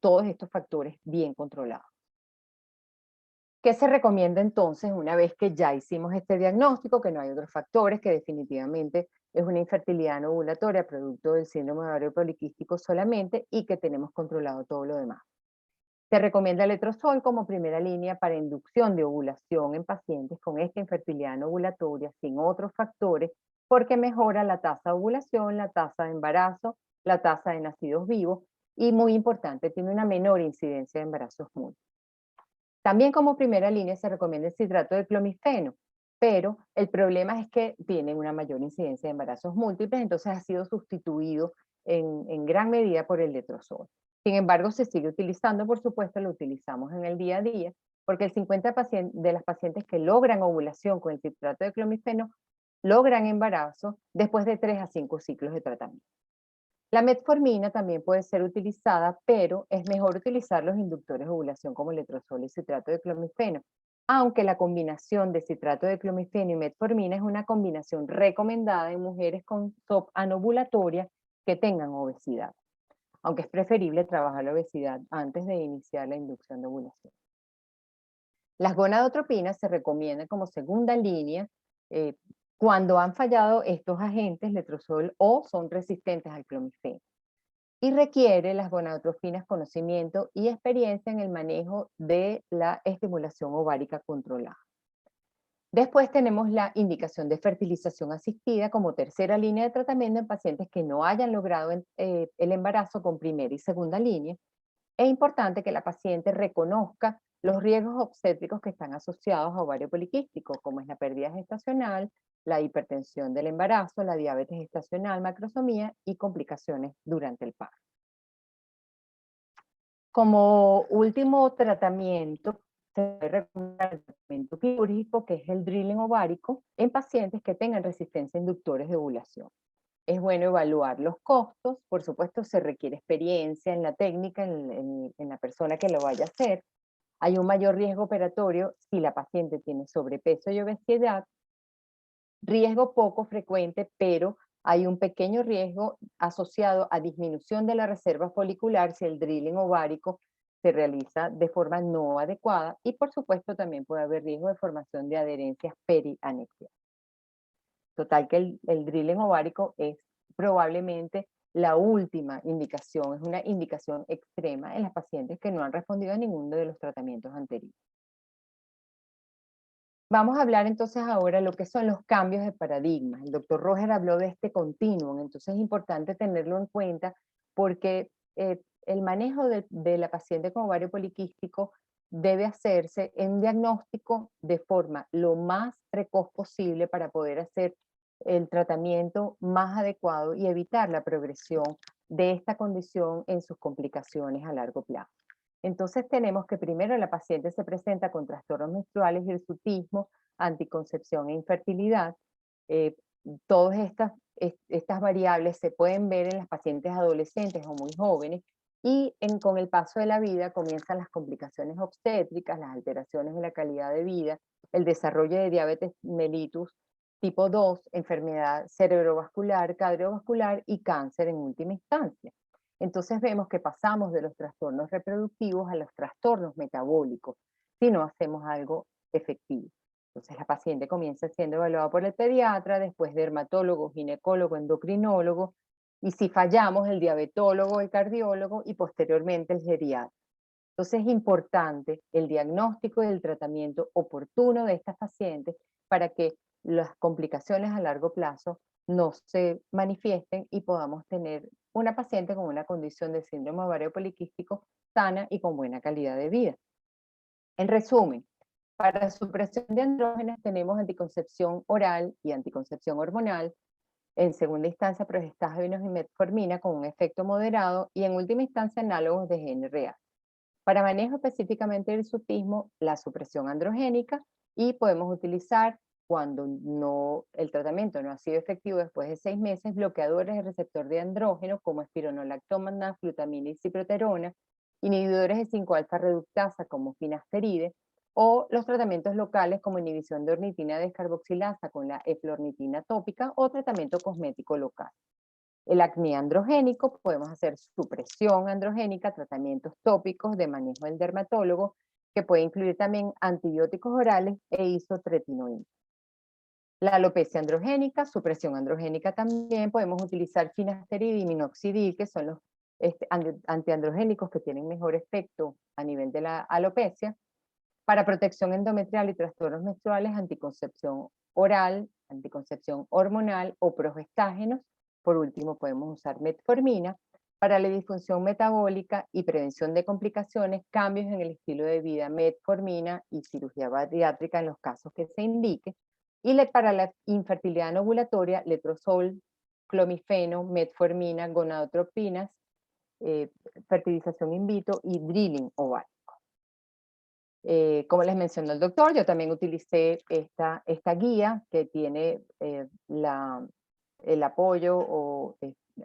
todos estos factores bien controlados. ¿Qué se recomienda entonces una vez que ya hicimos este diagnóstico, que no hay otros factores, que definitivamente es una infertilidad no ovulatoria producto del síndrome de ovario poliquístico solamente y que tenemos controlado todo lo demás? Se recomienda el letrozol como primera línea para inducción de ovulación en pacientes con esta infertilidad no ovulatoria sin otros factores, porque mejora la tasa de ovulación, la tasa de embarazo, la tasa de nacidos vivos y, muy importante, tiene una menor incidencia de embarazos múltiples. También como primera línea se recomienda el citrato de clomifeno, pero el problema es que tiene una mayor incidencia de embarazos múltiples, entonces ha sido sustituido en gran medida por el letrozol. Sin embargo, se sigue utilizando, por supuesto, lo utilizamos en el día a día, porque el 50% de las pacientes que logran ovulación con el citrato de clomifeno logran embarazo después de 3 a 5 ciclos de tratamiento. La metformina también puede ser utilizada, pero es mejor utilizar los inductores de ovulación como letrozol y citrato de clomifeno, aunque la combinación de citrato de clomifeno y metformina es una combinación recomendada en mujeres con SOP anovulatoria que tengan obesidad, aunque es preferible trabajar la obesidad antes de iniciar la inducción de ovulación. Las gonadotropinas se recomiendan como segunda línea cuando han fallado estos agentes, letrozol, o son resistentes al clomifeno. Y requiere las gonadotropinas conocimiento y experiencia en el manejo de la estimulación ovárica controlada. Después tenemos la indicación de fertilización asistida como tercera línea de tratamiento en pacientes que no hayan logrado el embarazo con primera y segunda línea. Es importante que la paciente reconozca los riesgos obstétricos que están asociados a ovario poliquístico, como es la pérdida gestacional, la hipertensión del embarazo, la diabetes gestacional, macrosomía y complicaciones durante el parto. Como último tratamiento, se puede recomendar el tratamiento quirúrgico, que es el drilling ovárico, en pacientes que tengan resistencia a inductores de ovulación. Es bueno evaluar los costos, por supuesto se requiere experiencia en la técnica, en la persona que lo vaya a hacer. Hay un mayor riesgo operatorio si la paciente tiene sobrepeso y obesidad, riesgo poco frecuente, pero hay un pequeño riesgo asociado a disminución de la reserva folicular si el drilling ovárico se realiza de forma no adecuada, y por supuesto también puede haber riesgo de formación de adherencias perianexiales. Total que el drilling ovárico es probablemente la última indicación, es una indicación extrema en las pacientes que no han respondido a ninguno de los tratamientos anteriores. Vamos a hablar entonces ahora de lo que son los cambios de paradigma. El doctor Roger habló de este continuum, entonces es importante tenerlo en cuenta porque el manejo de la paciente con ovario poliquístico debe hacerse en diagnóstico de forma lo más precoz posible para poder hacer el tratamiento más adecuado y evitar la progresión de esta condición en sus complicaciones a largo plazo. Entonces tenemos que primero la paciente se presenta con trastornos menstruales, hirsutismo, anticoncepción e infertilidad. Todas estas variables se pueden ver en las pacientes adolescentes o muy jóvenes, y con el paso de la vida comienzan las complicaciones obstétricas, las alteraciones de la calidad de vida, el desarrollo de diabetes mellitus tipo 2, enfermedad cerebrovascular, cardiovascular y cáncer en última instancia. Entonces vemos que pasamos de los trastornos reproductivos a los trastornos metabólicos si no hacemos algo efectivo. Entonces la paciente comienza siendo evaluada por el pediatra, después dermatólogo, ginecólogo, endocrinólogo, y si fallamos, el diabetólogo, el cardiólogo y posteriormente el geriatra. Entonces es importante el diagnóstico y el tratamiento oportuno de estas pacientes para que las complicaciones a largo plazo no se manifiesten y podamos tener una paciente con una condición de síndrome ovario poliquístico sana y con buena calidad de vida. En resumen, para supresión de andrógenos tenemos anticoncepción oral y anticoncepción hormonal, en segunda instancia progestágenos y metformina con un efecto moderado, y en última instancia análogos de GnRH. Para manejo específicamente del hirsutismo, la supresión androgénica, y podemos utilizar, cuando el tratamiento no ha sido efectivo después de 6 meses, bloqueadores del receptor de andrógeno como espironolactona, flutamina y ciproterona, inhibidores de 5-alfa reductasa como finasteride, o los tratamientos locales como inhibición de ornitina descarboxilasa con la eflornitina tópica o tratamiento cosmético local. El acné androgénico, podemos hacer supresión androgénica, tratamientos tópicos de manejo del dermatólogo, que puede incluir también antibióticos orales e isotretinoína. La alopecia androgénica, supresión androgénica también, podemos utilizar finasteride y minoxidil, que son los antiandrogénicos que tienen mejor efecto a nivel de la alopecia. Para protección endometrial y trastornos menstruales, anticoncepción oral, anticoncepción hormonal o progestágenos. Por último, podemos usar metformina. Para la disfunción metabólica y prevención de complicaciones, cambios en el estilo de vida, metformina y cirugía bariátrica en los casos que se indique. Y para la infertilidad no ovulatoria, letrozol, clomifeno, metformina, gonadotropinas, fertilización in vitro y drilling ovárico. Como les mencionó el doctor, yo también utilicé esta guía que tiene el apoyo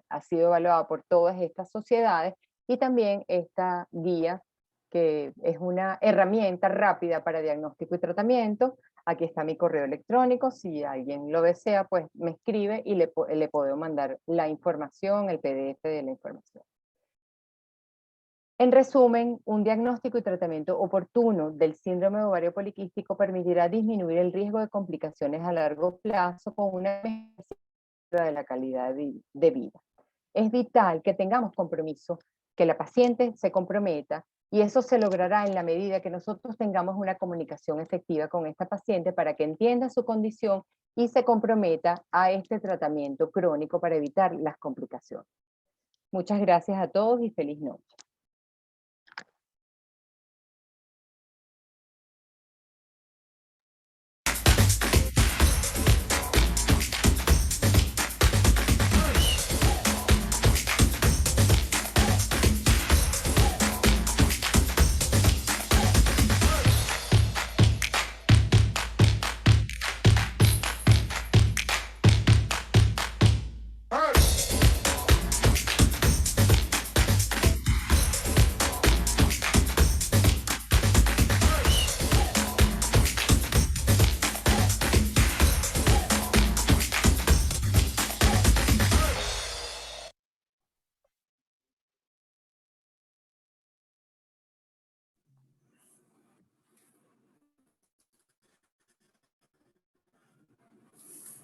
ha sido evaluada por todas estas sociedades, y también esta guía que es una herramienta rápida para diagnóstico y tratamiento. Aquí está mi correo electrónico, si alguien lo desea, pues me escribe y le puedo mandar la información, el PDF de la información. En resumen, un diagnóstico y tratamiento oportuno del síndrome ovario poliquístico permitirá disminuir el riesgo de complicaciones a largo plazo con una mejora de la calidad de vida. Es vital que tengamos compromiso, que la paciente se comprometa Y eso se logrará en la medida que nosotros tengamos una comunicación efectiva con esta paciente para que entienda su condición y se comprometa a este tratamiento crónico para evitar las complicaciones. Muchas gracias a todos y feliz noche.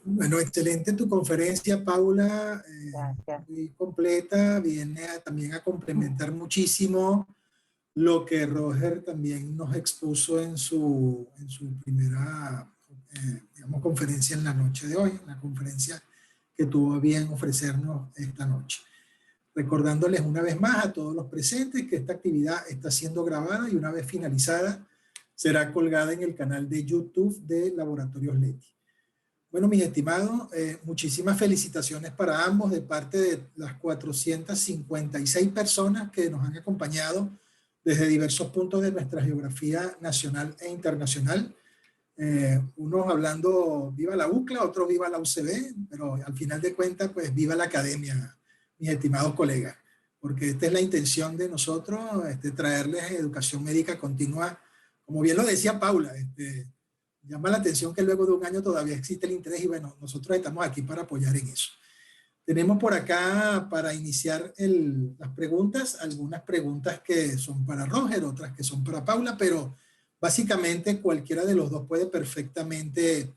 Bueno, excelente tu conferencia, Paula. Gracias. Muy completa, viene también a complementar muchísimo lo que Roger también nos expuso en su primera, digamos, conferencia en la noche de hoy, en la conferencia que tuvo bien ofrecernos esta noche. Recordándoles una vez más a todos los presentes que esta actividad está siendo grabada y una vez finalizada será colgada en el canal de YouTube de Laboratorios Leti. Bueno, mis estimados, muchísimas felicitaciones para ambos de parte de las 456 personas que nos han acompañado desde diversos puntos de nuestra geografía nacional e internacional. Unos hablando viva la UCLA, otros viva la UCB, pero al final de cuentas, pues viva la academia, mis estimados colegas, porque esta es la intención de nosotros, traerles educación médica continua, como bien lo decía Paula, llama la atención que luego de un año todavía existe el interés y bueno, nosotros estamos aquí para apoyar en eso. Tenemos por acá para iniciar las preguntas, algunas preguntas que son para Roger, otras que son para Paula, pero básicamente cualquiera de los dos puede perfectamente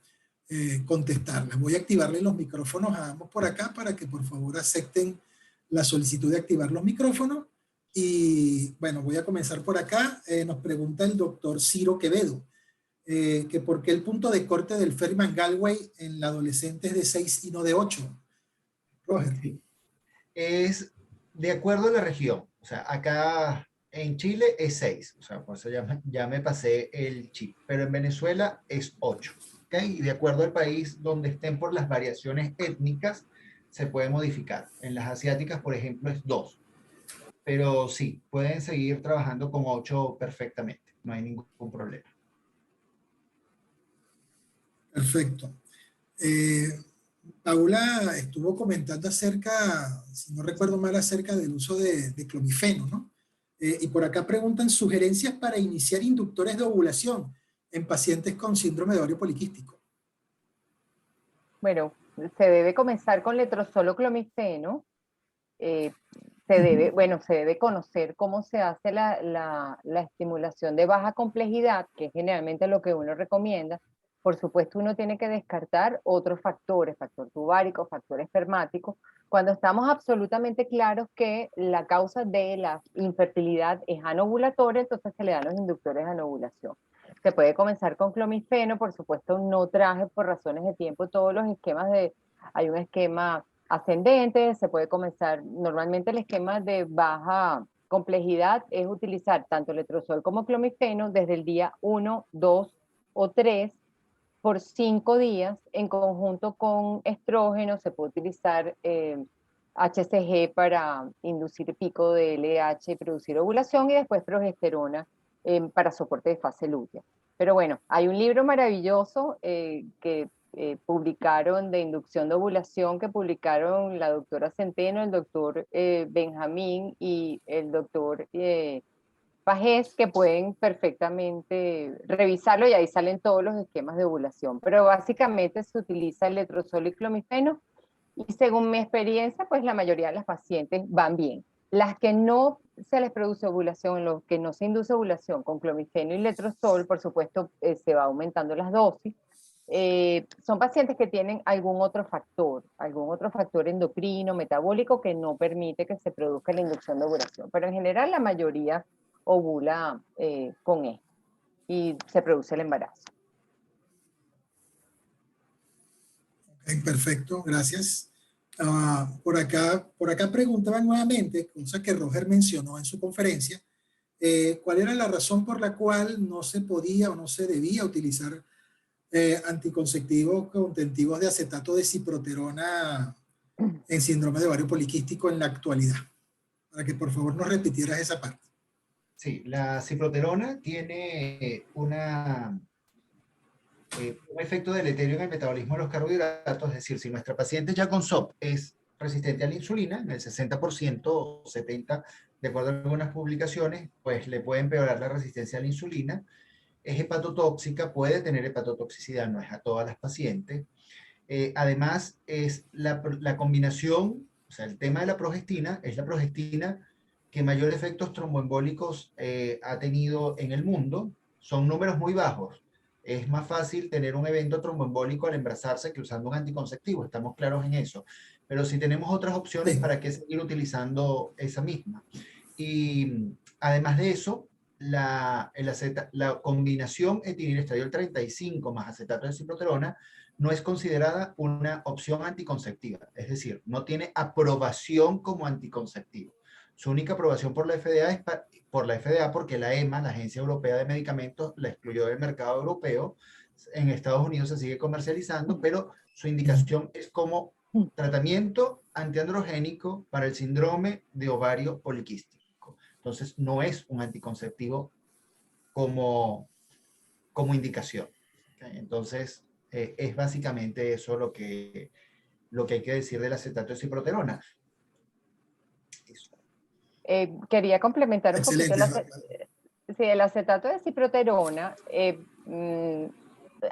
contestarlas. Voy a activarle los micrófonos a ambos por acá para que por favor acepten la solicitud de activar los micrófonos. Y bueno, voy a comenzar por acá. Nos pregunta el doctor Ciro Quevedo. Que por qué el punto de corte del Freeman-Galway en la adolescente es de 6 y no de 8. Roger. Sí. Es de acuerdo a la región. O sea, acá en Chile es 6. O sea, por eso ya me pasé el chip. Pero en Venezuela es 8. ¿Okay? Y de acuerdo al país donde estén por las variaciones étnicas, se puede modificar. En las asiáticas, por ejemplo, es 2. Pero sí, pueden seguir trabajando con 8 perfectamente. No hay ningún problema. Perfecto. Paula estuvo comentando acerca, si no recuerdo mal, acerca del uso de clomifeno, ¿no? Y por acá preguntan sugerencias para iniciar inductores de ovulación en pacientes con síndrome de ovario poliquístico. Bueno, se debe comenzar con letrozol o clomifeno. Se debe conocer cómo se hace la estimulación de baja complejidad, que es generalmente lo que uno recomienda. Por supuesto, uno tiene que descartar otros factores, factor tuvárico, factor espermático, cuando estamos absolutamente claros que la causa de la infertilidad es anovulatoria, entonces se le dan los inductores de anovulación. Se puede comenzar con clomifeno, por supuesto no traje por razones de tiempo todos los esquemas hay un esquema ascendente, se puede comenzar, normalmente el esquema de baja complejidad es utilizar tanto letrozol como clomifeno desde el día 1, 2 o 3 por 5 días en conjunto con estrógeno. Se puede utilizar HCG para inducir pico de LH y producir ovulación y después progesterona para soporte de fase lútea. Pero bueno, hay un libro maravilloso que publicaron de inducción de ovulación, que publicaron la doctora Centeno, el doctor Benjamín y el doctor Pajés, que pueden perfectamente revisarlo y ahí salen todos los esquemas de ovulación. Pero básicamente se utiliza el letrozol y clomifeno y según mi experiencia, pues la mayoría de las pacientes van bien. Las que no se les produce ovulación, los que no se induce ovulación con clomifeno y letrozol, por supuesto, se va aumentando las dosis. Son pacientes que tienen algún otro factor endocrino, metabólico, que no permite que se produzca la inducción de ovulación. Pero en general la mayoría ovula con esto y se produce el embarazo. Ok, perfecto, gracias. Por acá preguntaban nuevamente, cosa que Roger mencionó en su conferencia, ¿cuál era la razón por la cual no se podía o no se debía utilizar anticonceptivos contentivos de acetato de ciproterona en síndrome de ovario poliquístico en la actualidad? Para que por favor nos repitieras esa parte. Sí, la ciproterona tiene un efecto deleterio en el metabolismo de los carbohidratos, es decir, si nuestra paciente ya con SOP es resistente a la insulina, en el 60% o 70%, de acuerdo a algunas publicaciones, pues le puede empeorar la resistencia a la insulina. Es hepatotóxica, puede tener hepatotoxicidad, no es a todas las pacientes. Además, es la combinación, o sea, el tema de la progestina, es la progestina que mayor efectos tromboembólicos ha tenido en el mundo. Son números muy bajos. Es más fácil tener un evento tromboembólico al embarazarse que usando un anticonceptivo, estamos claros en eso. Pero si tenemos otras opciones, Sí. ¿para qué seguir utilizando esa misma? Y además de eso, la combinación etinilestradiol 35 más acetato de ciproterona no es considerada una opción anticonceptiva, es decir, no tiene aprobación como anticonceptivo. Su única aprobación por la FDA es por la FDA porque la EMA, la Agencia Europea de Medicamentos, la excluyó del mercado europeo. En Estados Unidos se sigue comercializando, pero su indicación es como tratamiento antiandrogénico para el síndrome de ovario poliquístico. Entonces, no es un anticonceptivo como indicación. ¿Okay? Entonces, es básicamente eso lo que hay que decir del acetato de ciproterona. Quería complementar un poquito Excelente. el acetato de ciproterona.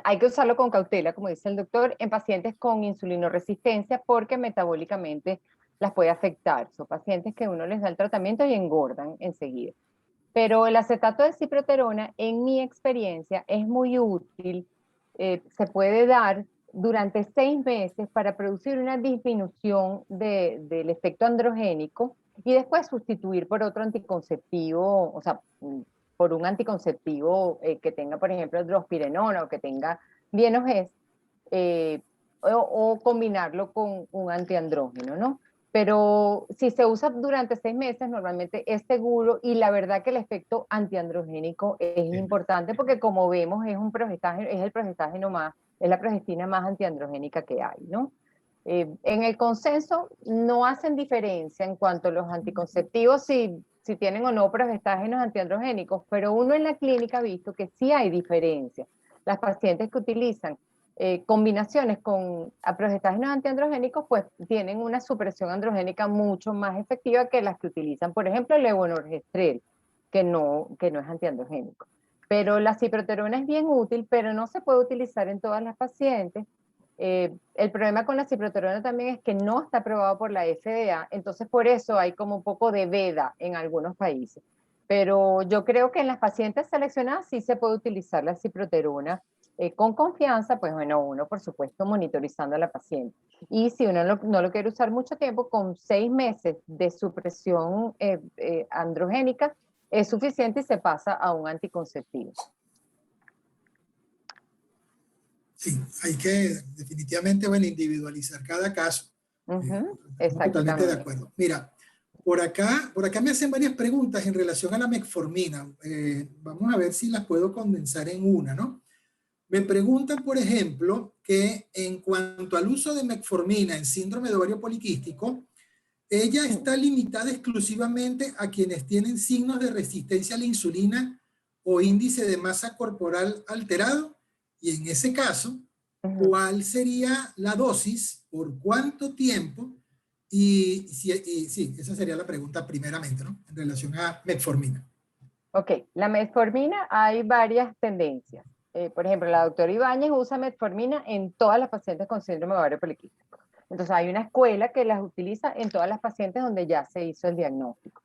Hay que usarlo con cautela, como dice el doctor, en pacientes con insulinoresistencia porque metabólicamente las puede afectar. Son pacientes que uno les da el tratamiento y engordan enseguida. Pero el acetato de ciproterona, en mi experiencia, es muy útil. Se puede dar durante 6 meses para producir una disminución del efecto androgénico y después sustituir por otro anticonceptivo, o sea, por un anticonceptivo que tenga, por ejemplo, drospirenona o que tenga Bienogest, o combinarlo con un antiandrógeno, ¿no? Pero si se usa durante 6 meses, normalmente es seguro y la verdad que el efecto antiandrogénico es importante porque como vemos es un progestágeno, es el progestágeno más, es la progestina más antiandrogénica que hay, ¿no? En el consenso no hacen diferencia en cuanto a los anticonceptivos si tienen o no progestágenos antiandrogénicos, pero uno en la clínica ha visto que sí hay diferencia. Las pacientes que utilizan combinaciones con progestágenos antiandrogénicos, pues tienen una supresión androgénica mucho más efectiva que las que utilizan, por ejemplo, el levonorgestrel, que no es antiandrogénico. Pero la ciproterona es bien útil, pero no se puede utilizar en todas las pacientes. El problema con la ciproterona también es que no está aprobado por la FDA, entonces por eso hay como un poco de veda en algunos países. Pero yo creo que en las pacientes seleccionadas sí se puede utilizar la ciproterona con confianza, pues bueno, uno por supuesto monitorizando a la paciente. Y si uno no lo quiere usar mucho tiempo, con 6 meses de supresión androgénica es suficiente y se pasa a un anticonceptivo. Sí, hay que definitivamente, bueno, individualizar cada caso. Estamos totalmente de acuerdo. Mira, por acá me hacen varias preguntas en relación a la metformina. Vamos a ver si las puedo condensar en una, ¿no? Me preguntan, por ejemplo, que en cuanto al uso de metformina en síndrome de ovario poliquístico, ella está limitada exclusivamente a quienes tienen signos de resistencia a la insulina o índice de masa corporal alterado. Y en ese caso, ¿cuál sería la dosis? ¿Por cuánto tiempo? Y sí, esa sería la pregunta primeramente, ¿no? En relación a metformina. Ok, la metformina hay varias tendencias. Por ejemplo, la doctora Ibáñez usa metformina en todas las pacientes con síndrome de ovario poliquístico. Entonces hay una escuela que las utiliza en todas las pacientes donde ya se hizo el diagnóstico.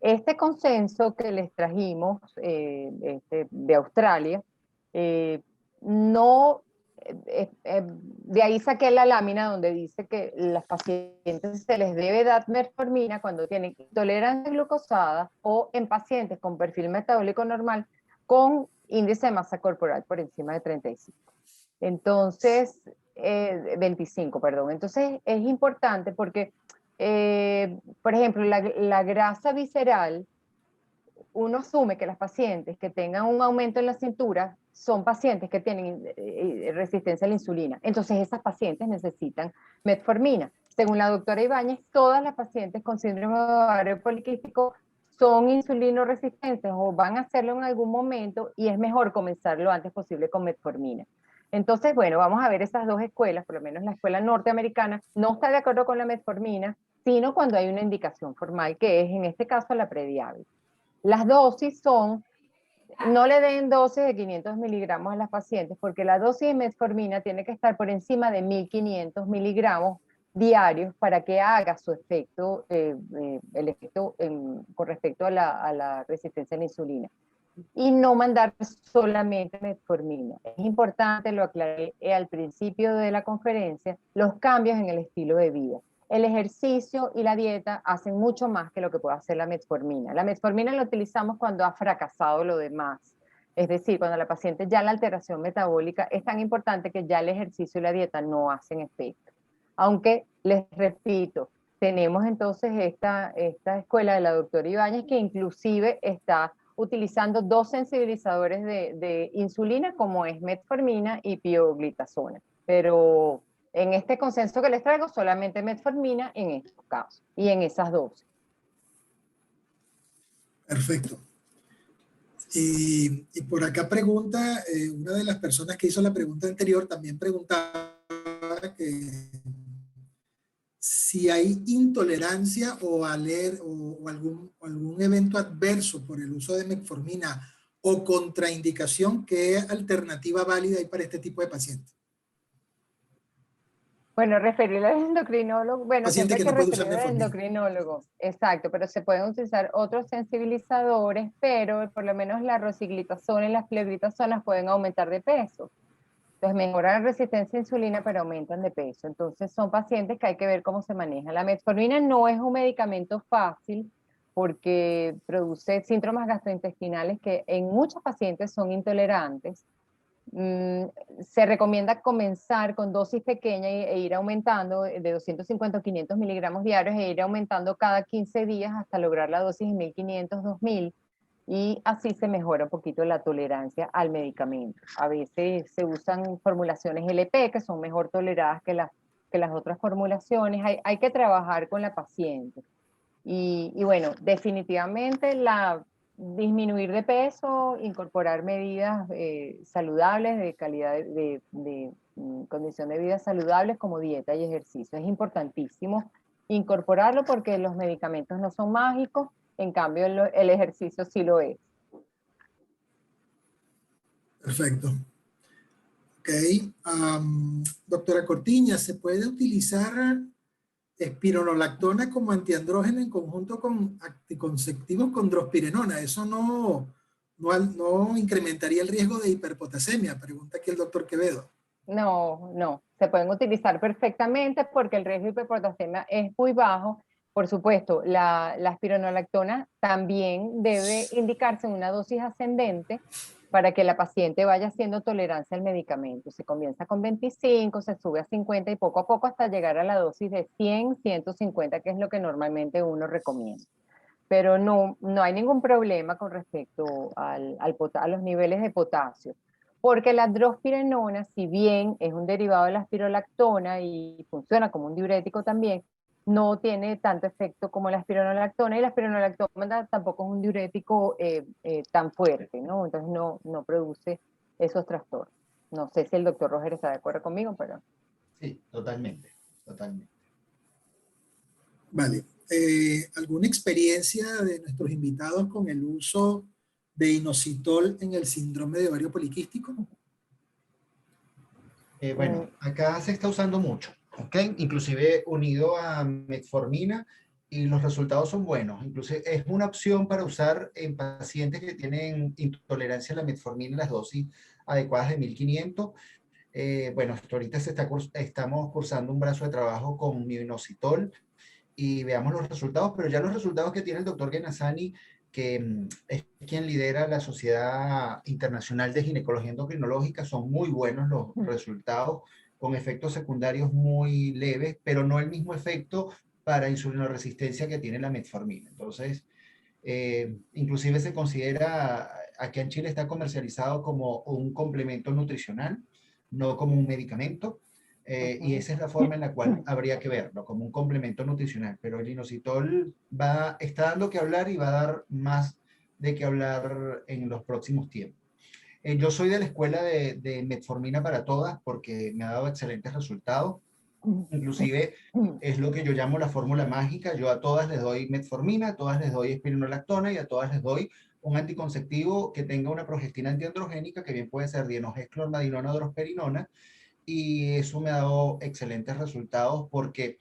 Este consenso que les trajimos de Australia no de ahí saqué la lámina donde dice que los pacientes se les debe dar metformina cuando tienen intolerancia glucosada o en pacientes con perfil metabólico normal con índice de masa corporal por encima de 35. Entonces, 25, perdón. Entonces es importante porque, por ejemplo, la grasa visceral, uno asume que las pacientes que tengan un aumento en la cintura son pacientes que tienen resistencia a la insulina. Entonces esas pacientes necesitan metformina. Según la doctora Ibáñez, todas las pacientes con síndrome de ovario poliquístico son insulinoresistentes o van a hacerlo en algún momento y es mejor comenzar lo antes posible con metformina. Entonces, bueno, vamos a ver esas dos escuelas, por lo menos la escuela norteamericana no está de acuerdo con la metformina, sino cuando hay una indicación formal, que es en este caso la prediabetes. Las dosis son, no le den dosis de 500 miligramos a las pacientes, porque la dosis de metformina tiene que estar por encima de 1500 miligramos diarios para que haga su efecto, el efecto con respecto a la resistencia a la insulina. Y no mandar solamente metformina. Es importante, lo aclaré al principio de la conferencia, los cambios en el estilo de vida. El ejercicio y la dieta hacen mucho más que lo que puede hacer la metformina. La metformina la utilizamos cuando ha fracasado lo demás. Es decir, cuando la paciente ya la alteración metabólica es tan importante que ya el ejercicio y la dieta no hacen efecto. Aunque, les repito, tenemos entonces esta escuela de la doctora Ibáñez que inclusive está utilizando dos sensibilizadores de insulina como es metformina y pioglitazona. Pero en este consenso que les traigo, solamente metformina en estos casos y en esas dosis. Perfecto. Y por acá pregunta, una de las personas que hizo la pregunta anterior también preguntaba que si hay intolerancia o algún evento adverso por el uso de metformina o contraindicación, ¿qué alternativa válida hay para este tipo de pacientes? Bueno, referirle al endocrinólogo, bueno, Paciente siempre hay que que no puede usar referirle al metformina. endocrinólogo, exacto, pero se pueden utilizar otros sensibilizadores, pero por lo menos la rosiglitazona y las pioglitazonas pueden aumentar de peso. Entonces mejoran la resistencia a insulina, pero aumentan de peso. Entonces son pacientes que hay que ver cómo se maneja. La metformina no es un medicamento fácil porque produce síntomas gastrointestinales que en muchos pacientes son intolerantes. Se recomienda comenzar con dosis pequeñas e ir aumentando de 250 a 500 miligramos diarios e ir aumentando cada 15 días hasta lograr la dosis de 1500, 2000. Y así se mejora un poquito la tolerancia al medicamento. A veces se usan formulaciones LP que son mejor toleradas que las otras formulaciones. Hay que trabajar con la paciente. Y bueno, definitivamente disminuir de peso, incorporar medidas saludables de calidad de condición de vida saludables como dieta y ejercicio. Es importantísimo incorporarlo porque los medicamentos no son mágicos. En cambio, el ejercicio sí lo es. Perfecto. Ok. Doctora Cortiña, ¿se puede utilizar espironolactona como antiandrógeno en conjunto con anticonceptivos con drospirenona? ¿Eso no incrementaría el riesgo de hiperpotasemia? Pregunta aquí el doctor Quevedo. No, se pueden utilizar perfectamente porque el riesgo de hiperpotasemia es muy bajo. Por supuesto, la espironolactona también debe indicarse en una dosis ascendente para que la paciente vaya haciendo tolerancia al medicamento. Se comienza con 25, se sube a 50 y poco a poco hasta llegar a la dosis de 100, 150, que es lo que normalmente uno recomienda. Pero no hay ningún problema con respecto a los niveles de potasio. Porque la drospirenona, si bien es un derivado de la espirolactona y funciona como un diurético también, no tiene tanto efecto como la espironolactona, y la espironolactona tampoco es un diurético tan fuerte, ¿no? Entonces no produce esos trastornos. No sé si el doctor Roger está de acuerdo conmigo, pero... Sí, totalmente, totalmente. Vale. ¿Alguna experiencia de nuestros invitados con el uso de inositol en el síndrome de ovario poliquístico? Bueno, acá se está usando mucho, ¿ok? Inclusive unido a metformina y los resultados son buenos. Inclusive es una opción para usar en pacientes que tienen intolerancia a la metformina en las dosis adecuadas de 1500. Bueno, hasta ahorita estamos cursando un brazo de trabajo con minoxidil y veamos los resultados, pero ya los resultados que tiene el doctor Genassani, que es quien lidera la Sociedad Internacional de Ginecología Endocrinológica, son muy buenos los resultados, con efectos secundarios muy leves, pero no el mismo efecto para insulinoresistencia que tiene la metformina. Entonces, inclusive se considera, aquí en Chile está comercializado como un complemento nutricional, no como un medicamento, y esa es la forma en la cual habría que verlo, como un complemento nutricional. Pero el inositol está dando que hablar y va a dar más de que hablar en los próximos tiempos. Yo soy de la escuela de metformina para todas porque me ha dado excelentes resultados. Inclusive es lo que yo llamo la fórmula mágica. Yo a todas les doy metformina, a todas les doy espironolactona y a todas les doy un anticonceptivo que tenga una progestina antiandrogénica, que bien puede ser dienogel, clormadinona o drosperinona, y eso me ha dado excelentes resultados porque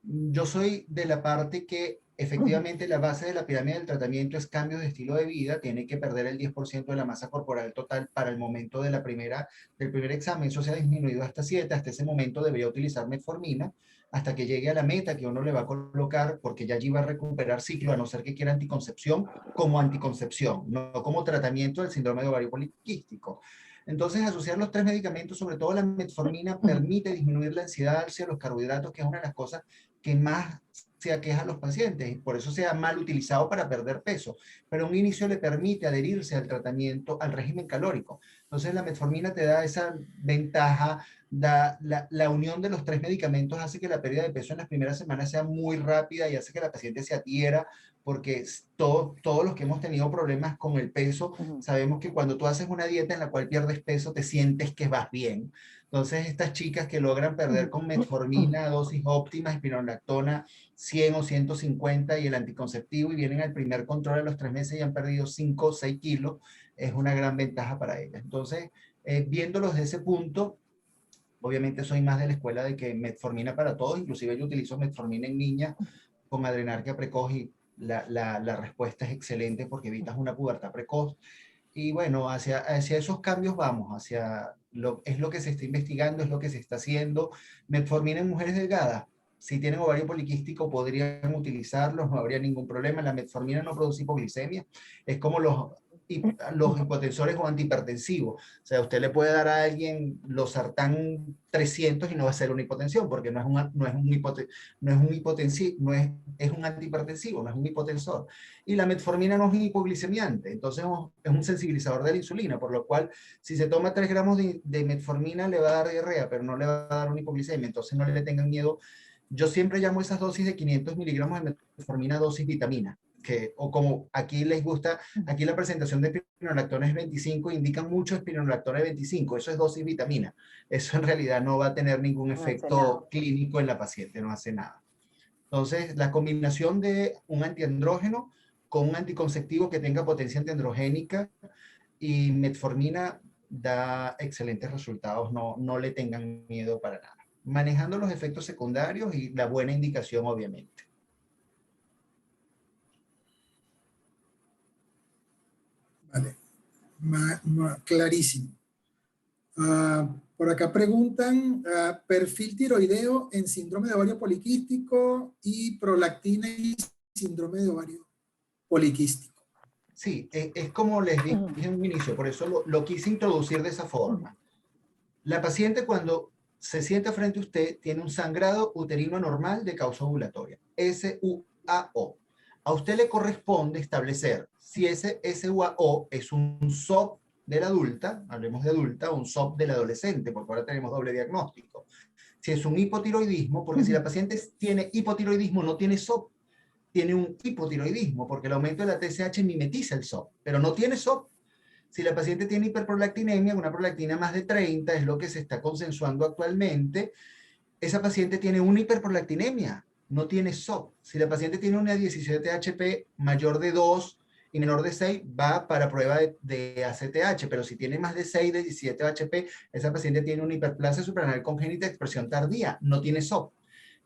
yo soy de la parte que efectivamente la base de la pirámide del tratamiento es cambios de estilo de vida, tiene que perder el 10% de la masa corporal total para el momento del primer examen, eso se ha disminuido hasta 7, hasta ese momento debería utilizar metformina, hasta que llegue a la meta que uno le va a colocar, porque ya allí va a recuperar ciclo, a no ser que quiera anticoncepción, como anticoncepción, no como tratamiento del síndrome de ovario poliquístico. Entonces, asociar los tres medicamentos, sobre todo la metformina, permite disminuir la ansiedad hacia los carbohidratos, que es una de las cosas que más se aqueja a los pacientes, y por eso se ha mal utilizado para perder peso, pero un inicio le permite adherirse al tratamiento, al régimen calórico. Entonces la metformina te da esa ventaja, la unión de los tres medicamentos hace que la pérdida de peso en las primeras semanas sea muy rápida y hace que la paciente se adhiera, porque todos los que hemos tenido problemas con el peso, sabemos que cuando tú haces una dieta en la cual pierdes peso, te sientes que vas bien. Entonces, estas chicas que logran perder con metformina, dosis óptima, espironolactona, 100 o 150 y el anticonceptivo, y vienen al primer control a los 3 meses y han perdido 5 o 6 kilos, es una gran ventaja para ellas. Entonces, viéndolos desde ese punto, obviamente soy más de la escuela de que metformina para todos, inclusive yo utilizo metformina en niñas con adrenarquia precoz y la respuesta es excelente porque evitas una pubertad precoz. Y bueno, hacia esos cambios vamos, es lo que se está investigando, es lo que se está haciendo. Metformina en mujeres delgadas, si tienen ovario poliquístico podrían utilizarlos, no habría ningún problema. La metformina no produce hipoglicemia, es como los hipotensores o antihipertensivos. O sea, usted le puede dar a alguien los sartán 300 y no va a ser una hipotensión, porque no es un antihipertensivo, no es un hipotensor. Y la metformina no es un hipoglicemiante, entonces es un sensibilizador de la insulina, por lo cual si se toma 3 gramos de metformina le va a dar diarrea, pero no le va a dar una hipoglicemia, entonces no le tengan miedo. Yo siempre llamo esas dosis de 500 miligramos de metformina dosis vitamina, o como aquí les gusta, aquí la presentación de espironolactona es 25, indican mucho espironolactona de 25, eso es dosis vitamina. Eso en realidad no va a tener ningún efecto clínico en la paciente, no hace nada. Entonces, la combinación de un antiandrógeno con un anticonceptivo que tenga potencia antiandrogénica y metformina da excelentes resultados, no le tengan miedo para nada. Manejando los efectos secundarios y la buena indicación, obviamente. Vale, clarísimo. Por acá preguntan, perfil tiroideo en síndrome de ovario poliquístico y prolactina y síndrome de ovario poliquístico. Sí, es como les dije en un inicio, por eso lo quise introducir de esa forma. La paciente cuando se sienta frente a usted tiene un sangrado uterino anormal de causa ovulatoria, SUAO. A usted le corresponde establecer si ese SUAO es un SOP de la adulta, hablemos de adulta, o un SOP del adolescente, porque ahora tenemos doble diagnóstico. Si es un hipotiroidismo, porque si la paciente tiene hipotiroidismo, no tiene SOP, tiene un hipotiroidismo, porque el aumento de la TSH mimetiza el SOP, pero no tiene SOP. Si la paciente tiene hiperprolactinemia, una prolactina más de 30, es lo que se está consensuando actualmente, esa paciente tiene una hiperprolactinemia, no tiene SOP. Si la paciente tiene una 17-HP mayor de 2 y menor de 6, va para prueba de ACTH, pero si tiene más de 6 de 17-HP, esa paciente tiene una hiperplasia suprarrenal congénita de expresión tardía, no tiene SOP.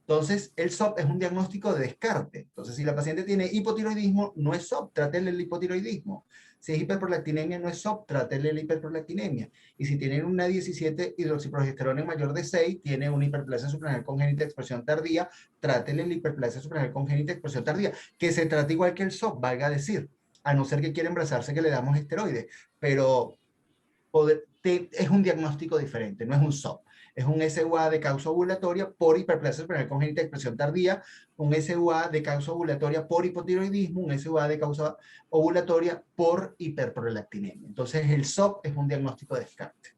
Entonces, el SOP es un diagnóstico de descarte. Entonces, si la paciente tiene hipotiroidismo, no es SOP, trátele el hipotiroidismo. Si es hiperprolactinemia, no es SOP, trátele la hiperprolactinemia. Y si tienen una 17 hidroxiprogesterona mayor de 6, tiene una hiperplasia suprarrenal congénita de expresión tardía, trátele la hiperplasia suprarrenal congénita de expresión tardía, que se trata igual que el SOP, valga a decir, a no ser que quiera embarazarse que le damos esteroides, pero es un diagnóstico diferente, no es un SOP. Es un SUA de causa ovulatoria por hiperplasia suprarrenal congénita de expresión tardía, un SUA de causa ovulatoria por hipotiroidismo, un SUA de causa ovulatoria por hiperprolactinemia. Entonces, el SOP es un diagnóstico de descarte.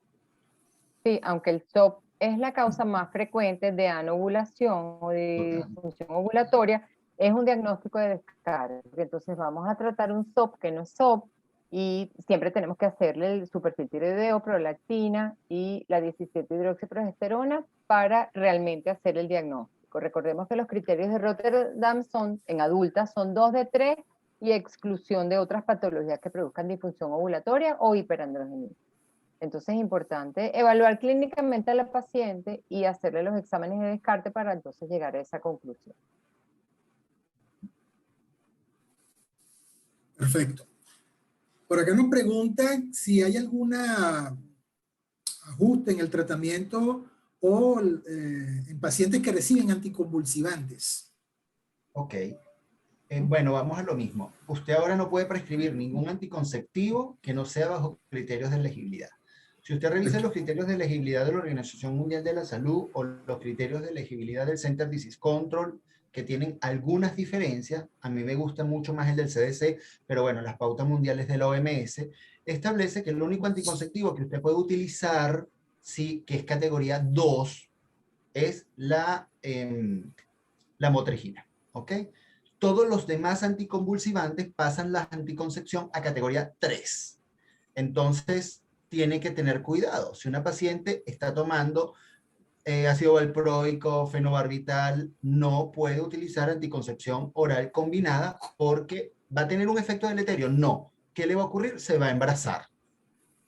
Sí, aunque el SOP es la causa más frecuente de anovulación o de disfunción ovulatoria, es un diagnóstico de descarte. Entonces vamos a tratar un SOP que no es SOP y siempre tenemos que hacerle el superfiltirideo, prolactina y la 17-hidroxiprogesterona para realmente hacer el diagnóstico. Recordemos que los criterios de Rotterdam son, en adultas son 2 de 3 y exclusión de otras patologías que produzcan disfunción ovulatoria o hiperandrogenismo. Entonces es importante evaluar clínicamente a la paciente y hacerle los exámenes de descarte para entonces llegar a esa conclusión. Perfecto. Por acá nos preguntan si hay alguna ajuste en el tratamiento o en pacientes que reciben anticonvulsivantes. Ok. Bueno, vamos a lo mismo. Usted ahora no puede prescribir ningún anticonceptivo que no sea bajo criterios de elegibilidad. Si usted revisa los criterios de elegibilidad de la Organización Mundial de la Salud o los criterios de elegibilidad del Center Disease Control, que tienen algunas diferencias, a mí me gusta mucho más el del CDC, pero bueno, las pautas mundiales de la OMS, establece que el único anticonceptivo que usted puede utilizar, sí, que es categoría 2, es la motrigina, ¿ok? Todos los demás anticonvulsivantes pasan la anticoncepción a categoría 3. Entonces, tiene que tener cuidado. Si una paciente está tomando ácido valproico, fenobarbital, no puede utilizar anticoncepción oral combinada porque va a tener un efecto deleterio. No. ¿Qué le va a ocurrir? Se va a embarazar.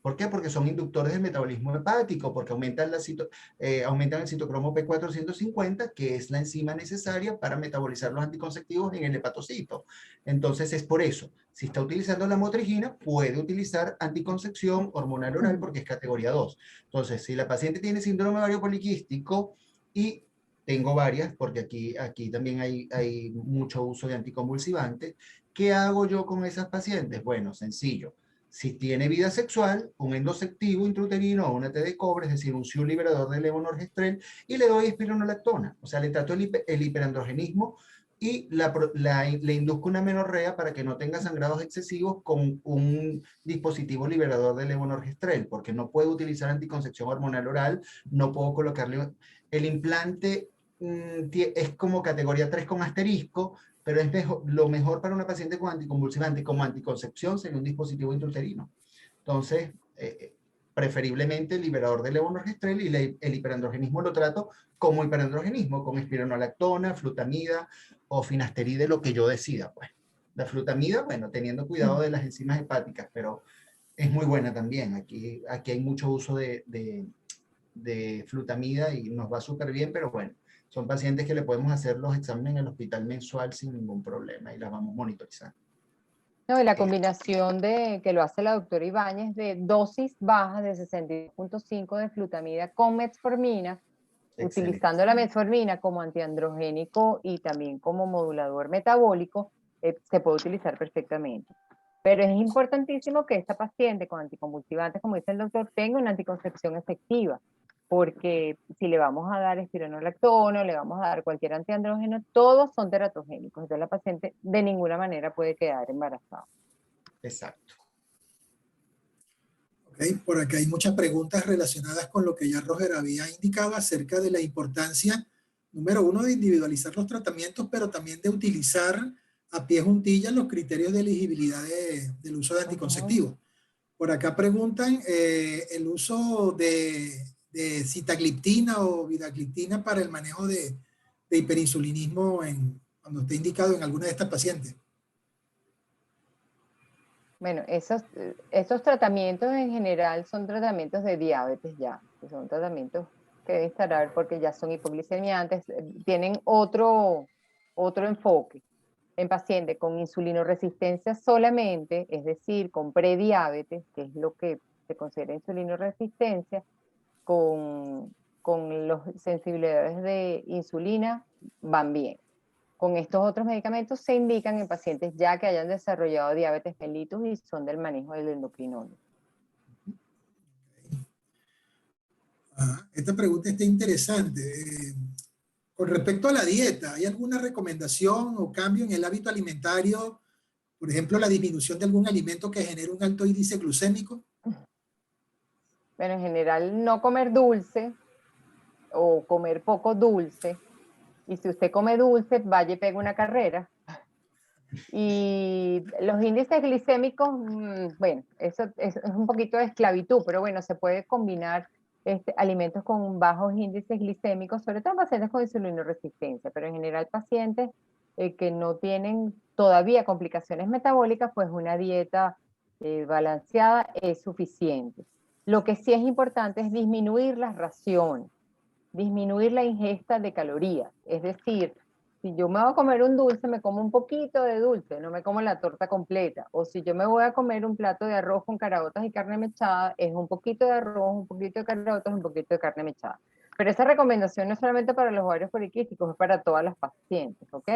¿Por qué? Porque son inductores del metabolismo hepático, porque aumentan el citocromo P450, que es la enzima necesaria para metabolizar los anticonceptivos en el hepatocito. Entonces es por eso. Si está utilizando la motrigina, puede utilizar anticoncepción hormonal oral porque es categoría 2. Entonces, si la paciente tiene síndrome ovario poliquístico y tengo varias, porque aquí también hay mucho uso de anticonvulsivantes, ¿qué hago yo con esas pacientes? Bueno, sencillo. Si tiene vida sexual, un endosectivo intrauterino o una T de cobre, es decir, un SIU liberador de levonorgestrel, y le doy espironolactona. O sea, le trato el hiperandrogenismo y le induzco una menorrea para que no tenga sangrados excesivos con un dispositivo liberador de levonorgestrel, porque no puedo utilizar anticoncepción hormonal oral, no puedo colocarle el implante, es como categoría 3 con asterisco, pero es lo mejor para una paciente con anticonvulsivante como anticoncepción sería un dispositivo intrauterino. Entonces, preferiblemente el liberador de levonorgestrel y el hiperandrogenismo lo trato como hiperandrogenismo, con espironolactona, flutamida o finasteride, lo que yo decida, pues. La flutamida, bueno, teniendo cuidado de las enzimas hepáticas, pero es muy buena también. Aquí hay mucho uso de flutamida y nos va súper bien, pero bueno, son pacientes que le podemos hacer los exámenes en el hospital mensual sin ningún problema y las vamos monitorizando. No, y la combinación que lo hace la doctora Ibáñez de dosis bajas de 62.5 de flutamida con metformina, Excelente. utilizando la metformina como antiandrogénico y también como modulador metabólico, se puede utilizar perfectamente. Pero es importantísimo que esta paciente con anticonvulsivantes, como dice el doctor, tenga una anticoncepción efectiva, porque si le vamos a dar espironolactona, le vamos a dar cualquier antiandrógeno, todos son teratogénicos, entonces la paciente de ninguna manera puede quedar embarazada. Exacto. Okay. Por acá hay muchas preguntas relacionadas con lo que ya Roger había indicado acerca de la importancia, número 1, de individualizar los tratamientos, pero también de utilizar a pie juntillas los criterios de elegibilidad del uso de anticonceptivos. Por acá preguntan el uso de sitagliptina o vidagliptina para el manejo de hiperinsulinismo cuando esté indicado en alguna de estas pacientes. Bueno, esos tratamientos en general son tratamientos de diabetes ya, que son tratamientos que debe estar, porque ya son hipoglicemiantes, tienen otro enfoque. En pacientes con insulinoresistencia solamente, es decir, con prediabetes, que es lo que se considera insulinoresistencia, con las sensibilidades de insulina van bien. Con estos otros medicamentos se indican en pacientes ya que hayan desarrollado diabetes mellitus y son del manejo del endocrinólogo. Esta pregunta está interesante. Con respecto a la dieta, ¿hay alguna recomendación o cambio en el hábito alimentario? Por ejemplo, la disminución de algún alimento que genere un alto índice glucémico. Pero en general no comer dulce o comer poco dulce. Y si usted come dulce, vaya y pega una carrera. Y los índices glicémicos, bueno, eso es un poquito de esclavitud, pero bueno, se puede combinar alimentos con bajos índices glicémicos, sobre todo en pacientes con insulinoresistencia, pero en general pacientes que no tienen todavía complicaciones metabólicas, pues una dieta balanceada es suficiente. Lo que sí es importante es disminuir las raciones, disminuir la ingesta de calorías, es decir, si yo me voy a comer un dulce, me como un poquito de dulce, no me como la torta completa. O si yo me voy a comer un plato de arroz con caraotas y carne mechada, es un poquito de arroz, un poquito de caraotas, un poquito de carne mechada. Pero esa recomendación no es solamente para los ovarios poliquísticos, es para todas las pacientes, ¿ok?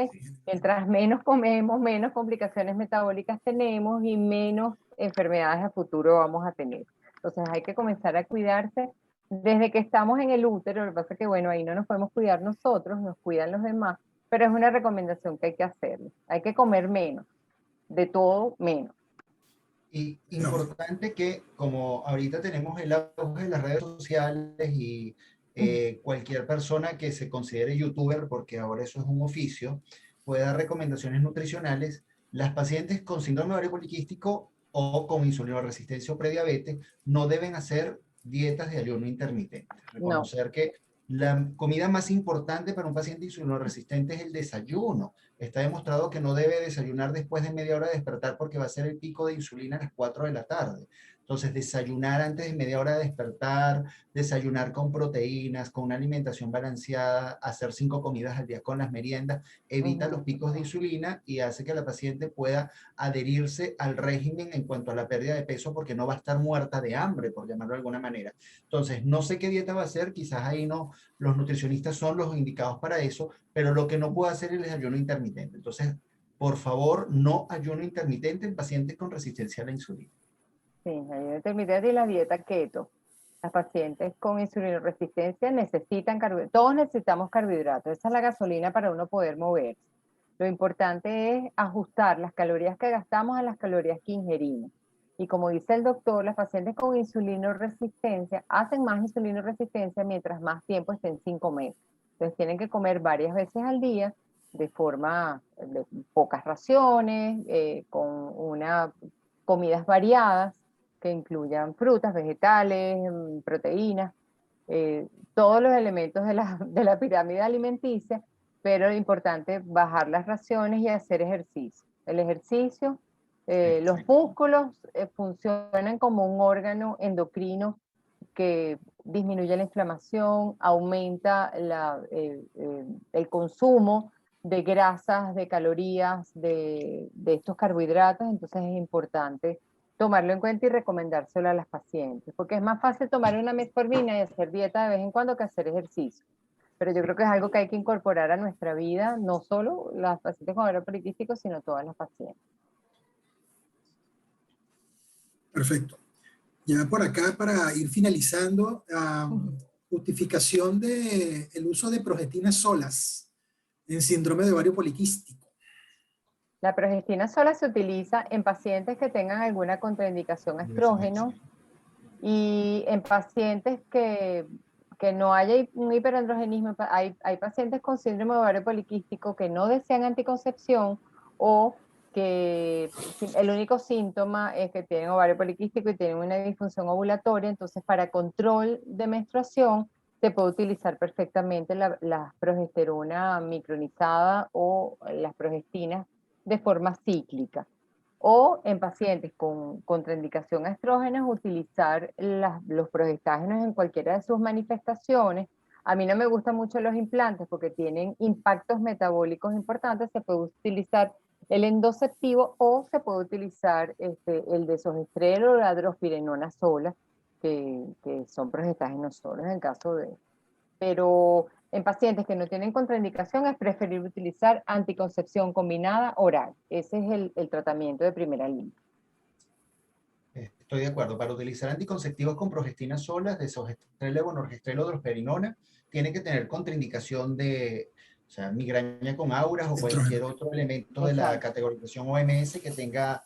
Mientras menos comemos, menos complicaciones metabólicas tenemos y menos enfermedades a futuro vamos a tener. Entonces hay que comenzar a cuidarse desde que estamos en el útero. Lo que pasa es que, bueno, ahí no nos podemos cuidar nosotros, nos cuidan los demás, pero es una recomendación que hay que hacer. Hay que comer menos, de todo menos. Y importante que, como ahorita tenemos el auge de las redes sociales y cualquier persona que se considere youtuber, porque ahora eso es un oficio, puede dar recomendaciones nutricionales, las pacientes con síndrome ovario poliquístico o con insulinoresistencia o prediabetes no deben hacer dietas de ayuno intermitente. Reconocer que la comida más importante para un paciente insulinorresistente es el desayuno. Está demostrado que no debe desayunar después de media hora de despertar porque va a ser el pico de insulina a las 4 de la tarde. Entonces, desayunar antes de media hora de despertar, desayunar con proteínas, con una alimentación balanceada, hacer 5 comidas al día con las meriendas, evita los picos de insulina y hace que la paciente pueda adherirse al régimen en cuanto a la pérdida de peso porque no va a estar muerta de hambre, por llamarlo de alguna manera. Entonces, no sé qué dieta va a hacer, quizás ahí no, los nutricionistas son los indicados para eso, pero lo que no puede hacer es el ayuno intermitente. Entonces, por favor, no ayuno intermitente en pacientes con resistencia a la insulina. Sí, ayuno intermitente y la dieta keto. Las pacientes con insulinoresistencia necesitan carbohidratos. Todos necesitamos carbohidratos. Esa es la gasolina para uno poder moverse. Lo importante es ajustar las calorías que gastamos a las calorías que ingerimos. Y como dice el doctor, las pacientes con insulinoresistencia hacen más insulinoresistencia mientras más tiempo estén sin comer. Entonces tienen que comer varias veces al día de forma de pocas raciones, con comidas variadas que incluyan frutas, vegetales, proteínas, todos los elementos de la pirámide alimenticia, pero lo importante es bajar las raciones y hacer ejercicio. El ejercicio, los músculos funcionan como un órgano endocrino que disminuye la inflamación, aumenta el consumo de grasas, de calorías, de estos carbohidratos, entonces es importante tomarlo en cuenta y recomendárselo a las pacientes, porque es más fácil tomar una metformina y hacer dieta de vez en cuando que hacer ejercicio. Pero yo creo que es algo que hay que incorporar a nuestra vida, no solo las pacientes con ovario poliquístico, sino todas las pacientes. Perfecto. Ya por acá, para ir finalizando, justificación del uso de progestinas solas en síndrome de ovario poliquístico. La progestina sola se utiliza en pacientes que tengan alguna contraindicación a estrógeno y en pacientes que no haya un hiperandrogenismo. Hay pacientes con síndrome de ovario poliquístico que no desean anticoncepción o que el único síntoma es que tienen ovario poliquístico y tienen una disfunción ovulatoria. Entonces, para control de menstruación se puede utilizar perfectamente la progesterona micronizada o las progestinas de forma cíclica. O en pacientes con contraindicación a estrógenos, utilizar los progestágenos en cualquiera de sus manifestaciones, a mí no me gustan mucho los implantes porque tienen impactos metabólicos importantes, se puede utilizar el endoceptivo o se puede utilizar el desogestrel o la drospirenona sola, que son progestágenos solos en caso de... Pero en pacientes que no tienen contraindicación es preferible utilizar anticoncepción combinada oral. Ese es el tratamiento de primera línea. Estoy de acuerdo. Para utilizar anticonceptivos con progestina sola, desogestrel, levonorgestrel o drosperinona, tiene que tener contraindicación de, o sea, migraña con auras o cualquier Estrógeno. otro elemento de la Exacto. categorización OMS que tenga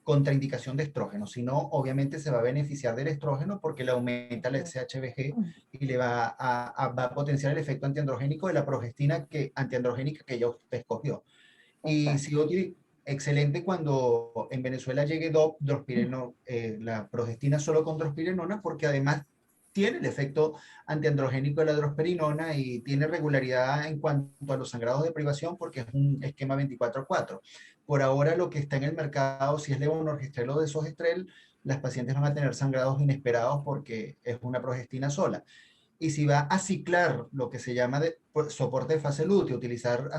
contraindicación de estrógeno. Si no, obviamente se va a beneficiar del estrógeno porque le aumenta la SHBG y le va a potenciar el efecto antiandrogénico de la progestina antiandrogénica que ya usted escogió. Y Exacto. si excelente cuando en Venezuela llegue la progestina solo con drospirenona, porque además tiene el efecto antiandrogénico de la drosperinona y tiene regularidad en cuanto a los sangrados de privación porque es un esquema 24/4. Por ahora lo que está en el mercado, si es levonorgestrel o desogestrel, las pacientes van a tener sangrados inesperados porque es una progestina sola. Y si va a ciclar lo que se llama soporte de fase lútea, utilizar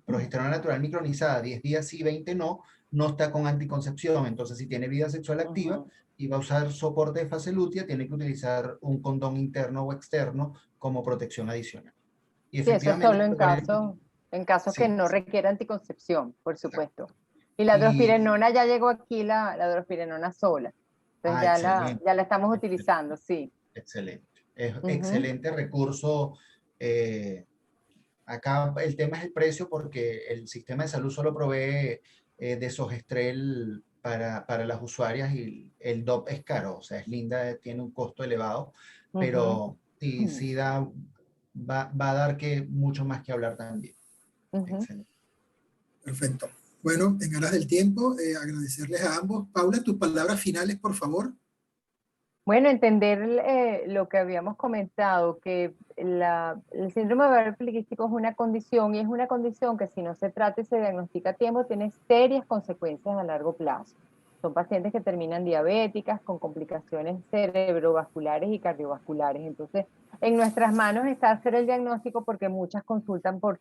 progesterona natural micronizada 10 días sí, 20 no, no está con anticoncepción. Entonces, si tiene vida sexual activa y va a usar soporte de fase lútea, tiene que utilizar un condón interno o externo como protección adicional. Y Sí, eso es efectivamente, solo en casos que sí, no requiera anticoncepción, por supuesto. Y la y, drospirenona ya llegó aquí, la drospirenona sola. Entonces excelente, ya la estamos excelente, utilizando, sí. excelente. Es Ujú. excelente recurso. Acá el tema es el precio porque el sistema de salud solo provee desogestrel para las usuarias y el DOP es caro, o sea, es linda, tiene un costo elevado, Ujú. pero sí, Ujú. va a dar mucho más que hablar también. Ujú. Excelente. Perfecto. Bueno, en aras del tiempo, agradecerles a ambos. Paula, tus palabras finales, por favor. Bueno, entender lo que habíamos comentado, que el síndrome de ovario poliquístico es una condición y es una condición que si no se trata y se diagnostica a tiempo tiene serias consecuencias a largo plazo. Son pacientes que terminan diabéticas con complicaciones cerebrovasculares y cardiovasculares. Entonces, en nuestras manos está hacer el diagnóstico porque muchas consultan por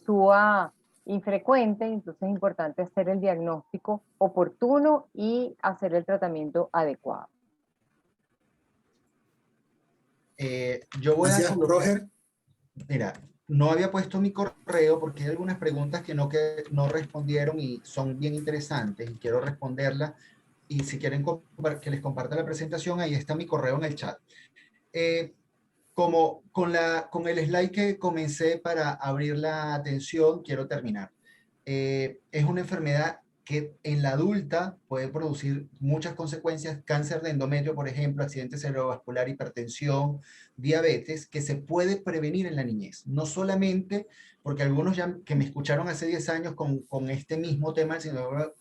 SUA infrecuente, entonces es importante hacer el diagnóstico oportuno y hacer el tratamiento adecuado. Yo voy a Gracias, colocar, Roger. mira, no había puesto mi correo porque hay algunas preguntas que no respondieron y son bien interesantes y quiero responderlas. Y si quieren que les comparta la presentación, ahí está mi correo en el chat. Como con el slide que comencé para abrir la atención, quiero terminar. Es una enfermedad que en la adulta puede producir muchas consecuencias, cáncer de endometrio, por ejemplo, accidente cerebrovascular, hipertensión, diabetes, que se puede prevenir en la niñez. No solamente porque algunos ya que me escucharon hace 10 años con este mismo tema, el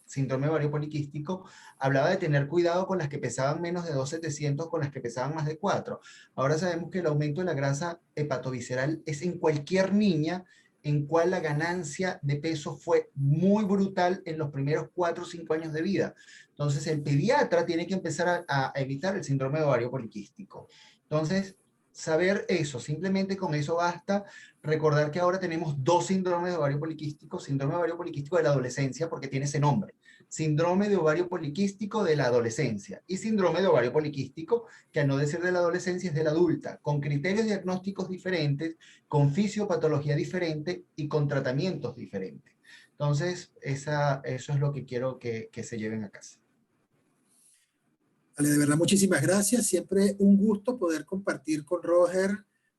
síndrome ovario poliquístico, hablaba de tener cuidado con las que pesaban menos de 2,700, con las que pesaban más de 4. Ahora sabemos que el aumento de la grasa hepatovisceral es en cualquier niña en cual la ganancia de peso fue muy brutal en los primeros 4 o 5 años de vida. Entonces, el pediatra tiene que empezar a evitar el síndrome de ovario poliquístico. Entonces, saber eso, simplemente con eso basta. Recordar que ahora tenemos dos síndromes de ovario poliquístico, síndrome de ovario poliquístico de la adolescencia, porque tiene ese nombre, síndrome de ovario poliquístico de la adolescencia y síndrome de ovario poliquístico, que al no decir de la adolescencia es de la adulta, con criterios diagnósticos diferentes, con fisiopatología diferente y con tratamientos diferentes. Entonces, eso es lo que quiero que se lleven a casa. Vale, de verdad, muchísimas gracias. Siempre un gusto poder compartir con Roger,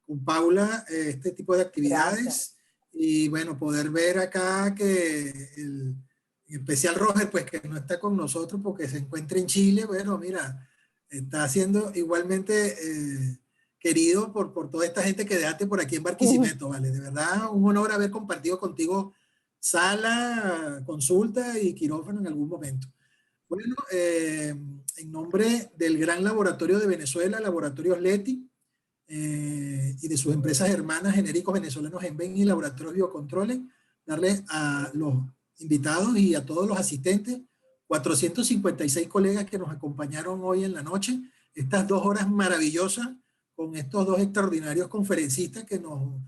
con Paula, este tipo de actividades. Gracias. Y bueno, poder ver acá que en especial Roger, pues que no está con nosotros porque se encuentra en Chile. Bueno, mira, está siendo igualmente querido por toda esta gente que dejaste por aquí en Barquisimeto, ¿vale? De verdad, un honor haber compartido contigo sala, consulta y quirófano en algún momento. Bueno, en nombre del gran laboratorio de Venezuela, Laboratorios Leti, y de sus empresas hermanas genéricos venezolanos Enven y Laboratorios Biocontroles, darles a los invitados y a todos los asistentes, 456 colegas que nos acompañaron hoy en la noche, estas 2 horas maravillosas con estos dos extraordinarios conferencistas que nos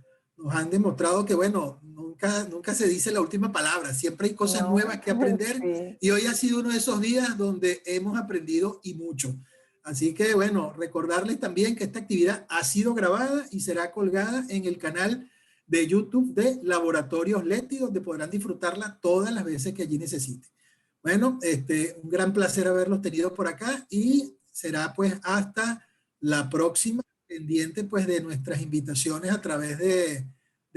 han demostrado que, bueno, nunca se dice la última palabra, siempre hay cosas nuevas que aprender, sí. y hoy ha sido uno de esos días donde hemos aprendido y mucho. Así que, bueno, recordarles también que esta actividad ha sido grabada y será colgada en el canal de YouTube de Laboratorios Leti, donde podrán disfrutarla todas las veces que allí necesiten. Bueno, un gran placer haberlos tenido por acá y será pues hasta la próxima, pendiente pues de nuestras invitaciones a través de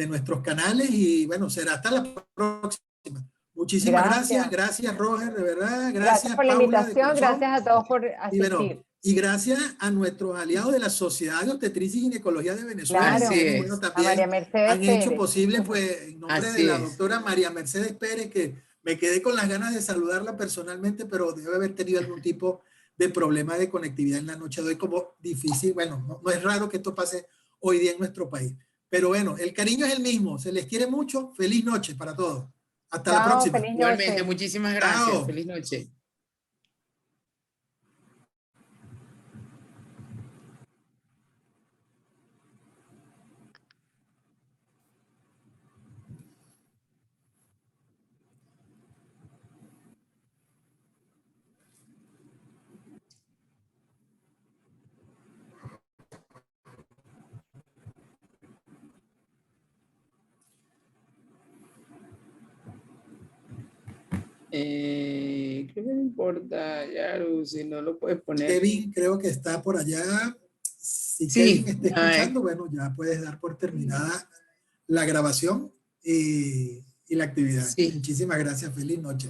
nuestros canales, y bueno, será hasta la próxima. Muchísimas gracias Roger, de verdad, gracias por la Paula, invitación, gracias a todos por y bueno, asistir. y gracias a nuestros aliados de la Sociedad de Obstetricia y Ginecología de Venezuela, Claro, que bueno, a también María Mercedes han hecho Pérez. posible, pues, en nombre de la doctora María Mercedes Pérez, que me quedé con las ganas de saludarla personalmente, pero debe haber tenido algún tipo de problema de conectividad en la noche de hoy, como difícil. Bueno, no es raro que esto pase hoy día en nuestro país. Pero bueno, el cariño es el mismo, se les quiere mucho. Feliz noche para todos. Hasta la próxima. Feliz noche. Igualmente, muchísimas gracias. Chao. Feliz noche. Creo que no importa, Yaru, si no lo puedes poner. Kevin creo que está por allá. Si Sí, Kevin está escuchando, bueno, ya puedes dar por terminada la grabación y la actividad. Sí. Muchísimas gracias. Feliz noche.